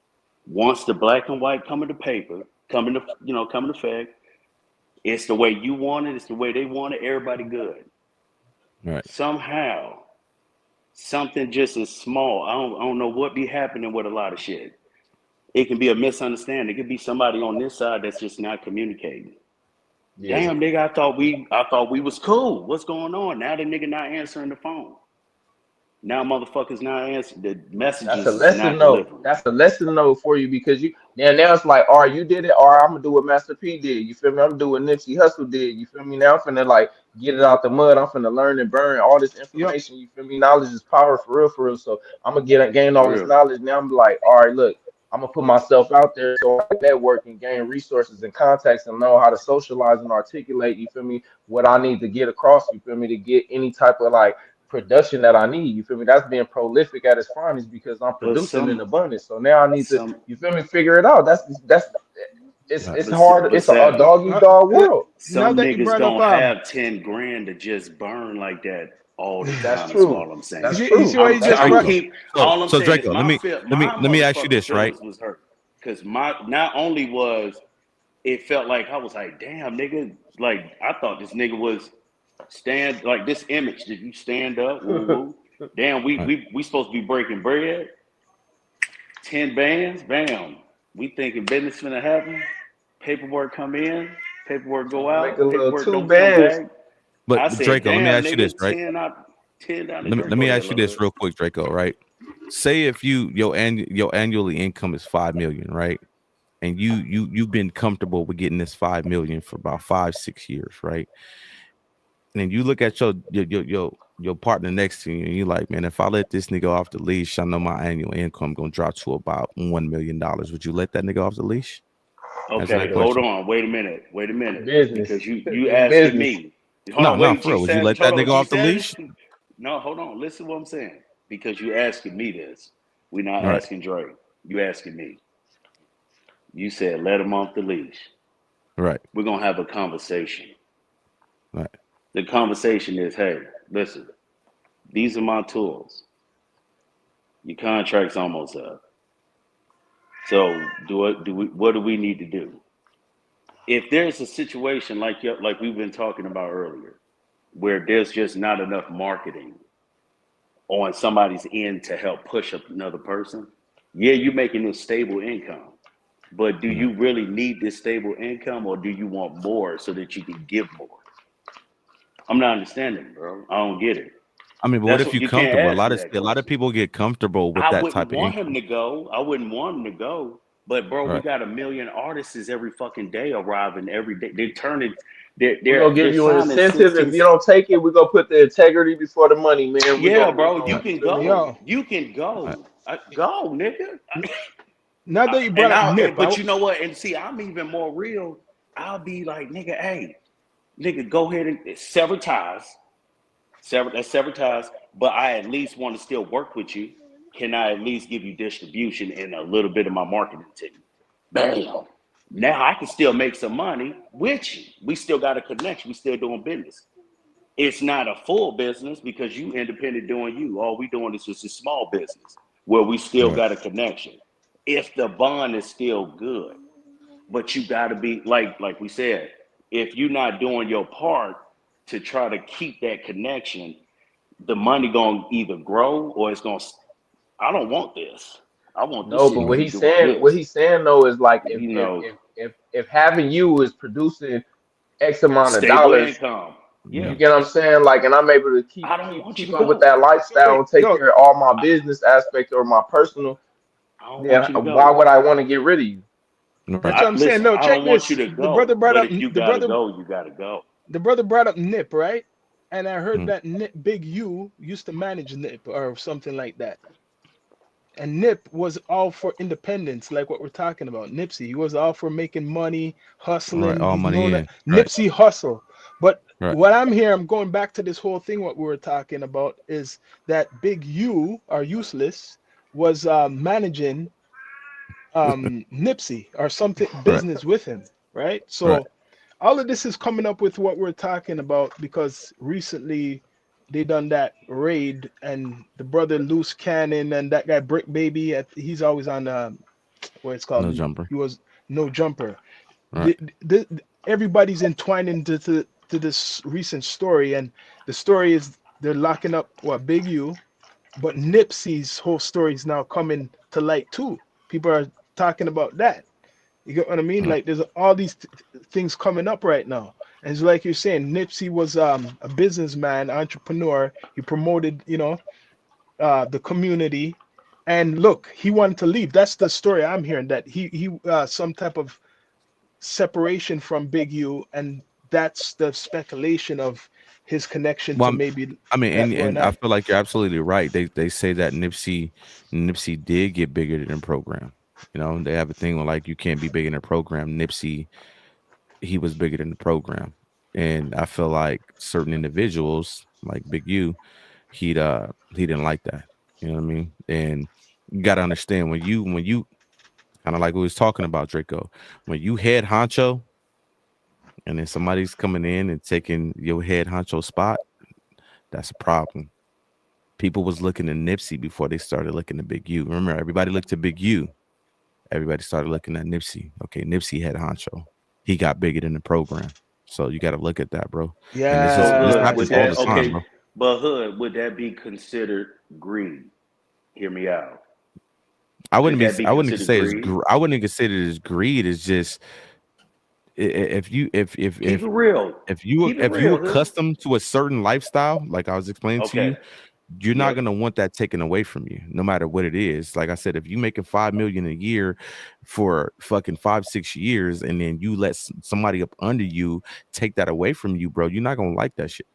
Speaker 4: Once the black and white come into paper, come into effect, it's the way you want it, it's the way they want it, everybody good.
Speaker 2: Right.
Speaker 4: Somehow, something just as small, I don't know what be happening with a lot of shit. It can be a misunderstanding. It could be somebody on this side that's just not communicating.
Speaker 3: Yeah,
Speaker 4: Damn, nigga, I thought we was cool. What's going on? Now the nigga not answering the phone. Now motherfuckers not answering. The
Speaker 3: that's
Speaker 4: messages
Speaker 3: a
Speaker 4: is
Speaker 3: lesson
Speaker 4: not
Speaker 3: note.
Speaker 4: delivering.
Speaker 3: That's a lesson note for you because you now it's like, all right, you did it, or I'm gonna do what Master P did. You feel me? I'm doing Nipsey Hussle did. You feel me? Now I'm finna like get it out the mud. I'm finna learn and burn all this
Speaker 1: Yep.
Speaker 3: information. You feel me? Knowledge is power for real, for real. So I'm gonna gain all
Speaker 4: For
Speaker 3: this
Speaker 4: real.
Speaker 3: knowledge. Now I'm like, all right, look, I'm gonna put myself out there so I can network and gain resources and contacts and know how to socialize and articulate. You feel me? What I need to get across. You feel me? To get any type of like production that I need. You feel me? That's being prolific at its finest because I'm
Speaker 4: But
Speaker 3: producing in abundance. So now I need to,
Speaker 4: some
Speaker 3: you feel me, figure it out. That's
Speaker 2: Right.
Speaker 3: it's hard.
Speaker 4: but
Speaker 3: It's a
Speaker 4: savage.
Speaker 3: dog eat dog
Speaker 1: Uh,
Speaker 3: world.
Speaker 1: now
Speaker 4: Some
Speaker 1: that you
Speaker 4: niggas
Speaker 1: brought up
Speaker 4: don't have 10 grand to just burn like that all the
Speaker 3: That's
Speaker 4: time is
Speaker 3: true.
Speaker 4: all I'm
Speaker 1: you
Speaker 3: That's
Speaker 4: saying.
Speaker 1: see, you see
Speaker 3: true.
Speaker 1: why you
Speaker 2: So
Speaker 1: just
Speaker 3: That's
Speaker 4: I'm
Speaker 1: brought
Speaker 3: true.
Speaker 4: keep all I'm
Speaker 2: so
Speaker 4: saying is
Speaker 2: Draco,
Speaker 4: my
Speaker 2: let me ask you
Speaker 4: motherfucking
Speaker 2: this, right?
Speaker 4: feelings was hurt. Cause my not only was it felt like I was like, damn nigga, like I thought this nigga was stand like this image. Did you stand up? Woo woo. Damn,
Speaker 2: Right.
Speaker 4: we supposed to be breaking bread. 10 bands, bam. We thinking business finna happen. Paperwork come in, paperwork go
Speaker 3: Trying to make a
Speaker 4: out,
Speaker 3: little
Speaker 4: paperwork
Speaker 3: two
Speaker 4: don't come
Speaker 3: bands.
Speaker 4: back. I
Speaker 2: But
Speaker 4: said,
Speaker 2: Draco, let me
Speaker 4: damn,
Speaker 2: ask you this,
Speaker 4: nigga,
Speaker 2: right?
Speaker 4: 10 out of
Speaker 2: Let
Speaker 4: Draco
Speaker 2: me
Speaker 4: there,
Speaker 2: ask you
Speaker 4: love.
Speaker 2: this real quick, Draco, right? Say if your annually income is 5 million, right? And you've been comfortable with getting this 5 million for about 5-6 years, right? And you look at your partner next to you and you're like, man, if I let this nigga off the leash, I know my annual income gonna drop to about $1 million. Would you let that nigga off the leash? Answer that
Speaker 4: Okay, hold
Speaker 2: question.
Speaker 4: on, wait a minute.
Speaker 3: Business.
Speaker 4: Because you
Speaker 3: It's
Speaker 4: asking
Speaker 3: business.
Speaker 4: me. Hold
Speaker 2: No,
Speaker 4: on,
Speaker 2: no,
Speaker 4: wait,
Speaker 2: for
Speaker 4: G
Speaker 2: real. Would you
Speaker 4: Savage,
Speaker 2: let
Speaker 4: hold
Speaker 2: that
Speaker 4: on,
Speaker 2: nigga
Speaker 4: G
Speaker 2: off the
Speaker 4: Savage.
Speaker 2: leash?
Speaker 4: No, hold on, listen to what I'm saying. Because you asking me this. We're not
Speaker 2: Right,
Speaker 4: asking Dre. You asking me. You said let him off the leash.
Speaker 2: right,
Speaker 4: We're gonna have a conversation.
Speaker 2: right.
Speaker 4: The conversation is, hey, listen, these are my tools. Your contract's almost up. So what do we need to do? If there's a situation like we've been talking about earlier, where there's just not enough marketing on somebody's end to help push up another person, yeah, you're making this stable income. But do
Speaker 2: Right.
Speaker 4: you really need this stable income or do you want more so that you can give more? I'm not understanding, bro. I don't get it.
Speaker 2: I mean, but what
Speaker 4: That's
Speaker 2: if
Speaker 4: what
Speaker 2: you
Speaker 4: you can't
Speaker 2: comfortable?
Speaker 4: ask me that
Speaker 2: A lot of
Speaker 4: question.
Speaker 2: people get comfortable with
Speaker 4: I
Speaker 2: that
Speaker 4: wouldn't
Speaker 2: type of
Speaker 4: want him
Speaker 2: income.
Speaker 4: to go. I wouldn't want him to go. But bro, we
Speaker 2: Right.
Speaker 4: got a million artists every fucking day arriving every day. They're turning
Speaker 3: We're gonna
Speaker 4: they're
Speaker 3: give you an
Speaker 4: signing
Speaker 3: incentive. If
Speaker 4: 16.
Speaker 3: you don't take it, we're gonna put the integrity before the money, man.
Speaker 4: Yeah,
Speaker 3: We
Speaker 4: bro, you
Speaker 3: gonna you
Speaker 4: can
Speaker 3: feel me?
Speaker 4: go.
Speaker 1: yo.
Speaker 4: You can
Speaker 2: Right.
Speaker 4: go. Go, nigga.
Speaker 1: Now that you brought up Nip,
Speaker 4: But you know what? And see, I'm even more real. I'll be like, nigga, hey, nigga, go ahead and sever ties. Sever ties. But I at least want to still work with you. Can I at least give you distribution and a little bit of my marketing to you? Bam. Now I can still make some money with you. We still got a connection. We still doing business. It's not a full business because you independent doing you. All we doing is just a small business where we still
Speaker 2: Right.
Speaker 4: got a connection. If the bond is still good, but you got to be like we said, if you're not doing your part to try to keep that connection, the money gonna either grow or it's gonna. I don't want this. I want this
Speaker 3: No,
Speaker 4: shit
Speaker 3: but
Speaker 4: to
Speaker 2: Right.
Speaker 4: keep doing
Speaker 3: what
Speaker 4: this.
Speaker 3: he's saying though is like
Speaker 4: You know,
Speaker 3: if having you is producing X amount of
Speaker 4: stable
Speaker 3: dollars,
Speaker 4: income.
Speaker 3: you
Speaker 4: Yeah,
Speaker 2: Yeah.
Speaker 3: get what I'm saying? Like, and I'm able to
Speaker 4: I don't want you to
Speaker 3: keep up with
Speaker 4: go.
Speaker 3: that lifestyle
Speaker 1: wait,
Speaker 3: and take
Speaker 1: yo,
Speaker 3: care of all my business aspects or my personal,
Speaker 4: I don't
Speaker 3: then
Speaker 4: want you to
Speaker 3: why
Speaker 4: go.
Speaker 3: would I want to get rid of you?
Speaker 2: Right.
Speaker 1: that's what I'm saying.
Speaker 4: Listen,
Speaker 1: No,
Speaker 4: I
Speaker 1: check
Speaker 4: don't want you
Speaker 1: this.
Speaker 4: to go. But if you gotta go, you gotta go.
Speaker 1: The brother brought up Nip, right? And I heard
Speaker 2: Mm.
Speaker 1: that Nip, Big U used to manage Nip or something like that. And Nip was all for independence, like what we're talking about. Nipsey, he was all for making money,
Speaker 2: Right.
Speaker 1: hustling.
Speaker 2: All
Speaker 1: He's
Speaker 2: money
Speaker 1: known as
Speaker 2: in. Right.
Speaker 1: Nipsey Hustle. But
Speaker 2: Right.
Speaker 1: what I'm here, I'm going back to this whole thing. What we were talking about is that Big U or Useless was managing Nipsey or something
Speaker 2: Right.
Speaker 1: business with him, right?
Speaker 2: Right.
Speaker 1: So all of this is coming up with what we're talking about because recently they done that raid and the brother LUCE Cannon and that guy Brick Baby, he's always on what it's called.
Speaker 2: No jumper.
Speaker 1: He was No Jumper.
Speaker 2: Right.
Speaker 1: Everybody's entwined to this recent story, and the story is they're locking up what Big U, but Nipsey's whole story is now coming to light too. People are talking about that. You get what I mean?
Speaker 2: Right.
Speaker 1: Like there's all these things coming up right now. And it's like you're saying, Nipsey was a businessman, entrepreneur. He promoted, the community. And look, he wanted to leave. That's the story I'm hearing. That he some type of separation from Big U, and that's the speculation of his connection
Speaker 2: Well,
Speaker 1: to maybe
Speaker 2: I mean,
Speaker 1: that going
Speaker 2: and I
Speaker 1: on.
Speaker 2: feel like you're absolutely right. They say that Nipsey did get bigger than the program. You know, they have a thing where like you can't be bigger than a program. Nipsey, he was bigger than the program, and I feel like certain individuals like Big U, he didn't like that. You know what I mean? And you got to understand when you kind of like we was talking about Draco, when you head honcho, and then somebody's coming in and taking your head honcho spot, that's a problem. People was looking at Nipsey before they started looking at Big U. Remember, everybody looked at Big U. Everybody started looking at Nipsey. Okay, Nipsey had honcho. He got bigger than the program. So you got to look at that, bro. And this is
Speaker 4: So
Speaker 2: this
Speaker 1: Yeah,
Speaker 4: Hood,
Speaker 1: that's
Speaker 2: happens
Speaker 4: would
Speaker 2: all
Speaker 4: that
Speaker 2: the
Speaker 1: interesting.
Speaker 2: time,
Speaker 4: okay?
Speaker 2: bro.
Speaker 4: But Hood, would that be considered greed? Hear me out. Could that be
Speaker 2: I wouldn't
Speaker 4: considered
Speaker 2: say it's
Speaker 4: greed?
Speaker 2: I wouldn't consider it as greed. It's just if you
Speaker 4: Keep it real. Keep it
Speaker 2: if you
Speaker 4: real, Hood.
Speaker 2: accustomed to a certain lifestyle, like I was explaining to you,
Speaker 4: Okay.
Speaker 2: you're not
Speaker 4: Yep.
Speaker 2: gonna want that taken away from you, no matter what it is. Like I said, if you making 5 million a year for fucking 5 6 years, and then you let somebody up under you take that away from you, bro, you're not gonna like that shit.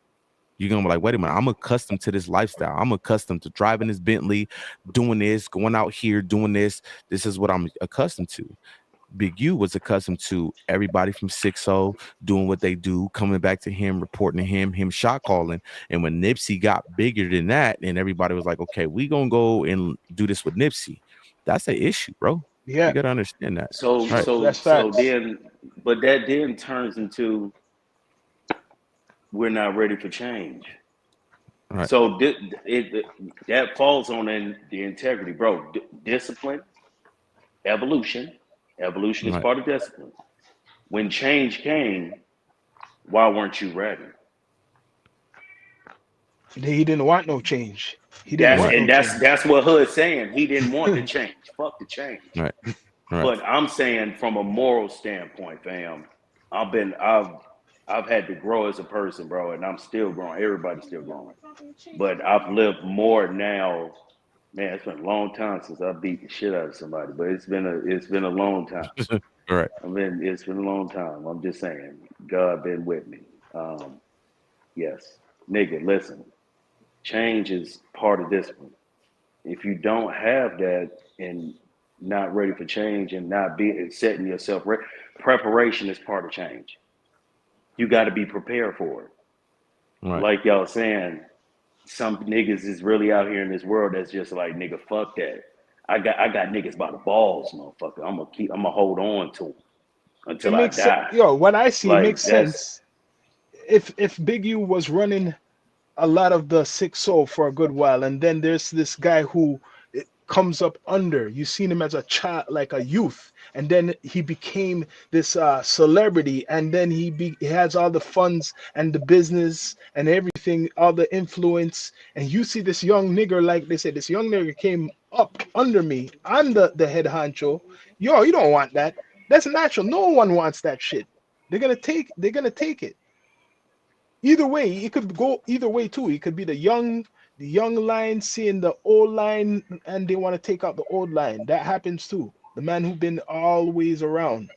Speaker 2: You're gonna be like, wait a minute, I'm accustomed to this lifestyle. I'm accustomed to driving this Bentley, doing this, going out here, doing this. This is what I'm accustomed to. Big U was accustomed to everybody from 6-0 doing what they do, coming back to him, reporting to him shot calling. And when Nipsey got bigger than that, and everybody was like, okay, we gonna go and do this with Nipsey. That's an issue, bro. You
Speaker 1: Yeah,
Speaker 2: gotta understand that.
Speaker 4: So
Speaker 2: Right.
Speaker 4: so
Speaker 1: that's
Speaker 4: so
Speaker 1: facts.
Speaker 4: then, but that then turns into we're not ready for change.
Speaker 2: Right.
Speaker 4: So that falls on the integrity, bro. Discipline, evolution. Evolution is
Speaker 2: Right.
Speaker 4: part of discipline. When change came, why weren't you ready?
Speaker 1: He didn't want no change. He didn't
Speaker 4: That's
Speaker 2: Right.
Speaker 1: want no
Speaker 4: and that's
Speaker 1: change.
Speaker 4: that's what Hood's saying. He didn't want the change. Fuck the change.
Speaker 2: Right. Right.
Speaker 4: But I'm saying from a moral standpoint, fam, I've I've had to grow as a person, bro, and I'm still growing. Everybody's still growing. But I've lived more now. Man, it's been a long time since I beat the shit out of somebody, but it's been a long time.
Speaker 2: Right.
Speaker 4: It's been a long time. I'm just saying, God been with me. Yes, nigga, listen. Change is part of discipline. If you don't have that and not ready for change and not be setting yourself ready, preparation is part of change. You got to be prepared for it.
Speaker 2: Right.
Speaker 4: Like y'all saying, some niggas is really out here in this world that's just like, nigga, fuck that. I got niggas by the balls, motherfucker. I'm gonna hold on to them
Speaker 1: It
Speaker 4: until I
Speaker 1: makes sense.
Speaker 4: die.
Speaker 1: Yo, what I see, it makes
Speaker 4: Like that's
Speaker 1: sense. If Big U was running a lot of the 6-0 for a good while, and then there's this guy who comes up under. You seen him as a child, like a youth, and then he became this celebrity, and then he has all the funds and the business and everything, all the influence. And you see this young nigger, like they said, this young nigger came up under me. I'm the head honcho. Yo, you don't want that. That's natural. No one wants that shit. They're gonna take it. Either way, it could go either way too. It could be the young line seeing the old line and they want to take out the old line. That happens too. The man who been always around,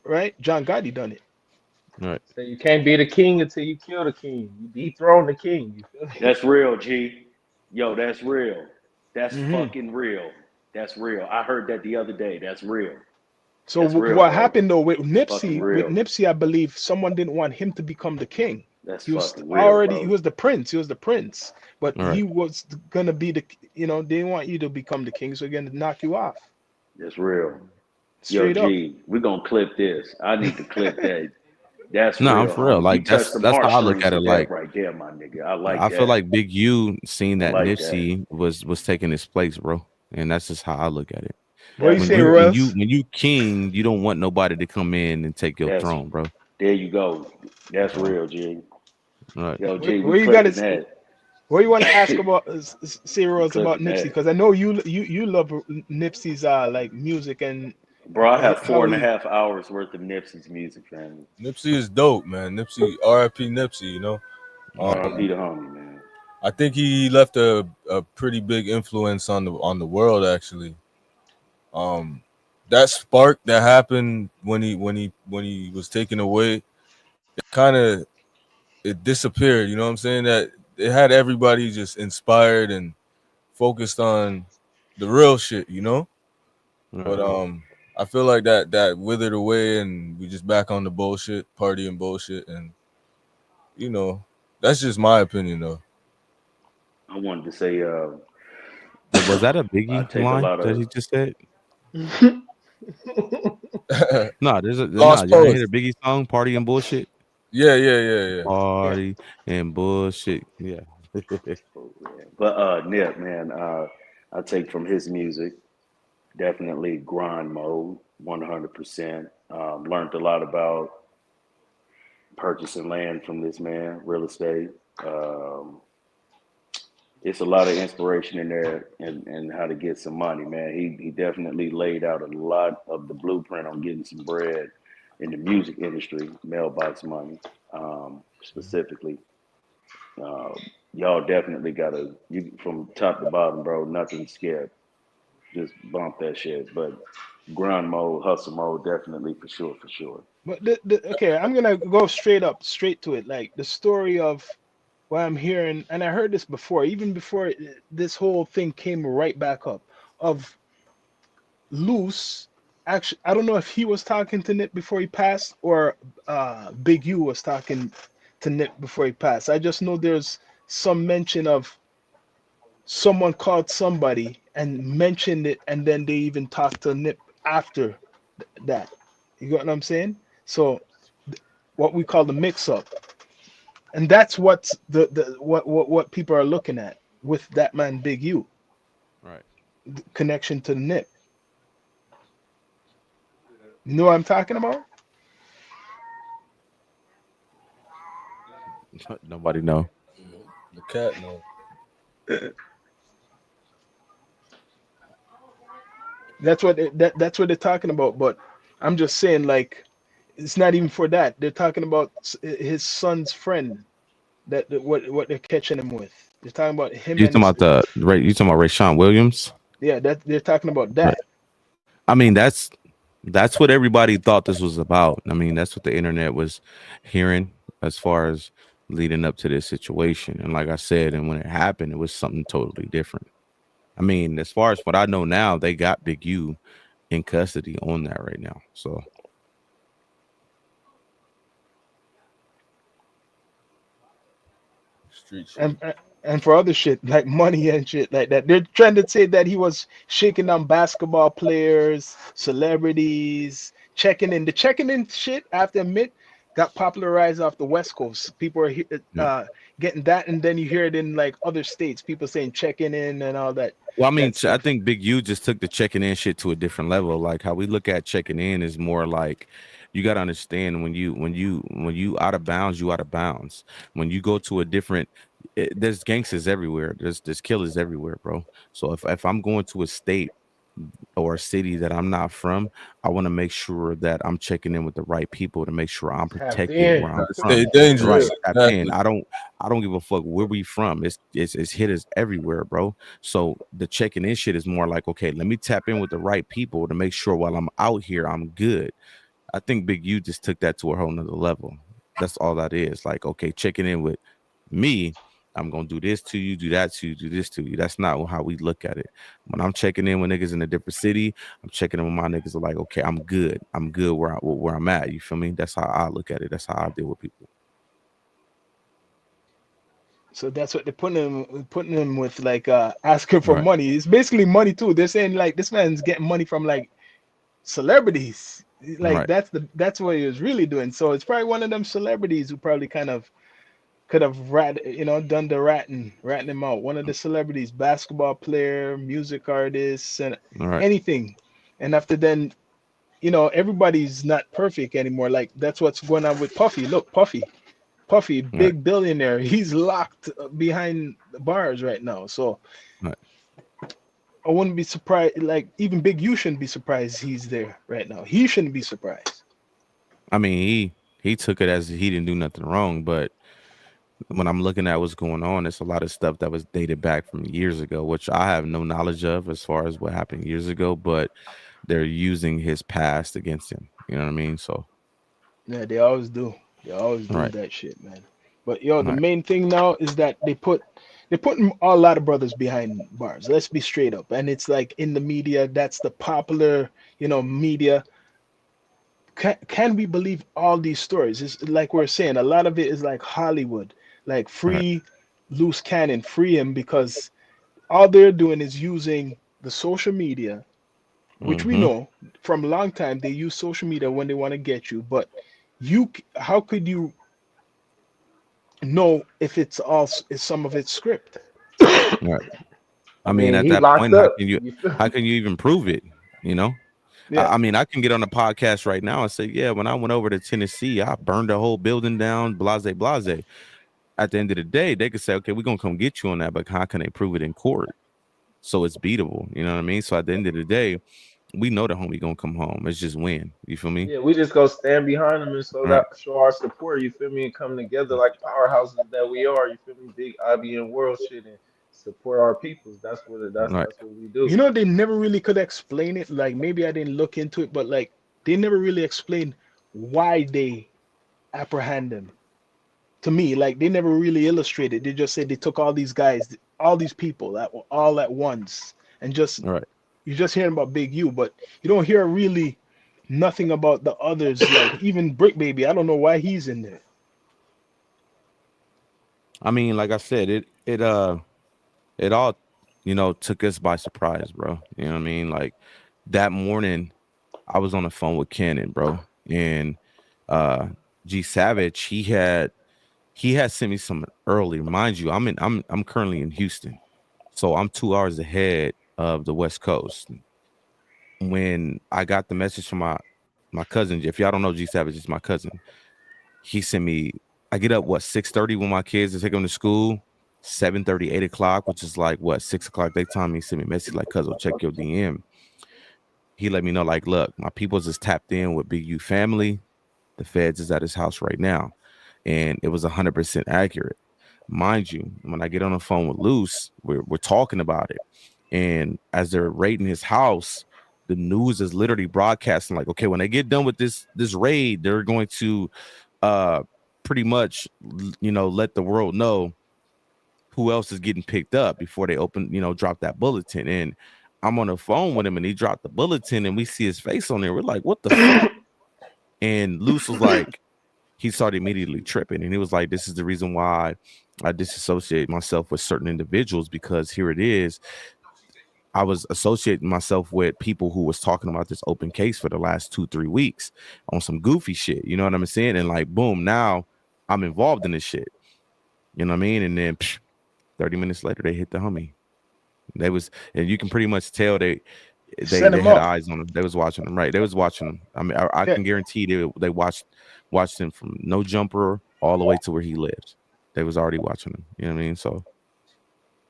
Speaker 1: right? John Gotti done it.
Speaker 2: Right.
Speaker 3: So you can't be the king until you kill the king. You dethrone the king. You feel me?
Speaker 4: that's real, G. Yo, that's real. That's
Speaker 1: Hmm.
Speaker 4: fucking real. That's real. I heard that the other day. That's real.
Speaker 1: So
Speaker 4: That's real,
Speaker 1: what
Speaker 4: bro.
Speaker 1: happened though with
Speaker 4: It's fucking
Speaker 1: Nipsey? With
Speaker 4: real.
Speaker 1: Nipsey, I believe someone didn't want him to become the king.
Speaker 4: That's
Speaker 1: He was
Speaker 4: fucking weird,
Speaker 1: already he
Speaker 4: bro.
Speaker 1: was the prince. He was the prince, but
Speaker 2: All
Speaker 1: he
Speaker 2: right.
Speaker 1: was gonna be the they want you to become the king, so they're gonna knock you off
Speaker 4: That's real. Yo,
Speaker 1: straight up.
Speaker 4: G, we gonna clip this. I need to clip that. That's
Speaker 2: No, I'm
Speaker 4: real,
Speaker 2: for real.
Speaker 4: homie. You
Speaker 2: Like
Speaker 4: touched some
Speaker 2: that's how I look
Speaker 4: heartstrings
Speaker 2: at it.
Speaker 4: with that
Speaker 2: Like
Speaker 4: right there, my nigga. I like
Speaker 2: I feel
Speaker 4: that.
Speaker 2: like Big U seen
Speaker 4: I
Speaker 2: that
Speaker 4: like that.
Speaker 2: Nipsey was taking his place, bro, and that's just how I look at it.
Speaker 1: What you
Speaker 4: That's
Speaker 2: When
Speaker 1: say,
Speaker 2: you
Speaker 4: real.
Speaker 2: when you
Speaker 1: Royals?
Speaker 2: when you king, you don't want nobody to come in and take your
Speaker 4: That's
Speaker 2: throne, bro.
Speaker 4: there you go. That's
Speaker 2: So,
Speaker 4: real, G.
Speaker 2: all right.
Speaker 4: Yo,
Speaker 1: Where,
Speaker 4: G, we
Speaker 1: where you got
Speaker 4: clipping
Speaker 1: it?
Speaker 4: that.
Speaker 1: What you want to ask about, say,
Speaker 4: We
Speaker 1: Royals, about
Speaker 4: clipping
Speaker 1: Nipsey?
Speaker 4: that.
Speaker 1: Because I know you love Nipsey's like music and
Speaker 4: Bro, I have four
Speaker 1: how
Speaker 4: and a
Speaker 1: he.
Speaker 4: half hours worth of Nipsey's music, family.
Speaker 6: Nipsey is dope, man. Nipsey, R.I.P. Nipsey. You know,
Speaker 2: All right,
Speaker 4: RP
Speaker 6: um,
Speaker 2: man.
Speaker 4: the homie, man.
Speaker 6: I think he left a pretty big influence on the world actually. Um, that spark that happened when he was taken away, kind of it disappeared. You know what I'm saying? That it had everybody just inspired and focused on the real shit. You know,
Speaker 2: All
Speaker 6: but
Speaker 2: right.
Speaker 6: I feel like that withered away and we just back on the bullshit, party and bullshit, and you know, that's just my opinion though.
Speaker 4: I wanted to say,
Speaker 2: Was that a
Speaker 4: I
Speaker 2: Biggie
Speaker 4: take a
Speaker 2: line
Speaker 4: lot
Speaker 2: that
Speaker 4: of
Speaker 2: he just said? No,
Speaker 6: Lost
Speaker 2: y'all ain't hear
Speaker 6: poets.
Speaker 2: the Biggie song "Party and Bullshit."
Speaker 6: Yeah.
Speaker 1: Yeah.
Speaker 2: Party and bullshit. Yeah.
Speaker 4: but Nip, man, I take from his music definitely grind mode, 100%. Learned a lot about purchasing land from this man, real estate. Um, it's a lot of inspiration in there and how to get some money, man. He definitely laid out a lot of the blueprint on getting some bread in the music industry, mailbox money, specifically. Uh, y'all definitely gotta you from top to bottom, bro. Nothing scared. Just bump that shit. But grind mode, hustle mode, definitely for sure, for sure.
Speaker 1: But okay, I'm gonna go straight to it. Like the story of what I'm hearing, and I heard this before, even before this whole thing came right back up. Of Luce, actually, I don't know if he was talking to Nip before he passed, or Big U was talking to Nip before he passed. I just know there's some mention of someone called somebody and mentioned it, and then they even talked to Nip after that. You got what I'm saying? So what we call the mix-up, and that's what's what people are looking at with that man Big U,
Speaker 2: Right.
Speaker 1: the connection to the Nip. You know what I'm talking about?
Speaker 2: Nobody know.
Speaker 6: The cat no.
Speaker 1: That's what they're talking about. But I'm just saying, like, it's not even for that. They're talking about his son's friend. What they're catching him with. They're talking about him
Speaker 2: You
Speaker 1: and
Speaker 2: talking
Speaker 1: his.
Speaker 2: about you talking about Rayshawn Williams?
Speaker 1: Yeah, that they're talking about
Speaker 2: Right.
Speaker 1: that.
Speaker 2: I mean, that's what everybody thought this was about. I mean, that's what the internet was hearing as far as leading up to this situation. And like I said, and when it happened, it was something totally different. I mean, as far as what I know now, they got Big U in custody on that right now. So
Speaker 6: Street shit.
Speaker 1: and and for other shit like money and shit like that. They're trying to say that he was shaking down basketball players, celebrities, checking in. The checking in shit, I have to admit, got popularized off the West Coast. People are
Speaker 2: yeah.
Speaker 1: getting that, and then you hear it in like other states. People saying checking in and all that
Speaker 2: Well, I mean,
Speaker 1: that
Speaker 2: I
Speaker 1: stuff.
Speaker 2: think Big U just took the checking in shit to a different level. Like how we look at checking in is more like you got to understand when you out of bounds, you out of bounds. When you go to a different, there's gangsters everywhere. There's killers everywhere, bro. So if I'm going to a state or a city that I'm not from, I want to make sure that I'm checking in with the right people to make sure I'm
Speaker 1: Tapped
Speaker 2: protected
Speaker 1: in.
Speaker 2: where I'm
Speaker 6: Gotta stay
Speaker 2: from.
Speaker 6: dangerous.
Speaker 2: Right.
Speaker 1: Yeah.
Speaker 2: Tap in.
Speaker 6: Exactly.
Speaker 2: I don't give a fuck where we from. It's hitters everywhere, bro. So the checking in shit is more like, okay, let me tap in with the right people to make sure while I'm out here, I'm good. I think Big U just took that to a whole nother level. That's all that is. Like, okay, checking in with me, I'm gonna do this to you, do that to you, do this to you. That's not how we look at it. When I'm checking in with niggas in a different city, I'm checking in with my niggas are like, okay, I'm good. I'm good where I'm at. You feel me? That's how I look at it. That's how I deal with people.
Speaker 1: So that's what they're putting him with, like asking for
Speaker 2: Right.
Speaker 1: money. It's basically money too. They're saying like this man's getting money from like celebrities. Like
Speaker 2: Right.
Speaker 1: that's what he was really doing. So it's probably one of them celebrities who probably kind of could have done the ratting him out. One of the celebrities, basketball player, music artist, and
Speaker 2: Right.
Speaker 1: anything. And after then, everybody's not perfect anymore. Like that's what's going on with Puffy. Look, Puffy,
Speaker 2: Right.
Speaker 1: big billionaire. He's locked behind the bars right now. So
Speaker 2: Right.
Speaker 1: I wouldn't be surprised. Like even Big U shouldn't be surprised he's there right now. He shouldn't be surprised.
Speaker 2: I mean, he took it as he didn't do nothing wrong, but when I'm looking at what's going on, it's a lot of stuff that was dated back from years ago, which I have no knowledge of as far as what happened years ago, but they're using his past against him. You know what I mean? So,
Speaker 1: Yeah, they always do. They always do
Speaker 2: right,
Speaker 1: that shit, man. But yo, the
Speaker 2: right,
Speaker 1: main thing now is that they're putting a lot of brothers behind bars. Let's be straight up. And it's like in the media, that's the popular, media. Can we believe all these stories? It's like we're saying, a lot of it is like Hollywood, like
Speaker 2: right.
Speaker 1: free loose cannon, free him because all they're doing is using the social media, which we
Speaker 2: Mm-hmm.
Speaker 1: know from a long time they use social media when they want to get you. But how could you know if if some of it's script?
Speaker 2: Right.
Speaker 3: I
Speaker 2: I mean,
Speaker 3: mean,
Speaker 2: at
Speaker 3: he
Speaker 2: that
Speaker 3: locked
Speaker 2: point,
Speaker 3: up. You feel
Speaker 2: how
Speaker 3: me?
Speaker 2: can you even prove it? You know?
Speaker 1: Yeah.
Speaker 2: I mean, I can get on a podcast right now and say, yeah, when I went over to Tennessee, I burned the whole building down, blase, blase. At the end of the day, they could say, okay, we're gonna come get you on that, but how can they prove it in court? So it's beatable. You know what I mean? So at the end of the day, we know the homie gonna come home. It's just win. You feel me?
Speaker 3: Yeah, we just go stand behind them and
Speaker 2: Right.
Speaker 3: show our support. You feel me? And come together like powerhouses that we are. You feel me? Big IBM world shit and support our peoples.
Speaker 2: Right.
Speaker 3: That's what we do.
Speaker 1: They never really could explain it. Like maybe I didn't look into it, but like they never really explained why they apprehend him. To me, like they never really illustrated. They just said they took all these guys, all these people all at once, and just
Speaker 2: Right.
Speaker 1: you're just hearing about Big U, but you don't hear really nothing about the others. Like even Brick Baby, I don't know why he's in there.
Speaker 2: I mean, like I said, it all, took us by surprise, bro. You know what I mean? Like that morning, I was on the phone with Cannon, bro, and uh G Savage, he had sent me some early. Mind you, I'm currently in Houston, so I'm 2 hours ahead of the West Coast. When I got the message from my cousin, if y'all don't know G Savage, is my cousin. He sent me. I get up 6:30 when my kids to take them to school. 7:30, 8 o'clock, which is like 6 o'clock their time. He sent me a message like, "Cuz, check your DM." He let me know like, "Look, my people's is tapped in with Big U family. The feds is at his house right now," and it was 100% accurate. Mind you, when I get on the phone with Luce, we're talking about it, and as they're raiding his house, the news is literally broadcasting like, okay, when they get done with this raid, they're going to uh pretty much let the world know who else is getting picked up before they drop that bulletin. And I'm on the phone with him and he dropped the bulletin and we see his face on there. We're like, what the fuck? And Luce was like, he started immediately tripping and he was like, this is the reason why I disassociate myself with certain individuals, because here it is, I was associating myself with people who was talking about this open case for the last 2-3 weeks on some goofy shit. You know what I'm saying? And like, boom, now I'm involved in this shit. You know what I mean? And then 30 minutes later, they hit the homie. And you can pretty much tell they they
Speaker 1: Set
Speaker 2: they
Speaker 1: him
Speaker 2: had
Speaker 1: up.
Speaker 2: eyes on him. They was watching him, right? They was watching him. I mean, I
Speaker 1: Yeah.
Speaker 2: can guarantee they watched him from no jumper all the way to where he lives. They was already watching him. You know what I mean? So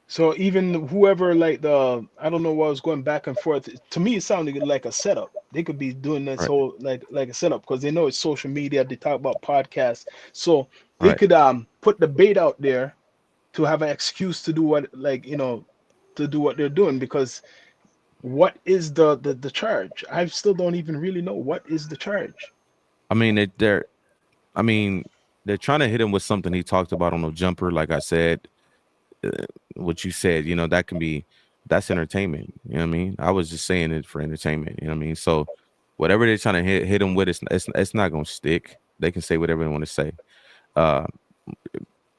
Speaker 1: So even whoever like I don't know what was going back and forth. To me, it sounded like a setup. They could be doing this
Speaker 2: right,
Speaker 1: whole like a setup because they know it's social media. They talk about podcasts, so they
Speaker 2: right.
Speaker 1: could put the bait out there to have an excuse to do to do what they're doing. Because what is the charge? I still don't even really know what is the charge.
Speaker 2: I mean, I mean, they're trying to hit him with something he talked about on the jumper. Like I said, uh, what you said, that's entertainment. You know what I mean? I was just saying it for entertainment. You know what I mean? So whatever they're trying to hit him with, it's not gonna stick. They can say whatever they want to say. Uh,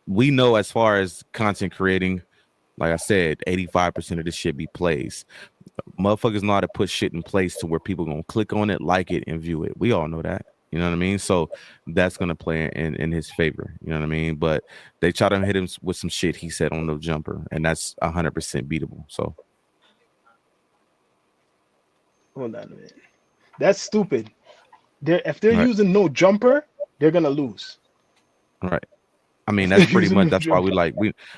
Speaker 2: we know as far as content creating, like I said, 85% of this shit be plays. Motherfuckers know how to put shit in place to where people gonna click on it, like it, and view it. We all know that. You know what I mean? So that's gonna play in his favor. You know what I mean? But they try to hit him with some shit he said on no jumper, and that's 100% beatable. So
Speaker 1: Hold on a minute. That's stupid. If they're
Speaker 2: right,
Speaker 1: using no jumper, they're gonna lose.
Speaker 2: right. I mean,
Speaker 1: If they're
Speaker 2: that's pretty
Speaker 1: using
Speaker 2: much
Speaker 1: no
Speaker 2: that's why we
Speaker 1: jumper.
Speaker 2: like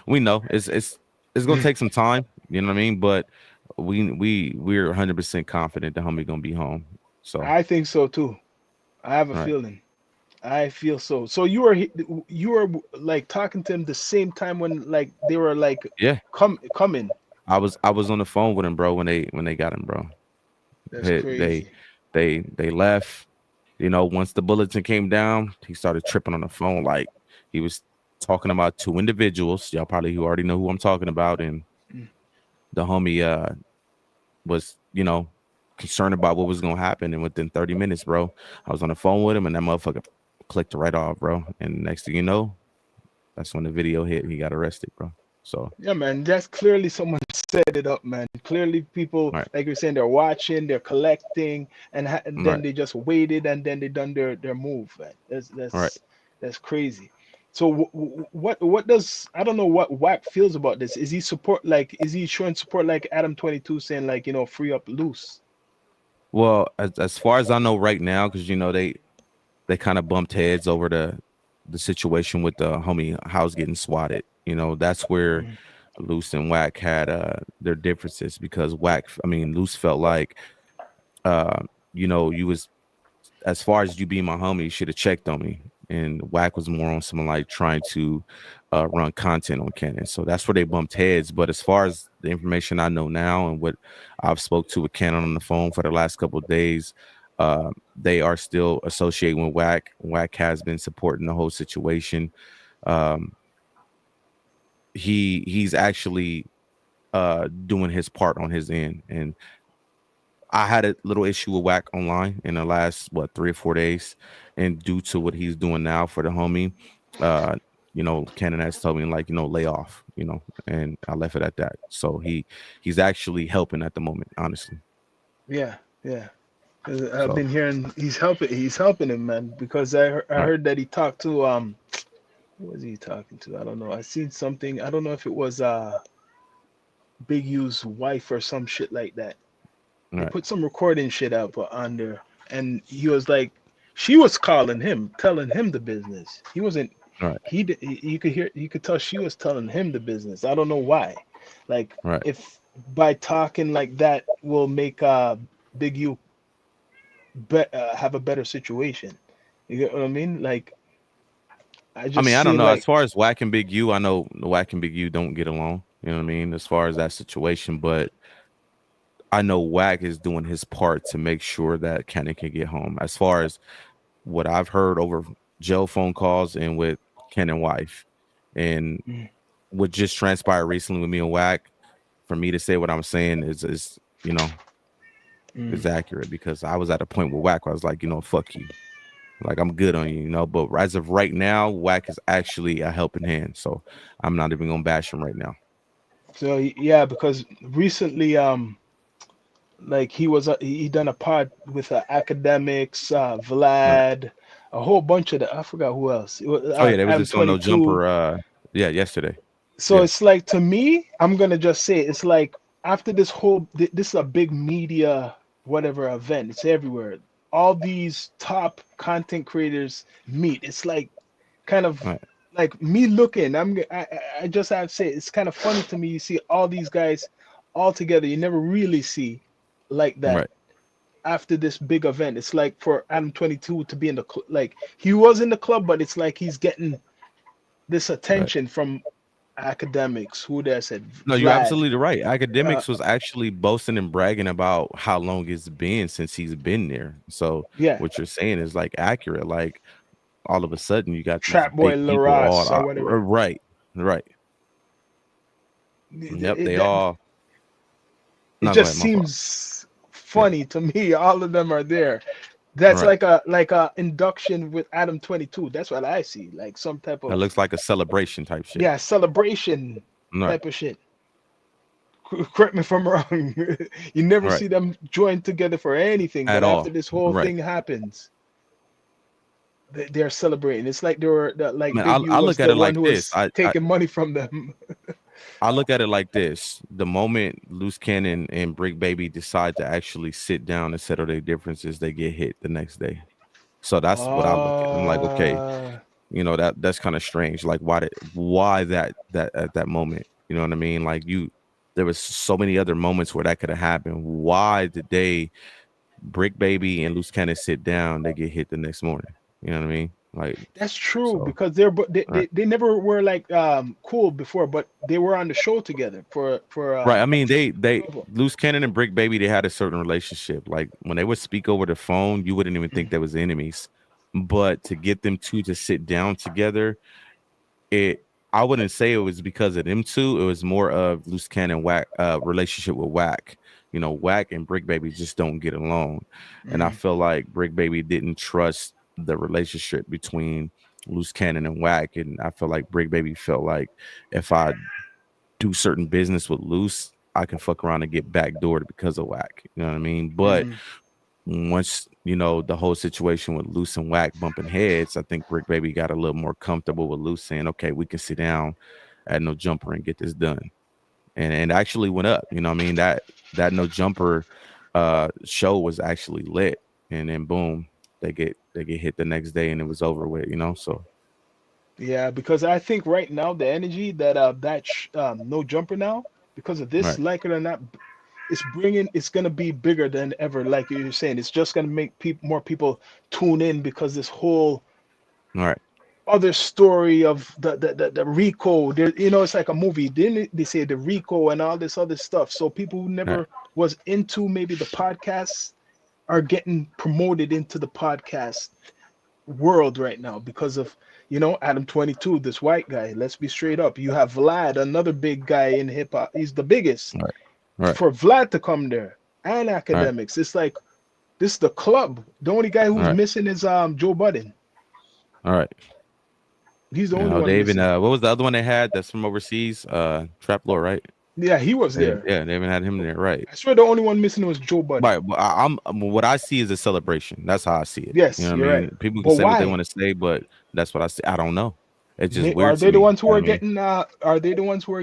Speaker 2: we know it's gonna take some time. You know what I mean? But we're 100% confident the homie gonna be home. So
Speaker 1: I think so too. I have a
Speaker 2: right,
Speaker 1: feeling. I feel so. So you were like talking to him the same time when like they were like
Speaker 2: yeah.
Speaker 1: coming.
Speaker 2: I was on the phone with him, bro, when they got him, bro.
Speaker 1: That's
Speaker 2: They they
Speaker 1: crazy.
Speaker 2: they left. You know, once the bulletin came down, he started tripping on the phone. Like he was talking about two individuals. Y'all probably who already know who I'm talking about. And
Speaker 1: Mm.
Speaker 2: the homie was, concerned about what was gonna happen. And within 30 minutes, bro, I was on the phone with him and that motherfucker clicked right off, bro. And next thing you know, that's when the video hit. He got arrested, bro. So
Speaker 1: Yeah, man. That's clearly someone set it up, man. Clearly, people
Speaker 2: right,
Speaker 1: like you're saying, they're watching, they're collecting, and then
Speaker 2: right,
Speaker 1: they just waited, and then they done their move. Man. That's
Speaker 2: right.
Speaker 1: that's that's crazy. So what does I don't know what Wack feels about this? Is he support like is he showing support like Adam 22 saying like free up loose?
Speaker 2: Well, as far as I know right now, because they kind of bumped heads over the situation with the homie house getting swatted. That's where
Speaker 1: Mm,
Speaker 2: Luce and Whack had their differences because Luce felt like uh you was as far as you being my homie, you should have checked on me. And Whack was more on someone like trying to run content on Canon. So that's where they bumped heads. But as far as the information I know now and what I've spoke to with Canon on the phone for the last couple of days, they are still associating with Whack. Whack has been supporting the whole situation. Um, he's actually doing his part on his end. And I had a little issue with Whack online in the last 3 or 4 days, and due to what he's doing now for the homie, uh, Cannon has told me like lay off, and I left it at that. So he's actually helping at the moment, honestly.
Speaker 1: yeah, yeah. 'Cause I've
Speaker 2: So
Speaker 1: been hearing he's helping him, man. Because I
Speaker 2: right,
Speaker 1: heard that he talked to who was he talking to? I don't know. I seen something. I don't know if it was Big U's wife or some shit like that. They
Speaker 2: right,
Speaker 1: put some recording shit up on there, and he was like, she was calling him, telling him the business. He wasn't.
Speaker 2: right,
Speaker 1: You could hear. You could tell she was telling him the business. I don't know why. Like
Speaker 2: right.
Speaker 1: if by talking like that will make Big U have a better situation. You get what I mean? Like I
Speaker 2: I
Speaker 1: just
Speaker 2: mean, I don't
Speaker 1: see
Speaker 2: know. As
Speaker 1: like.
Speaker 2: far as Whack and Big U, I know Whack and Big U don't get along. You know what I mean? As far as that situation, but I know Whack is doing his part to make sure that Cannon can get home. As far as what I've heard over jail phone calls and with Ken and wife, and
Speaker 1: Mm,
Speaker 2: what just transpired recently with me and Wack, for me to say what I'm saying is
Speaker 1: mm.
Speaker 2: is accurate because I was at a point with Wack where I was like, fuck you, like I'm good on you, But as of right now, Wack is actually a helping hand, so I'm not even gonna bash him right now.
Speaker 1: So yeah, because recently like he done a pod with academics,
Speaker 2: Right.
Speaker 1: Vlad, a whole bunch of the I forgot who else. It was,
Speaker 2: Oh yeah, they was
Speaker 1: Adam
Speaker 2: just on no
Speaker 1: 22.
Speaker 2: jumper. Yeah, yesterday.
Speaker 1: So
Speaker 2: Yeah.
Speaker 1: it's like to me, I'm gonna just say it's like after this whole this is a big media whatever event. It's everywhere. All these top content creators meet. It's like kind of
Speaker 2: Right.
Speaker 1: like me looking. I just have to say it's kind of funny to me. You see all these guys all together. You never really see like that
Speaker 2: Right.
Speaker 1: after this big event. It's like for Adam 22 to be in the like he was in the club, but it's like he's getting this
Speaker 2: Right.
Speaker 1: attention from academics. Who there said
Speaker 2: No, you're
Speaker 1: Vlad.
Speaker 2: absolutely right.
Speaker 1: Uh,
Speaker 2: Academics was actually boasting and bragging about how long it's been since he's been there. So
Speaker 1: yeah,
Speaker 2: what you're saying is like accurate. Like all of a sudden you got these
Speaker 1: Trap Boy
Speaker 2: big people all
Speaker 1: Laras or whatever.
Speaker 2: right, right. Yep, they all.
Speaker 1: It
Speaker 2: No, go
Speaker 1: just
Speaker 2: ahead. My fault.
Speaker 1: seems
Speaker 2: Yeah,
Speaker 1: funny to me. All of them are there. That's
Speaker 2: Right.
Speaker 1: like a induction with Adam 22. That's what I see. Like some type
Speaker 2: That
Speaker 1: of,
Speaker 2: looks like a celebration type shit.
Speaker 1: yeah, celebration
Speaker 2: Right.
Speaker 1: type of shit. Correct me if I'm wrong. You never
Speaker 2: Right.
Speaker 1: see them join together for anything,
Speaker 2: At
Speaker 1: but after
Speaker 2: all.
Speaker 1: this whole
Speaker 2: Right.
Speaker 1: thing happens, they're celebrating. It's like they were like
Speaker 2: Man,
Speaker 1: Big U
Speaker 2: I
Speaker 1: was
Speaker 2: look at
Speaker 1: the
Speaker 2: it
Speaker 1: one
Speaker 2: like
Speaker 1: who
Speaker 2: this.
Speaker 1: was taking money from them.
Speaker 2: I look at it like this: the moment Loose Cannon and Brick Baby decide to actually sit down and settle their differences, they get hit the next day. So that's what I look at. I'm like, okay,
Speaker 1: Uh,
Speaker 2: that's kind of strange. Like, why that at that moment? You know what I mean? Like, there was so many other moments where that could have happened. Why did they Brick Baby and Loose Cannon sit down? They get hit the next morning. You know what I mean? Like,
Speaker 1: that's true
Speaker 2: so
Speaker 1: because they're
Speaker 2: right.
Speaker 1: they never were like cool before, but they were on the show together for
Speaker 2: Right. I mean, they
Speaker 1: people.
Speaker 2: Loose Cannon and Brick Baby, they had a certain relationship. Like when they would speak over the phone, you wouldn't even think they was enemies. But to get them two to sit down together, it I wouldn't say it was because of them two. It was more of Loose Cannon Whack relationship with Whack. Whack and Brick Baby just don't get along. And I
Speaker 1: Mhm.
Speaker 2: feel like Brick Baby didn't trust the relationship between Loose Cannon and Whack. And I feel like Brick Baby felt like if I do certain business with Loose, I can fuck around and get backdoored because of Whack. You know what I mean? But
Speaker 1: Mhm.
Speaker 2: once the whole situation with Loose and Whack bumping heads, I think Brick Baby got a little more comfortable with Loose saying, "Okay, we can sit down at No Jumper and get this done." And actually went up. You know what I mean? That No Jumper show was actually lit, and then boom, they get hit the next day, and it was over with. So
Speaker 1: Yeah, because I think right now the energy that no jumper now because of this,
Speaker 2: right,
Speaker 1: like it or not, it's gonna be bigger than ever. Like you're saying, it's just gonna make more people tune in because this whole
Speaker 2: right,
Speaker 1: other story of the Rico. There, it's like a movie. Didn't they say the Rico and all this other stuff? So people who
Speaker 2: right,
Speaker 1: never was into maybe the podcasts are getting promoted into the podcast world right now because of Adam 22, this white guy. Let's be straight up. You have Vlad, another big guy in hip hop. He's the biggest.
Speaker 2: right, right,
Speaker 1: For Vlad to come there and
Speaker 2: right,
Speaker 1: academics, it's like this is the club. The only guy who's
Speaker 2: right,
Speaker 1: missing is Joe Budden.
Speaker 2: all right.
Speaker 1: He's the only one
Speaker 2: They even
Speaker 1: missing.
Speaker 2: what was the other one they had that's from overseas? Trap Lord, right?
Speaker 1: Yeah, he was there.
Speaker 2: Yeah, they even had him there, right?
Speaker 1: I swear the only one missing was Joe Budden.
Speaker 2: Right. But what I see is a celebration. That's how I see it. You
Speaker 1: Yes,
Speaker 2: know what I
Speaker 1: you're right.
Speaker 2: mean? People can
Speaker 1: But
Speaker 2: say what they
Speaker 1: why?
Speaker 2: want to say, but that's what I see. I don't know. It's just
Speaker 1: Are
Speaker 2: weird to
Speaker 1: they the
Speaker 2: me.
Speaker 1: ones who
Speaker 2: You know
Speaker 1: are
Speaker 2: what I mean?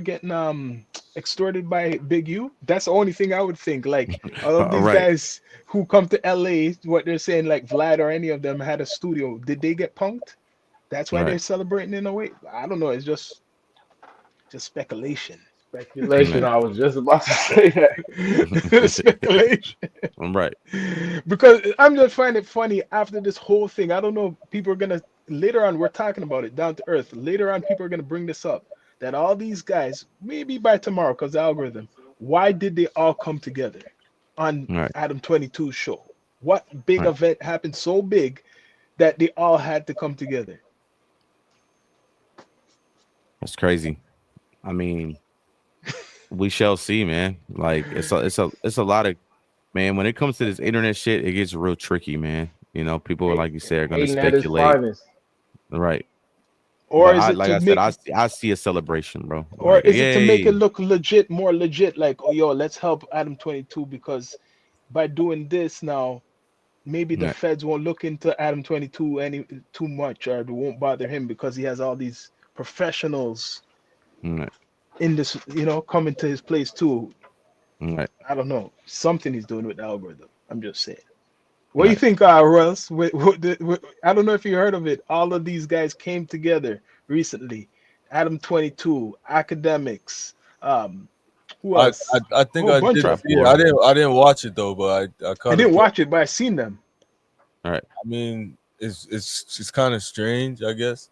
Speaker 1: getting extorted by Big U? That's the only thing I would think. Like all of these
Speaker 2: Right.
Speaker 1: guys who come to LA, what they're saying, like Vlad or any of them had a studio. Did they get punked? That's why
Speaker 2: Right.
Speaker 1: they're celebrating in a way. I don't know. It's just speculation.
Speaker 3: Speculation.
Speaker 2: Right.
Speaker 3: I was just about to say
Speaker 1: Speculation.
Speaker 2: Right.
Speaker 1: Because I'm just finding it funny after this whole thing. I don't know. People are gonna later on. We're talking about it down to earth. Later on, people are gonna bring this up that all these guys, maybe by tomorrow, because the algorithm. Why did they all come together on
Speaker 2: Right.
Speaker 1: Adam 22's show? What big
Speaker 2: Right.
Speaker 1: event happened so big that they all had to come together?
Speaker 2: That's crazy. I mean, we shall see, man. Like it's a lot of man. When it comes to this internet shit, it gets real tricky, man. People
Speaker 3: hate,
Speaker 2: like you say are gonna
Speaker 3: hating at his
Speaker 2: speculate,
Speaker 3: finest.
Speaker 2: right?
Speaker 1: Or
Speaker 2: But
Speaker 1: is
Speaker 2: I,
Speaker 1: it
Speaker 2: like
Speaker 1: to
Speaker 2: I said,
Speaker 1: make
Speaker 2: I see a celebration, bro.
Speaker 1: or
Speaker 2: Like,
Speaker 1: is it to make it
Speaker 2: yay!
Speaker 1: look legit, more legit? Like, oh yo, let's help Adam 22 because by doing this now, maybe the
Speaker 2: Right.
Speaker 1: feds won't look into Adam 22 any too much, or they won't bother him because he has all these professionals
Speaker 2: Right.
Speaker 1: in this, coming to his place too.
Speaker 2: Right.
Speaker 1: I don't know, something he's doing with the algorithm. I'm just saying. What do you
Speaker 2: Right.
Speaker 1: think, Russ? I don't know if you heard of it. All of these guys came together recently. Adam 22, academics, who
Speaker 6: I,
Speaker 1: else?
Speaker 6: I
Speaker 1: A
Speaker 6: think
Speaker 1: whole
Speaker 6: I
Speaker 1: bunch
Speaker 6: did
Speaker 1: of.
Speaker 2: Trap
Speaker 6: see it.
Speaker 2: Lord.
Speaker 6: I didn't watch it though, but I
Speaker 1: I
Speaker 6: kind of
Speaker 1: didn't watch it, but I seen them.
Speaker 2: Right.
Speaker 6: I mean, it's kind of strange, I guess,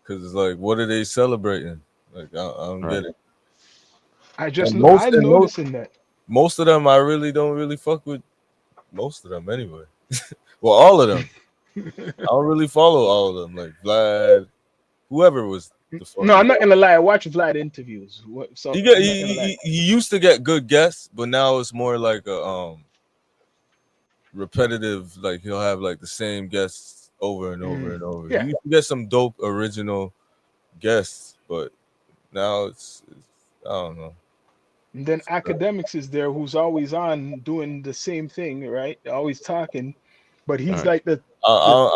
Speaker 6: because it's like, what are they celebrating? Like, I don't
Speaker 2: Right.
Speaker 6: get it. And
Speaker 1: I noticing that.
Speaker 6: most of them, I really don't really fuck with most of them anyway. Well, all of them. I don't really follow all of them, like Vlad, whoever was the
Speaker 1: No,
Speaker 6: fucking.
Speaker 1: I'm not gonna lie. I watch Vlad interviews, so I'm not gonna lie.
Speaker 6: He used to get good guests, but now it's more like a repetitive. Like he'll have like the same guests over and over and over. He
Speaker 1: Yeah.
Speaker 6: used to get some dope original guests, but now it's I don't know.
Speaker 1: And then academics is there who's always on doing the same thing, right? Always talking, but
Speaker 2: All
Speaker 1: he's
Speaker 2: right.
Speaker 1: like
Speaker 6: I
Speaker 1: the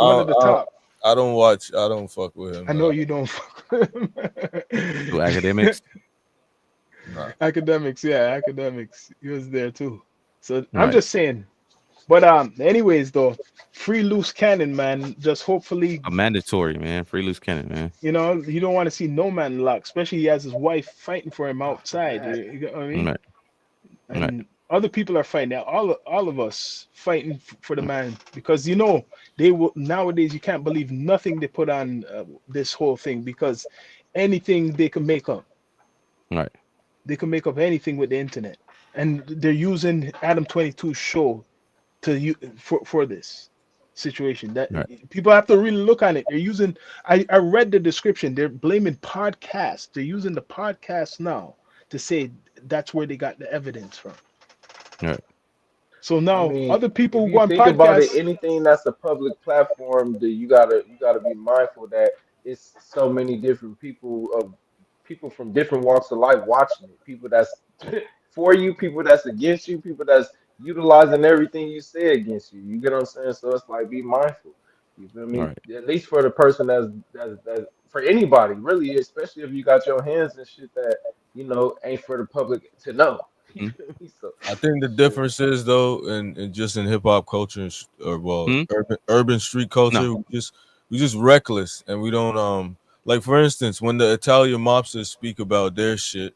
Speaker 1: one
Speaker 6: I
Speaker 1: of the
Speaker 6: I,
Speaker 1: top.
Speaker 6: I don't watch. I don't fuck with him,
Speaker 1: I know
Speaker 6: man.
Speaker 1: you don't fuck with
Speaker 2: To
Speaker 1: him.
Speaker 2: academics.
Speaker 6: Nah.
Speaker 1: Academics, yeah, academics. He was there too. So I'm
Speaker 2: Right.
Speaker 1: just saying. But anyways though, free loose cannon, man. Just hopefully,
Speaker 2: A mandatory, man. Free loose cannon, man.
Speaker 1: you don't want to see no man lock, especially he has his wife fighting for him
Speaker 3: Off the
Speaker 1: outside. You,
Speaker 3: bat.
Speaker 1: you get what I mean?
Speaker 2: Right. Right.
Speaker 1: And other people are fighting now. All of us fighting for the man because they will nowadays. You can't believe nothing they put on this whole thing because anything they can make up.
Speaker 2: Right.
Speaker 1: They can make up anything with the internet, and they're using Adam 22's show for this situation. That
Speaker 2: Right.
Speaker 1: people have to really look on it. They're using. I read the description. They're blaming podcasts. They're using the podcast now to say that's where they got the evidence from.
Speaker 2: Right.
Speaker 1: So
Speaker 3: I
Speaker 1: now
Speaker 3: mean,
Speaker 1: other people
Speaker 3: if
Speaker 1: who go
Speaker 3: you
Speaker 1: on
Speaker 3: think about it,
Speaker 1: podcasts,
Speaker 3: anything that's a public platform, that you gotta be mindful that it's so many different people from different walks of life watching it. People that's for you, people that's against you, people that's utilizing everything you say against you. You get what I'm saying? So it's like be mindful. You feel me?
Speaker 2: Right.
Speaker 3: At least for the person that's for anybody, really, especially if you got your hands and shit that ain't for the public to know. You
Speaker 2: Hmm.
Speaker 3: feel me? So
Speaker 6: I think the
Speaker 3: shit.
Speaker 6: difference is though, in just in hip hop culture, or well,
Speaker 2: Hmm?
Speaker 6: urban street
Speaker 2: No.
Speaker 6: culture, we just reckless, and we don't like for instance, when the Italian mobsters speak about their shit,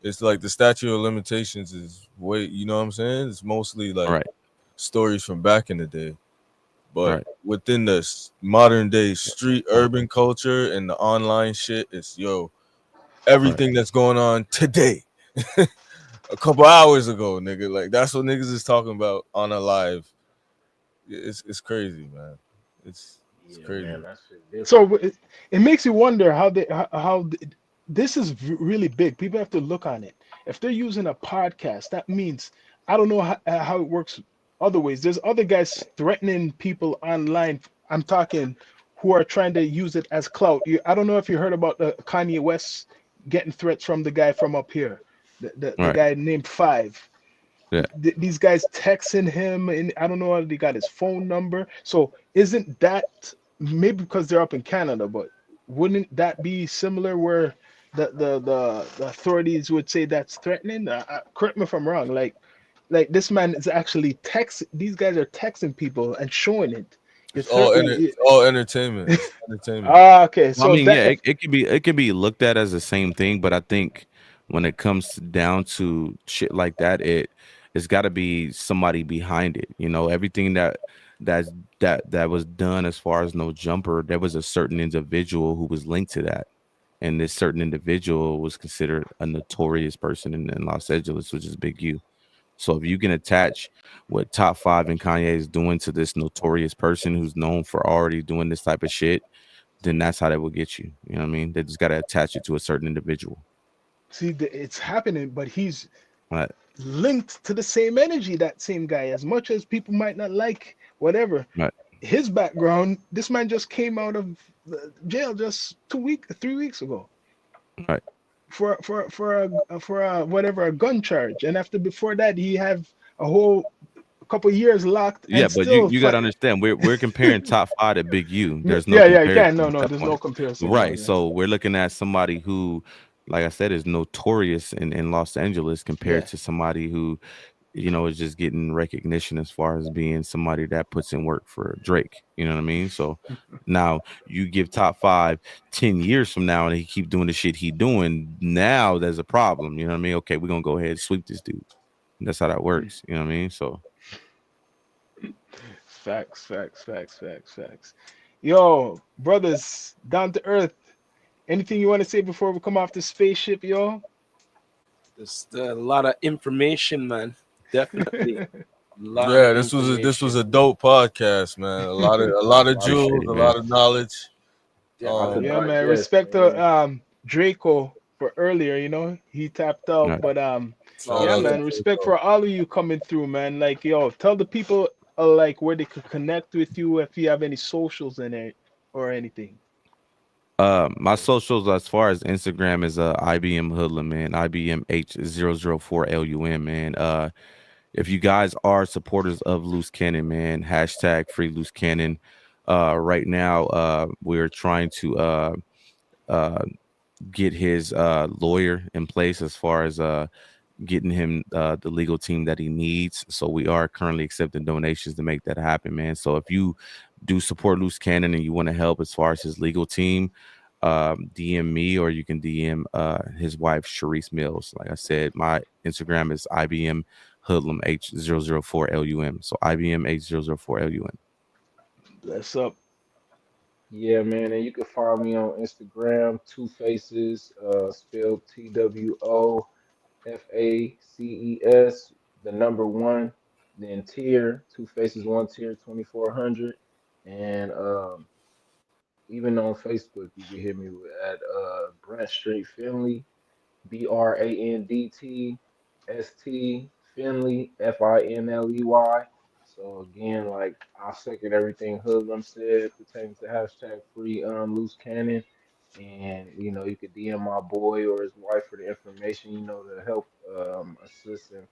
Speaker 6: it's like the statute of limitations is way, you know what I'm saying? It's mostly like
Speaker 2: Right.
Speaker 6: stories from back in the day, but
Speaker 2: Right.
Speaker 6: within the modern day street urban culture and the online shit, it's
Speaker 2: Right.
Speaker 6: everything that's going on today. A couple hours ago, nigga. Like that's what niggas is talking about on a live. It's crazy, man. It's
Speaker 3: Yeah,
Speaker 6: crazy.
Speaker 3: man, that shit different.
Speaker 1: so it makes you wonder this is really big. People have to look on it. If they're using a podcast, that means I don't know how it works other ways. There's other guys threatening people online. I'm talking who are trying to use it as clout. I don't know if you heard about the Kanye West getting threats from the guy from up here, the
Speaker 2: Right.
Speaker 1: guy named Five.
Speaker 2: Yeah.
Speaker 1: These guys texting him, and I don't know if they got his phone number. So isn't that maybe because they're up in Canada, but wouldn't that be similar where the authorities would say that's threatening? Correct me if I'm wrong. Like this man is actually text. These guys are texting people and showing it. You're threatening.
Speaker 6: It's all entertainment. It's entertainment.
Speaker 1: Okay.
Speaker 2: Well, I
Speaker 1: So
Speaker 2: mean,
Speaker 1: that
Speaker 2: yeah,
Speaker 1: if
Speaker 2: it can be looked at as the same thing, but I think when it comes down to shit like that, it's got to be somebody behind it. Everything that's that was done as far as No Jumper, there was a certain individual who was linked to that, and this certain individual was considered a notorious person in Los Angeles, which is Big U. So if you can attach what Top Five and Kanye is doing to this notorious person who's known for already doing this type of shit, then that's how they will get you. You know what I mean? They just got to attach it to a certain individual.
Speaker 1: see it's happening, but he's
Speaker 2: Right.
Speaker 1: linked to the same energy, that same guy, as much as people might not like whatever
Speaker 2: Right.
Speaker 1: his background. This man just came out of jail just 3 weeks ago
Speaker 2: Right.
Speaker 1: for whatever, a gun charge, and after before that he have a whole couple years locked
Speaker 2: Yeah,
Speaker 1: and
Speaker 2: but you
Speaker 1: still
Speaker 2: you got to
Speaker 1: fight.
Speaker 2: understand, we're comparing Top Five to Big U. There's no
Speaker 1: Yeah, yeah, you can.
Speaker 2: comparison
Speaker 1: No,
Speaker 2: at
Speaker 1: no,
Speaker 2: that
Speaker 1: there's no
Speaker 2: point.
Speaker 1: comparison. No,
Speaker 2: Right.
Speaker 1: yeah,
Speaker 2: So we're looking at somebody who, like I said, is notorious in Los Angeles compared
Speaker 1: yeah.
Speaker 2: to somebody who, is just getting recognition as far as being somebody that puts in work for Drake. You know what I mean? So now you give Top Five 10 years from now and he keep doing the shit he doing. Now there's a problem. You know what I mean? Okay, we're gonna go ahead and sweep this dude. That's how that works. You know what I mean? So
Speaker 1: Facts, facts, facts, facts, facts. Yo, brothers, down to earth. Anything you want to say before we come off the spaceship, yo?
Speaker 5: Just a lot of information, man. Definitely. A lot of
Speaker 6: Yeah, this was a
Speaker 5: information.
Speaker 6: dope podcast, man. A lot of
Speaker 3: A lot of
Speaker 2: appreciate
Speaker 6: jewels,
Speaker 2: it,
Speaker 6: a
Speaker 2: man.
Speaker 6: lot of knowledge.
Speaker 3: lot to
Speaker 6: Um,
Speaker 1: Yeah,
Speaker 5: Definitely.
Speaker 1: man.
Speaker 3: digest,
Speaker 1: Respect to
Speaker 3: man.
Speaker 1: Draco for earlier, he tapped out.
Speaker 2: Right.
Speaker 1: But
Speaker 6: shout
Speaker 1: yeah,
Speaker 6: out
Speaker 5: Solid.
Speaker 6: to
Speaker 1: man, respect
Speaker 6: Draco.
Speaker 1: for all of you coming through, man. Like, yo, tell the people like where they could connect with you if you have any socials in it or anything.
Speaker 2: My socials as far as Instagram is IBM Hoodlum, man. IBM H004LUM, man. If you guys are supporters of Loose Cannon, man, hashtag free Loose Cannon. Right now, we're trying to uh get his lawyer in place as far as getting him the legal team that he needs. So we are currently accepting donations to make that happen, man. So if you do support Loose Cannon and you want to help as far as his legal team, DM me, or you can DM his wife Sharice Mills. Like I said, my Instagram is IBM Hoodlum H004LUM. So IBM H004LUM.
Speaker 1: Bless up.
Speaker 3: Yeah, man, and you can find me on Instagram, Two Faces, spelled TWOFACES, the number one, then tier, Two Faces, one tier, 2400, and even on Facebook, you can hit me at Brent Street Finley, BRANDTST Finley FINLEY. So again, like I second everything Hoodlum said pertaining to hashtag free loose cannon. And you could DM my boy or his wife for the information, to help assist in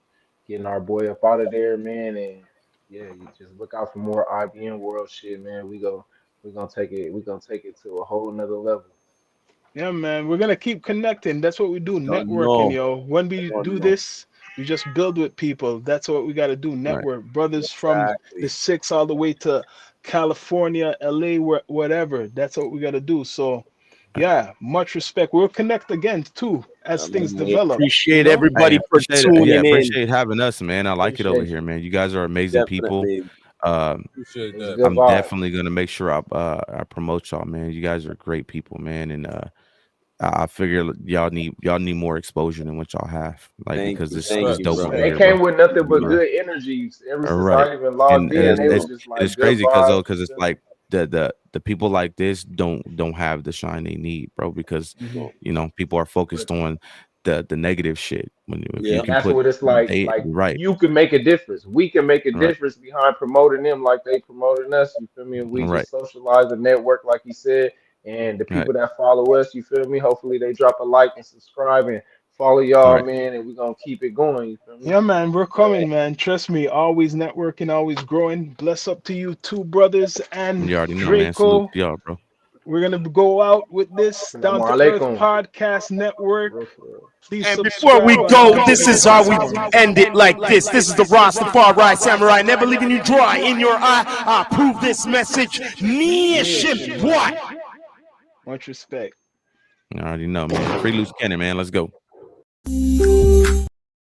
Speaker 3: getting our boy up out of there, man. And yeah, you just look out for more IBM world shit, man. We're gonna take it to a whole nother level.
Speaker 1: Yeah, man, we're gonna keep connecting. That's what we do,
Speaker 5: Don't
Speaker 1: networking,
Speaker 5: know.
Speaker 1: yo. When we
Speaker 5: Don't
Speaker 1: do
Speaker 5: know.
Speaker 1: this, we just build with people. That's what we gotta do.
Speaker 2: Right.
Speaker 1: Network, brothers from the
Speaker 5: Exactly.
Speaker 1: six all the way to California, LA, whatever. That's what we gotta do. So,
Speaker 2: Right.
Speaker 1: yeah, much respect. We'll connect again too as things
Speaker 5: We
Speaker 1: develop. You
Speaker 5: appreciate
Speaker 1: know.
Speaker 2: Hey,
Speaker 5: everybody for
Speaker 2: appreciate it. Yeah,
Speaker 5: tuning in.
Speaker 2: appreciate having us, man. I like it over
Speaker 3: Appreciate
Speaker 2: here,
Speaker 3: you.
Speaker 2: man. You guys are amazing people.
Speaker 5: Definitely.
Speaker 2: Um,
Speaker 6: Appreciate
Speaker 3: It's
Speaker 6: that.
Speaker 3: good
Speaker 2: I'm
Speaker 3: vibes.
Speaker 2: definitely gonna make sure I promote y'all, man. You guys are great people, man, and I figure y'all need more exposure than what y'all have, like
Speaker 5: Thank
Speaker 2: because
Speaker 5: you.
Speaker 2: this
Speaker 5: Thank
Speaker 2: is
Speaker 5: you,
Speaker 6: Respect.
Speaker 2: dope over
Speaker 3: And
Speaker 5: brother.
Speaker 3: they
Speaker 2: here, bro.
Speaker 3: came with nothing
Speaker 2: You
Speaker 3: but
Speaker 2: know,
Speaker 3: good energy ever
Speaker 2: all
Speaker 3: since
Speaker 2: right,
Speaker 3: I even logged
Speaker 2: and
Speaker 3: in. They was
Speaker 2: it's
Speaker 3: just
Speaker 2: and
Speaker 3: like
Speaker 2: it's
Speaker 3: good
Speaker 2: crazy because
Speaker 3: vibes.
Speaker 2: it's like the people like this don't have the shine they need, bro. Because
Speaker 1: Hmm.
Speaker 2: people are focused on the negative shit. When if you
Speaker 5: Yeah.
Speaker 3: And
Speaker 2: can
Speaker 3: that's
Speaker 2: put
Speaker 3: what it's like.
Speaker 2: they
Speaker 3: Like
Speaker 2: right,
Speaker 3: you can make a difference. We can make a
Speaker 2: right,
Speaker 3: difference behind promoting them like they promoting us. You feel me? And we
Speaker 2: right,
Speaker 3: just socialize and network, like you said. And the
Speaker 2: right,
Speaker 3: people that follow us, you feel me? Hopefully they drop a like and subscribe and follow y'all,
Speaker 2: right.
Speaker 3: man. And we're gonna keep it going. You feel me?
Speaker 1: Yeah, man, we're coming, man. Trust me, always networking, always growing. Bless up to you, two brothers and
Speaker 2: You already know, man. Salute
Speaker 1: Draco.
Speaker 2: to y'all, bro.
Speaker 1: We're gonna go out with this
Speaker 3: Assalamu
Speaker 1: Down to Earth
Speaker 3: alaikum.
Speaker 1: Podcast Network.
Speaker 3: For real, for real.
Speaker 1: Please
Speaker 5: And before we
Speaker 1: subscribe on
Speaker 5: go,
Speaker 1: all
Speaker 5: this is
Speaker 1: different
Speaker 5: how we
Speaker 1: platforms.
Speaker 5: end it like this. This is the Rastafari Samurai, never leaving you dry in your eye. I approve this message. Nation,
Speaker 1: Nation-wide.
Speaker 5: what?
Speaker 1: Much respect.
Speaker 2: You already know, man. Free loose cannon, man. Let's go.